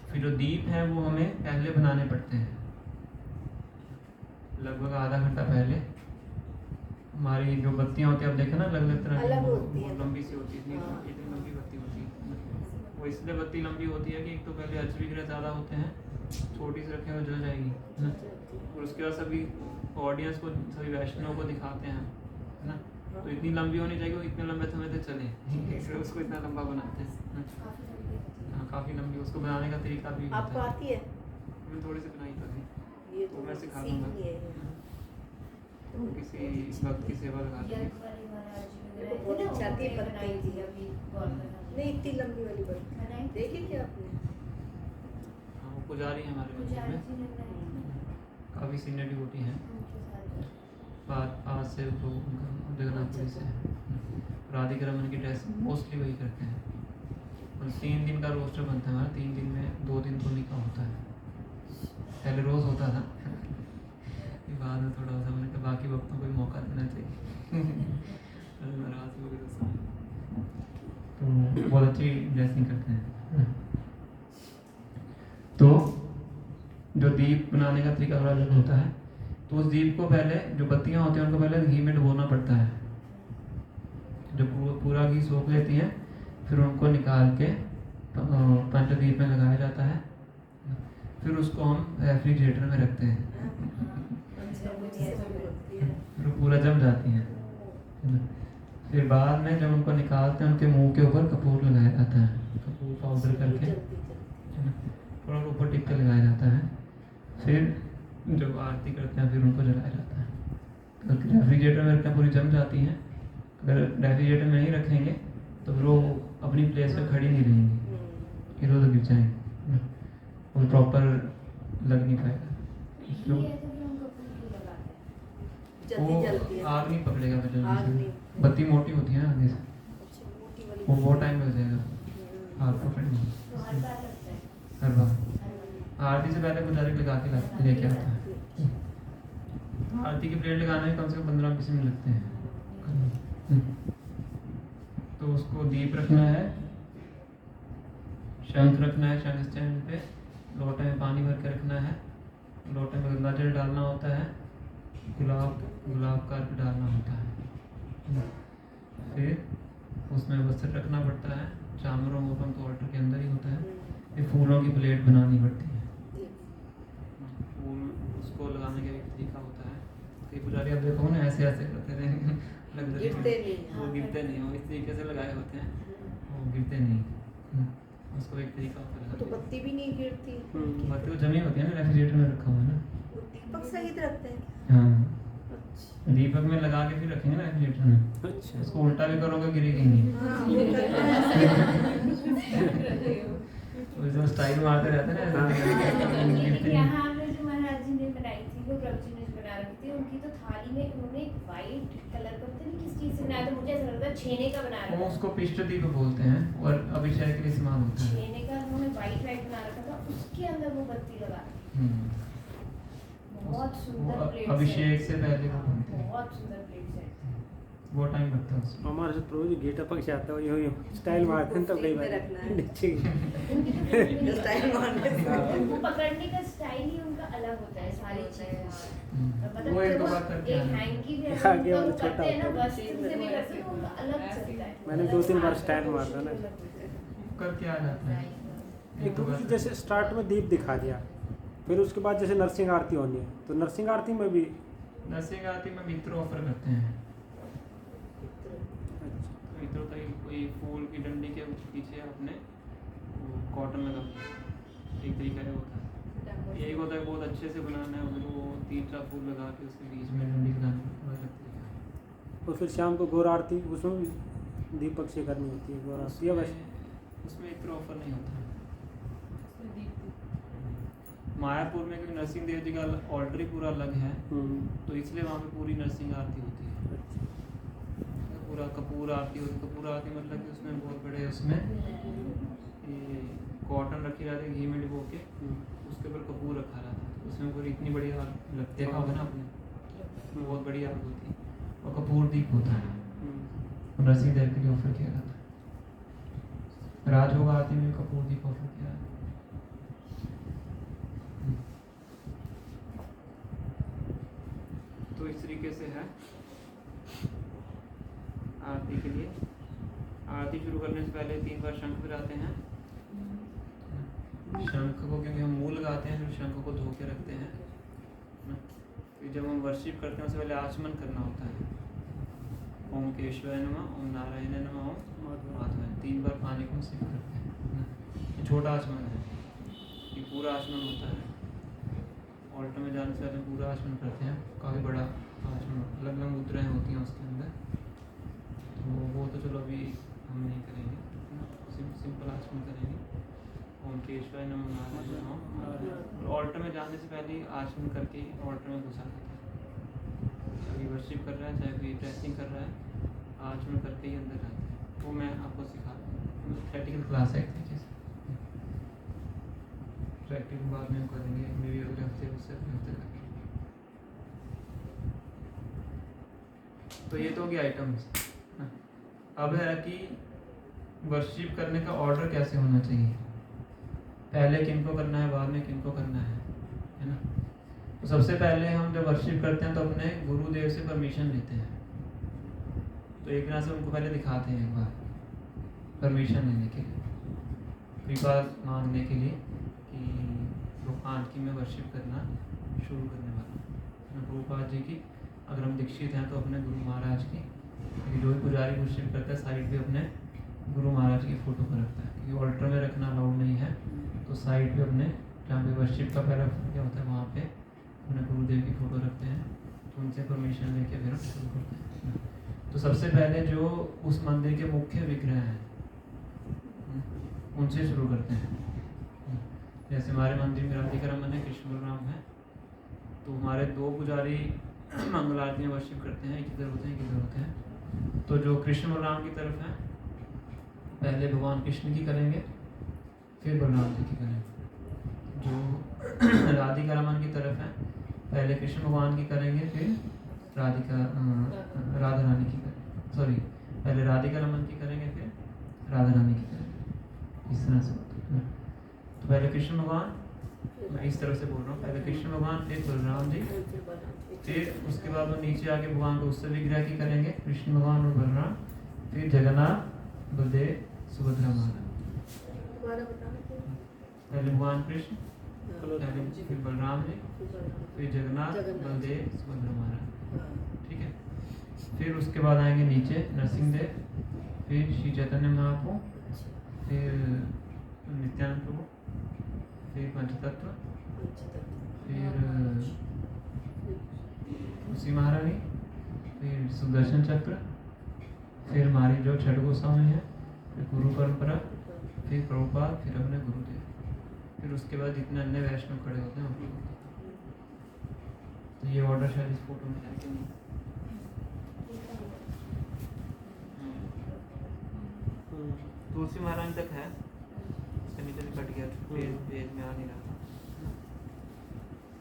फिर जो दीप हैं वो हमें पहले बनाने पड़ते हैं, लगभग आधा घंटा पहले। हमारी जो बत्तियाँ होती है, आप देखें ना अलग अलग तरह अलग की, होती है। लंबी सी होती है, इतनी हाँ। इतनी लंबी बत्ती होती है। वो इसलिए बत्ती लंबी होती है कि एक तो पहले एचपी ग्रह ज़्यादा होते हैं, छोटी सी रखें तो जल जाएगी, है ना। और उसके बाद सभी ऑडियंस को, सभी वैष्णव को दिखाते हैं, है ना। तो इतनी लंबी होनी चाहिए, वो इतने लंबे समय तक चले, इसलिए उसको इतना लंबा बनाते हैं। काफी लंबी होती है। हाँ, काफ़ी लंबी, उसको बनाने का तरीका भी आपको होता है। आती है मैं थोड़ी सी बनाई तो थी, ये तो मैं सिखा सीख दूंगा। लिए तो किसी भक्त की सेवा लगाते हैं। यज्ञ वाली महाराज जी मेरे वगैरह को बहुत थे ना, इच्छा थी, उन्होंने पर बनाई नहीं थी थी। अभी बहुत नहीं इतनी लंबी वाली बर्फ बनाई थी। देखी क्या आपने? हाँ, वो पुजारी हैं हमारे मंदिर पुजारी में, जी ने बनाई थी, काफ़ी सीनियर ड्यूटी हैं। उनके साथ। आज से तो उनका जगन्नाथपुरी से है। राधिका रमन की ड्रेस मोस्टली वही करते हैं। और 3 दिन का रोस्टर बनता है हमारा, 3 दिन में 2 दिन तो निकाह होता है। पहले रोज़ होता था, फिर बाद में थोड़ा सा मैंने कहा बाकी वक्तों को भी मौका देना चाहिए। नाराज हो गए तो बहुत अच्छी ड्रेसिंग करते हैं। तो जो दीप बनाने का तरीका थोड़ा अलग होता है। तो उस दीप को पहले, जो बत्तियां होती हैं उनको पहले घी में डुबोना पड़ता है। जो पूरा घी सोख लेती हैं, फिर उनको निकाल के पंचदीप में लगाया जाता है। फिर उसको हम रेफ्रिजरेटर में रखते हैं, फिर वो पूरा जम जाती हैं। फिर बाद में जब उनको निकालते हैं, उनके मुंह के ऊपर कपूर लगाया जाता है, कपूर पाउडर करके, है ना, थोड़ा ऊपर टिक के लगाया जाता है। फिर जब आरती करते हैं, फिर उनको जलाया जाता है। तो रेफ्रिजरेटर में रखना पूरी जम जाती हैं। अगर रेफ्रिजरेटर में नहीं रखेंगे तो फिर वो अपनी प्लेस पे खड़ी नहीं रहेंगी, इधर उधर गिर जाएंगे, वो प्रॉपर लग नहीं पाएगा। जो ये है तो फिर हम कपूर क्यों लगाते हैं? जल्दी जलती वो है। आग नहीं पकड़ेगा फिर आग जल्दी नहीं। से, बत्ती मोटी होती है ना आगे से, अच्छा, मोटी वाली। वो बहुत टाइम लग जाएगा आग पकड़ने में। तो हर बार लगता है। हर बार हर बार। आरती से पहले पुजारी लगा के लेके आता है। आरती की प्लेट लगाने में कम से कम 15-20 मिनट लगते हैं। तो उसको दीप रखना है, शंख रखना है, शंख स्टैंड पे, लोटे में पानी भर के रखना है, लोटे में गंगा जल डालना होता है, गुलाब का अर्क डालना होता है। फिर उसमें वस्त्र रखना पड़ता है, चामरों ओपम तो ऑल्टर के अंदर ही होता है। फिर फूलों की प्लेट बनानी पड़ती है। फूल उसको लगाने का एक तरीका होता है। कई पुजारी आप देखो ना ऐसे ऐसे करते थे गिरते नहीं। वो गिरते नहीं, वो इस तरीके से लगाए होते हैं, वो गिरते नहीं। उसको एक तरीका होता है। तो बत्ती भी नहीं गिरती। बत्ती वो जमी होती है ना, रेफ्रिजरेटर में रखा हुआ है ना। वो दीपक सहित रखते हैं। हाँ, अच्छा। दीपक में लगा के फिर रखेंगे ना रेफ्रिजरेटर में। अच्छा। उसको उल्टा भी करोगे गिरेगी नहीं। हाँ, वो करते हैं। वो जो स्टाइल मारते रहते हैं ना ऐसे गिरते नहीं। यहाँ पे जो महाराज जी ने बनाई थी, वो प्रभु जी ने जो बना रखी थी, उनकी तो थाली में उन्होंने वाइट कलर का पता नहीं किस चीज़ से बनाया था, मुझे ऐसा लगता है छेने का बना रखा वो था। उसको पिष्ट दीप बोलते हैं और अभिषेक के लिए इस्तेमाल होता है। छेने का उन्होंने वाइट बना रखा था, उसके अंदर वो बत्ती लगा रखी थी। हम्म। बहुत सुंदर वो प्लेट अभिषेक सेट। से पहले वो बनते हैं। बहुत सुंदर प्लेट सेट। वो टाइम लगता है उसमें। हमारे से प्रभु जी गेट अपक जाता है, यूं स्टाइल मारते हैं, तो कई बार रखना है। नीचे उनकी तो स्टाइल मारने से। वो पकड़ने का स्टाइल ही उनका अलग होता है सारी चीजें। वो एक दो बार करके एक आना। हैंकी भी आगे अगर वाला उनको छोटा करते हैं ना, होता है। वस्त्र से भी करते हैं, तो उनका अलग चलता है। मैंने 2-3 बार स्टाइल मारा ना। करके आ जाता है। एक तो कुछ जैसे स्टार्ट में दीप दिखा दिया, फिर उसके बाद जैसे नरसिंह आरती होनी है, तो नरसिंह आरती में भी नरसिंह आरती में मित्र ऑफर करते हैं। मित्र होता है कोई फूल की डंडी के पीछे आपने वो कॉटन लगा, एक तरीका है होता है। यही होता है बहुत अच्छे से बनाना है, फिर वो तीसरा फूल लगा के उसके बीच में डंडी लगानी है, अलग तरीका है। और फिर शाम को गौर आरती, उसमें भी दीपक से करनी होती है गौर आरती, या बस उसमें इत्र ऑफर नहीं होता। मायापुर में क्योंकि नरसिंह देव जी का ऑर्डर ही पूरा अलग है, तो इसलिए वहाँ पे पूरी नरसिंह आरती होती है। पूरा कपूर आरती होती है। कपूर आरती मतलब कि उसमें बहुत बड़े उसमें ये कॉटन रखी जाती है घी में डुबो के, उसके ऊपर कपूर रखा रहता है, उसमें पूरी इतनी बड़ी आग लगती है ना आपने, बहुत बड़ी आग होती है और कपूर दीप होता है। और नरसिंह देव के लिए ऑफर किया जाता है। राजभोग आरती में कपूर दीप ऑफर किया जाता है। तो इस तरीके से है आरती के लिए। आरती शुरू करने से पहले 3 बार शंख बजाते हैं। शंख को क्योंकि हम मुंह लगाते हैं, फिर शंख को धो के रखते हैं। फिर जब हम वर्शिप करते हैं उससे पहले आचमन करना होता है। ओम केशवाय नमः, ओम नारायण नमः, ओम माधवाय, 3 बार पानी को सिप करते हैं। ये छोटा आचमन है, ये पूरा आचमन होता है। ऑल्टर में जाने से पहले पूरा आचमन करते हैं, काफ़ी बड़ा आचमन, अलग अलग मुद्राएं होती हैं उसके अंदर, तो वो तो चलो अभी हम नहीं करेंगे, सिंपल आचमन करेंगे। ओम केशवाय नमः, नारायण नमः। ऑल्टर में जाने से पहले आचमन करके ऑल्टर में घुसा देते हैं। अभी वर्शिप कर रहा है, चाहे कोई ड्रेसिंग कर रहा है, आचमन करके ही अंदर रहते हैं। वो मैं आपको सिखा दूँ, प्रैक्टिकल क्लास है एक तरीके से। प्रैक्टिकल बाद में हम करेंगे, मे भी अगले हफ्ते उससे अगले हफ्ते करेंगे। तो ये तो हो गया आइटम्स। अब है कि वर्शिप करने का ऑर्डर कैसे होना चाहिए, पहले किनको करना है, बाद में किनको करना है ना। तो सबसे पहले हम जब वर्शिप करते हैं तो अपने गुरुदेव से परमिशन लेते हैं। तो एक तरह से उनको पहले दिखाते हैं एक बार परमिशन लेने के लिए, कृपा मांगने के लिए कि भगवान की मैं वर्शिप करना शुरू करने वाला हूँ। प्रभुपाद जी की अगर हम दीक्षित हैं तो अपने गुरु महाराज की, जो भी पुजारी वर्शिप करता है साइड पे अपने गुरु महाराज की फ़ोटो को रखता है, क्योंकि ऑल्टर में रखना अलाउड नहीं है। तो साइड पे अपने जहाँ पे वर्शिप का पहला क्या होता है वहाँ पे अपने गुरुदेव की फ़ोटो रखते हैं। तो उनसे परमिशन लेके फिर हम शुरू करते हैं। तो सबसे पहले जो उस मंदिर के मुख्य विग्रह हैं उनसे शुरू करते हैं। जैसे हमारे मंदिर में राधिका-रमन है, कृष्ण बलराम है, तो हमारे 2 पुजारी मंगल आरती में वर्शिप करते हैं, एक इधर होते हैं, एक इधर होते हैं। तो जो कृष्ण बलराम की तरफ है, पहले भगवान कृष्ण की करेंगे, फिर बलराम जी की करेंगे। जो राधिका रमन की तरफ है, पहले कृष्ण भगवान की करेंगे, फिर राधा रानी की करेंगे। सॉरी, पहले राधिका रमन की करेंगे, फिर राधा रानी की करेंगे। इस तरह से होता है। तो पहले कृष्ण भगवान, मैं इस तरफ से बोल रहा हूँ, पहले कृष्ण भगवान, फिर बलराम जी, फिर उसके बाद वो नीचे आके भगवान को उत्सव विग्रह की करेंगे, कृष्ण भगवान और बलराम, फिर जगन्नाथ, बलदेव, सुभद्रा माता। पहले भगवान कृष्ण, पहले फिर बलराम जी, फिर जगन्नाथ, बलदेव, सुभद्रा माता। ठीक है। फिर उसके बाद आएंगे नीचे नरसिंह देव, फिर श्री चैतन्य महाप्रभु, फिर नित्यानंद प्रभु, फिर पंचतत्व, फिर तुलसी महारानी, फिर सुदर्शन चक्र, फिर हमारी जो छठ गोस्वामी है, फिर गुरु परंपरा, फिर प्रभुपाद, फिर अपने गुरुदेव, फिर उसके बाद जितने अन्य वैष्णव खड़े होते हैं उनको। तो ये ऑर्डर शायद इस फोटो में है कि नहीं? तुलसी महारानी तक है, उसके नीचे से कट गया, पेज में आ नहीं रहा।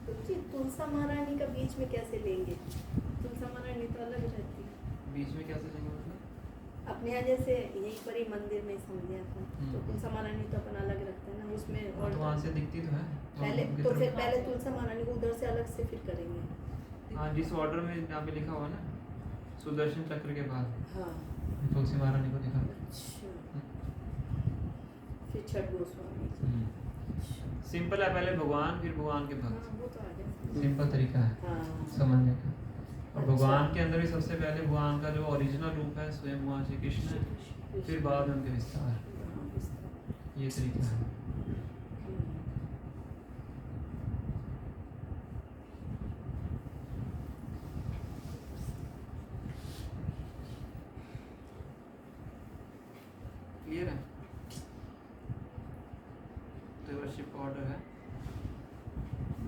तो जी तुलसा महारानी का बीच में कैसे लेंगे? तुलसा महारानी तो अलग रहती है। बीच में कैसे लेंगे मतलब? अपने यहाँ जैसे यहीं पर ही मंदिर में समझे अपन, तो तुलसा महारानी तो अपन अलग रखते हैं ना उसमें। और तो वहाँ से दिखती तो है पहले तो फिर पहले तुलसा महारानी को उधर से अलग से फिर करेंगे। हाँ, जिस ऑर्डर में यहाँ पे लिखा हुआ ना, सुदर्शन चक्र के बाद हाँ तुलसी महारानी को दिखा। अच्छा, फिर छठ गोस्वामी। सिंपल है, पहले भगवान, फिर भगवान के भक्त। हाँ वो तो आ गया। सिंपल तरीका है हाँ समझने का। और भगवान के अंदर भी सबसे पहले भगवान का जो ओरिजिनल रूप है स्वयं भगवान श्री कृष्ण है, फिर बाद में उनके विस्तार। ये तरीका है। क्लियर है? तो वर्शिप ऑर्डर है।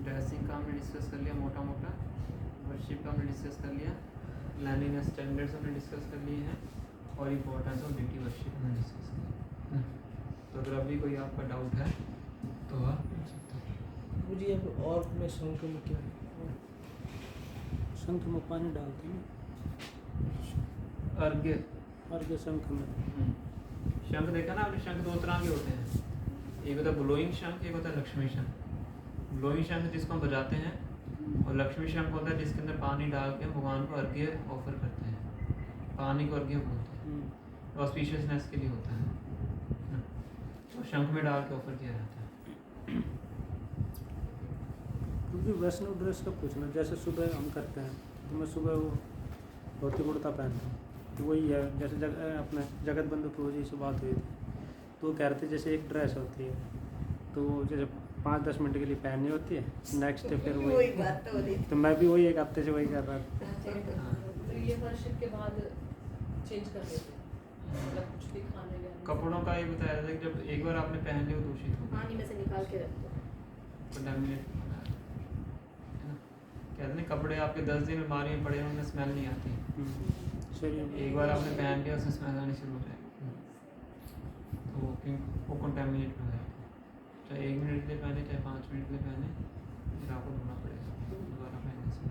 ड्रेसिंग का हमने डिस्कस कर लिया मोटा मोटा, वर्शिप का हमने डिस्कस कर लिया, लर्निंग स्टैंडर्ड्स हमने डिस्कस कर लिए हैं, और इम्पोर्टेंस ऑफ ड्यूटी वर्शिप हमने डिस्कस किया। तो अगर अभी कोई आपका डाउट है तो आप पूछ सकते हैं। मुझे अब और में शंख में क्या है? शंख में पानी डालते हैं अर्घ्य, अर्घ्य शंख में। शंख देखा ना आपने? शंख 2 तरह के होते हैं, एक होता है ब्लोइंग शंख, एक होता है लक्ष्मी शंख। ब्लोइंग शंख जिसको हम बजाते हैं, और लक्ष्मी शंख होता है जिसके अंदर पानी डाल के हम भगवान को अर्घ्य ऑफर करते हैं। पानी को अर्घ्य बोलते हैं, ऑस्पिशियसनेस के लिए होता है। तो शंख में डाल के ऑफर किया जाता है। क्योंकि वैष्णव ड्रेस का पूछना, जैसे सुबह हम करते हैं तो मैं सुबह वो धोती कुर्ता पहनता हूँ, तो वही है। जैसे अपने जगत बंधु प्रभु जी से बात हुई थी, तो वो कह रहे थे जैसे एक ड्रेस होती है, तो वो जैसे 5-10 मिनट के लिए पहननी होती है, नेक्स्ट डे फिर वही बात हो रही। तो मैं भी वही एक हफ्ते से वही कर रहा था। तो ये वर्शिप के बाद चेंज कर देते हैं, मतलब कुछ भी खाने लेने कपड़ों का ये बताया था कि जब एक बार आपने पहन लिया वो दूषित हो पानी में से निकाल के रखते हैं। कंटामिनेट है ना। कहते हैं कपड़े आपके 10 दिन अलमारी में पड़े हैं, उनमें स्मेल नहीं आती। एक बार आपने पहन लिया उससे स्मेल आनी शुरू हो जाएगी, तो वो कंटामिनेट हो जाएगा। चाहे 1 मिनट के लिए पहने, चाहे 5 मिनट के लिए पहने, फिर आपको धोना पड़ेगा दोबारा पहनने से।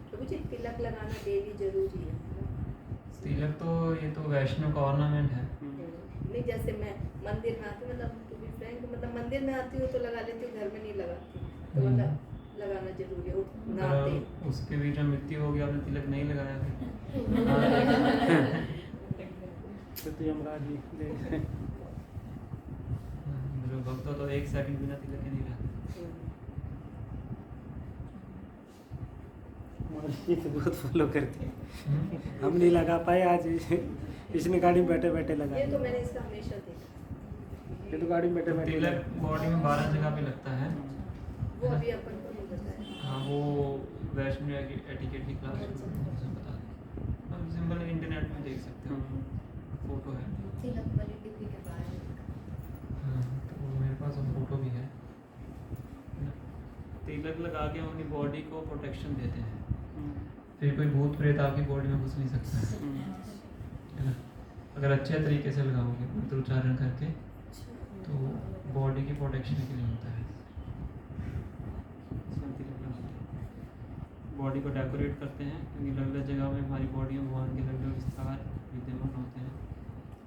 तो मुझे तिलक लगाना डेली जरूरी है ना? तिलक तो ये तो वैष्णव का ऑर्नामेंट है। नहीं, जैसे मैं मंदिर में आती हूँ, मतलब टू बी फ्रैंक, मतलब मंदिर में आती हूँ तो लगा लेती हूँ, घर में नहीं लगाती, तो मतलब लगाना जरूरी है। नहाते अगर उसके बीच में मृत्यु हो गया, आपने तिलक नहीं लगाया फिर तो यमराज जी जो भक्त हो तो 1 सेकंड बिना तिलक के नहीं रहते। ये तो बहुत फॉलो करते हैं, हम नहीं लगा पाए आज। इसने गाड़ी में बैठे बैठे लगा ये तो दिया। मैंने इसका हमेशा देखा। ये तो गाड़ी में बैठे तो बैठे तिलक बॉडी में 12 जगह पे लगता है। वो अभी अपन को नहीं बताया। हाँ, वो वैष्णव एटिकेट की क्लास में बता दें। सिंपल इंटरनेट में देख सकते हो, फोटो है। तिलक वाली डिब्बी के बाहर हाँ, तो मेरे पास वो फोटो भी है। तिलक लगा के हम अपनी बॉडी को प्रोटेक्शन देते हैं, फिर कोई भूत प्रेत आपकी बॉडी में घुस नहीं सकता है ना। अगर अच्छे तरीके से लगाओगे मंत्र उच्चारण करके तो बॉडी की प्रोटेक्शन के लिए होता है। बॉडी को डेकोरेट करते हैं क्योंकि अलग अलग जगह में हमारी बॉडी में भगवान के अलग अलग विस्तार विद्यमान होते हैं,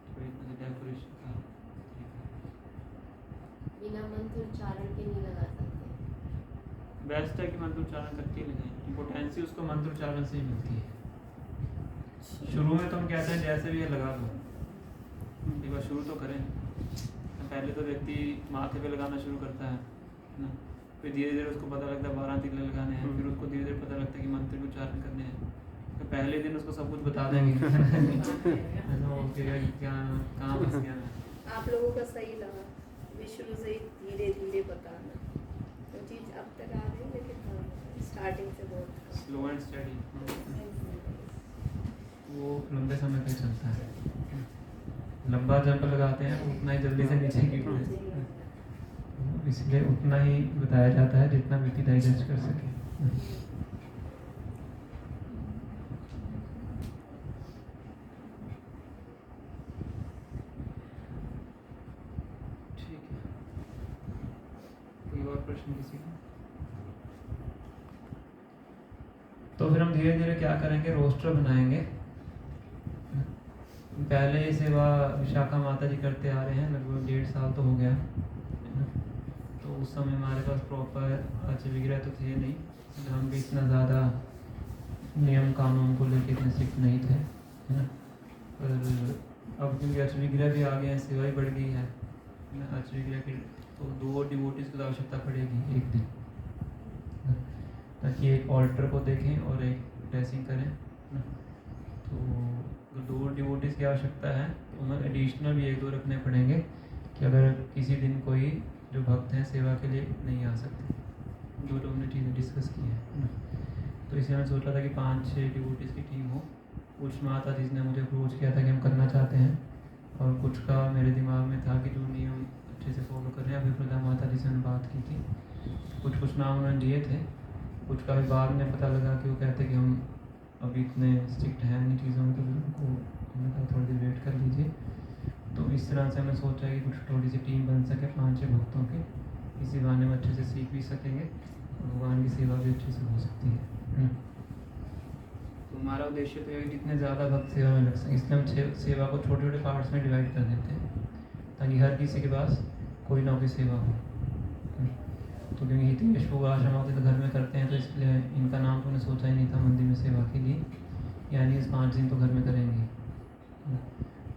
तो एक तरह डेकोरेशन का बिना मंत्र उच्चारण के नहीं लगा सकते। बेस्ट है कि मंत्र उच्चारण करके लगाएं। पोटेंसी उसको मंत्र उच्चारण से ही मिलती है। शुरू में तो हम कहते हैं जैसे भी है लगा लो, एक बार शुरू तो करें। पहले तो व्यक्ति माथे पे लगाना शुरू करता है ना, फिर धीरे धीरे उसको पता लगता है 12 तिल्ले लगाने हैं, फिर उसको धीरे धीरे पता लगता है कि मंत्र के उच्चारण करने हैं। तो पहले दिन उसको सब कुछ बता देंगे है ना, वो कहेगा कि क्या कहाँ फंस गया मैं। आप लोगों का सही लगा, भी शुरू से ही धीरे धीरे बताना, वो चीज़ अब तक आ रही है लेकिन स्टार्टिंग से बहुत स्लो एंड स्टडी वो लंबे समय तक चलता है। लंबा जंप लगाते हैं उतना ही जल्दी से नीचे गिरते हैं, इसलिए उतना ही बताया जाता है जितना व्यक्ति डाइजेस्ट कर सके। ठीक है, कोई और प्रश्न किसी का? तो फिर हम धीरे धीरे क्या करेंगे, रोस्टर बनाएंगे। पहले ये सेवा विशाखा माता जी करते आ रहे हैं, लगभग 1.5 साल तो हो गया। तो उस समय हमारे पास प्रॉपर अच्छे विग्रह तो थे नहीं, इसलिए हम भी इतना ज़्यादा नियम कानून को लेकर इतने स्ट्रिक्ट नहीं थे, है ना। पर अब क्योंकि अच्छे विग्रह भी आ गए हैं, सेवा ही बढ़ गई है ना, अच्छे विग्रह की तो 2 डिवोटीज़ की आवश्यकता पड़ेगी एक दिन, ताकि एक ऑल्टर को देखें और एक ड्रेसिंग करें ना। तो अगर 2 डिवोटीज़ की आवश्यकता है तो हमें एडिशनल भी 1-2 रखने पड़ेंगे कि अगर किसी दिन कोई जो भक्त हैं सेवा के लिए नहीं आ सकते, जो लोग हमने चीज़ें डिस्कस की हैं। तो इसलिए मैंने सोचा था कि 5-6 डिवोटीज़ की टीम हो। कुछ माता जी ने मुझे अप्रोच किया था कि हम करना चाहते हैं, और कुछ का मेरे दिमाग में था कि जो नियम अच्छे से फॉलो कर रहे हैं। अभी प्रधा माता जी से हमने बात की थी, कुछ नाम उन्होंने दिए थे, कुछ का भी बाद में पता लगा कि वो कहते कि हम अभी इतने स्ट्रिक्ट हैं इन चीज़ों में, तो फिर उनको हमने कहा थोड़ी देर वेट कर लीजिए। तो इस तरह से हमने सोचा कि कुछ थोड़ी सी टीम बन सके 5-6 भक्तों की, इसी बहाने में अच्छे से सीख भी सकेंगे और भगवान की सेवा भी अच्छे से हो सकती है। तो हमारा उद्देश्य तो है कि जितने ज़्यादा भक्त सेवा में लग सकें, इसलिए हम सेवा को छोटे छोटे पार्ट्स में डिवाइड कर देते हैं, ताकि हर किसी के पास कोई ना कोई सेवा हो। तो क्योंकि हितेश वो आश्रम होते तो घर में करते हैं, तो इसलिए इनका नाम तो उन्हें सोचा ही नहीं था मंदिर में सेवा के लिए, यानी इस 5 दिन तो घर में करेंगे।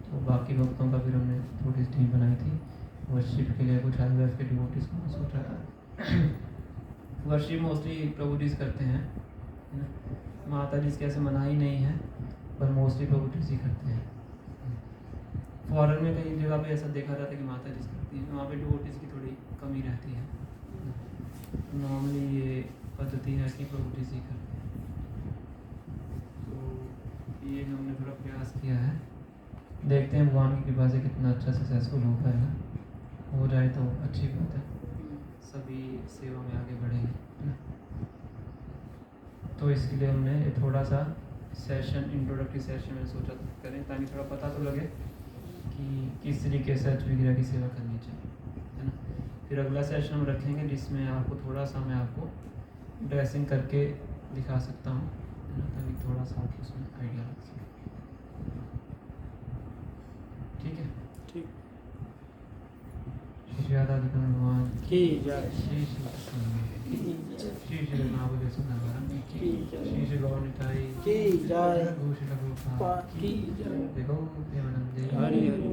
तो बाकी भक्तों का फिर हमने थोड़ी सी टीम बनाई थी। वर्शिप के लिए कुछ IVF के डिवोटीज़ को सोचा था। वर्शिप मोस्टली प्रभुजीज करते हैं, है ना। माता जी इसके ऐसे मना ही नहीं है, पर मोस्टली प्रभुजीज ही करते हैं। फॉरेन में कई जगह पे ऐसा देखा जाता है कि माता जी करती हैं, वहाँ पे डिवोटीज़ की थोड़ी कमी रहती है। नॉर्मली ये पद्धति है कि प्रभुजीज ही करते हैं। तो ये हमने थोड़ा प्रयास किया है, देखते हैं भगवान की कृपा से कितना अच्छा सक्सेसफुल हो पाएगा। हो जाए तो अच्छी बात है, सभी सेवा में आगे बढ़ेंगे, है ना। तो इसके लिए हमने थोड़ा सा सेशन, इंट्रोडक्टरी सेशन में सोचा करें, ताकि थोड़ा पता तो लगे कि किस तरीके से विग्रह की सेवा करनी चाहिए, है ना। फिर अगला सेशन हम रखेंगे जिसमें आपको थोड़ा सा मैं आपको ड्रेसिंग करके दिखा सकता हूँ, है ना, ताकि थोड़ा सा आपको उसमें आइडिया लग सके। ठीक है, ठीक। श्री राधा भगवान की जय। श्री श्री महाबोधि सुंदरवरम की जय। श्री गौर निताई की जय। घोष लघु की जय। देखो प्रेमानंदे हरि हरि।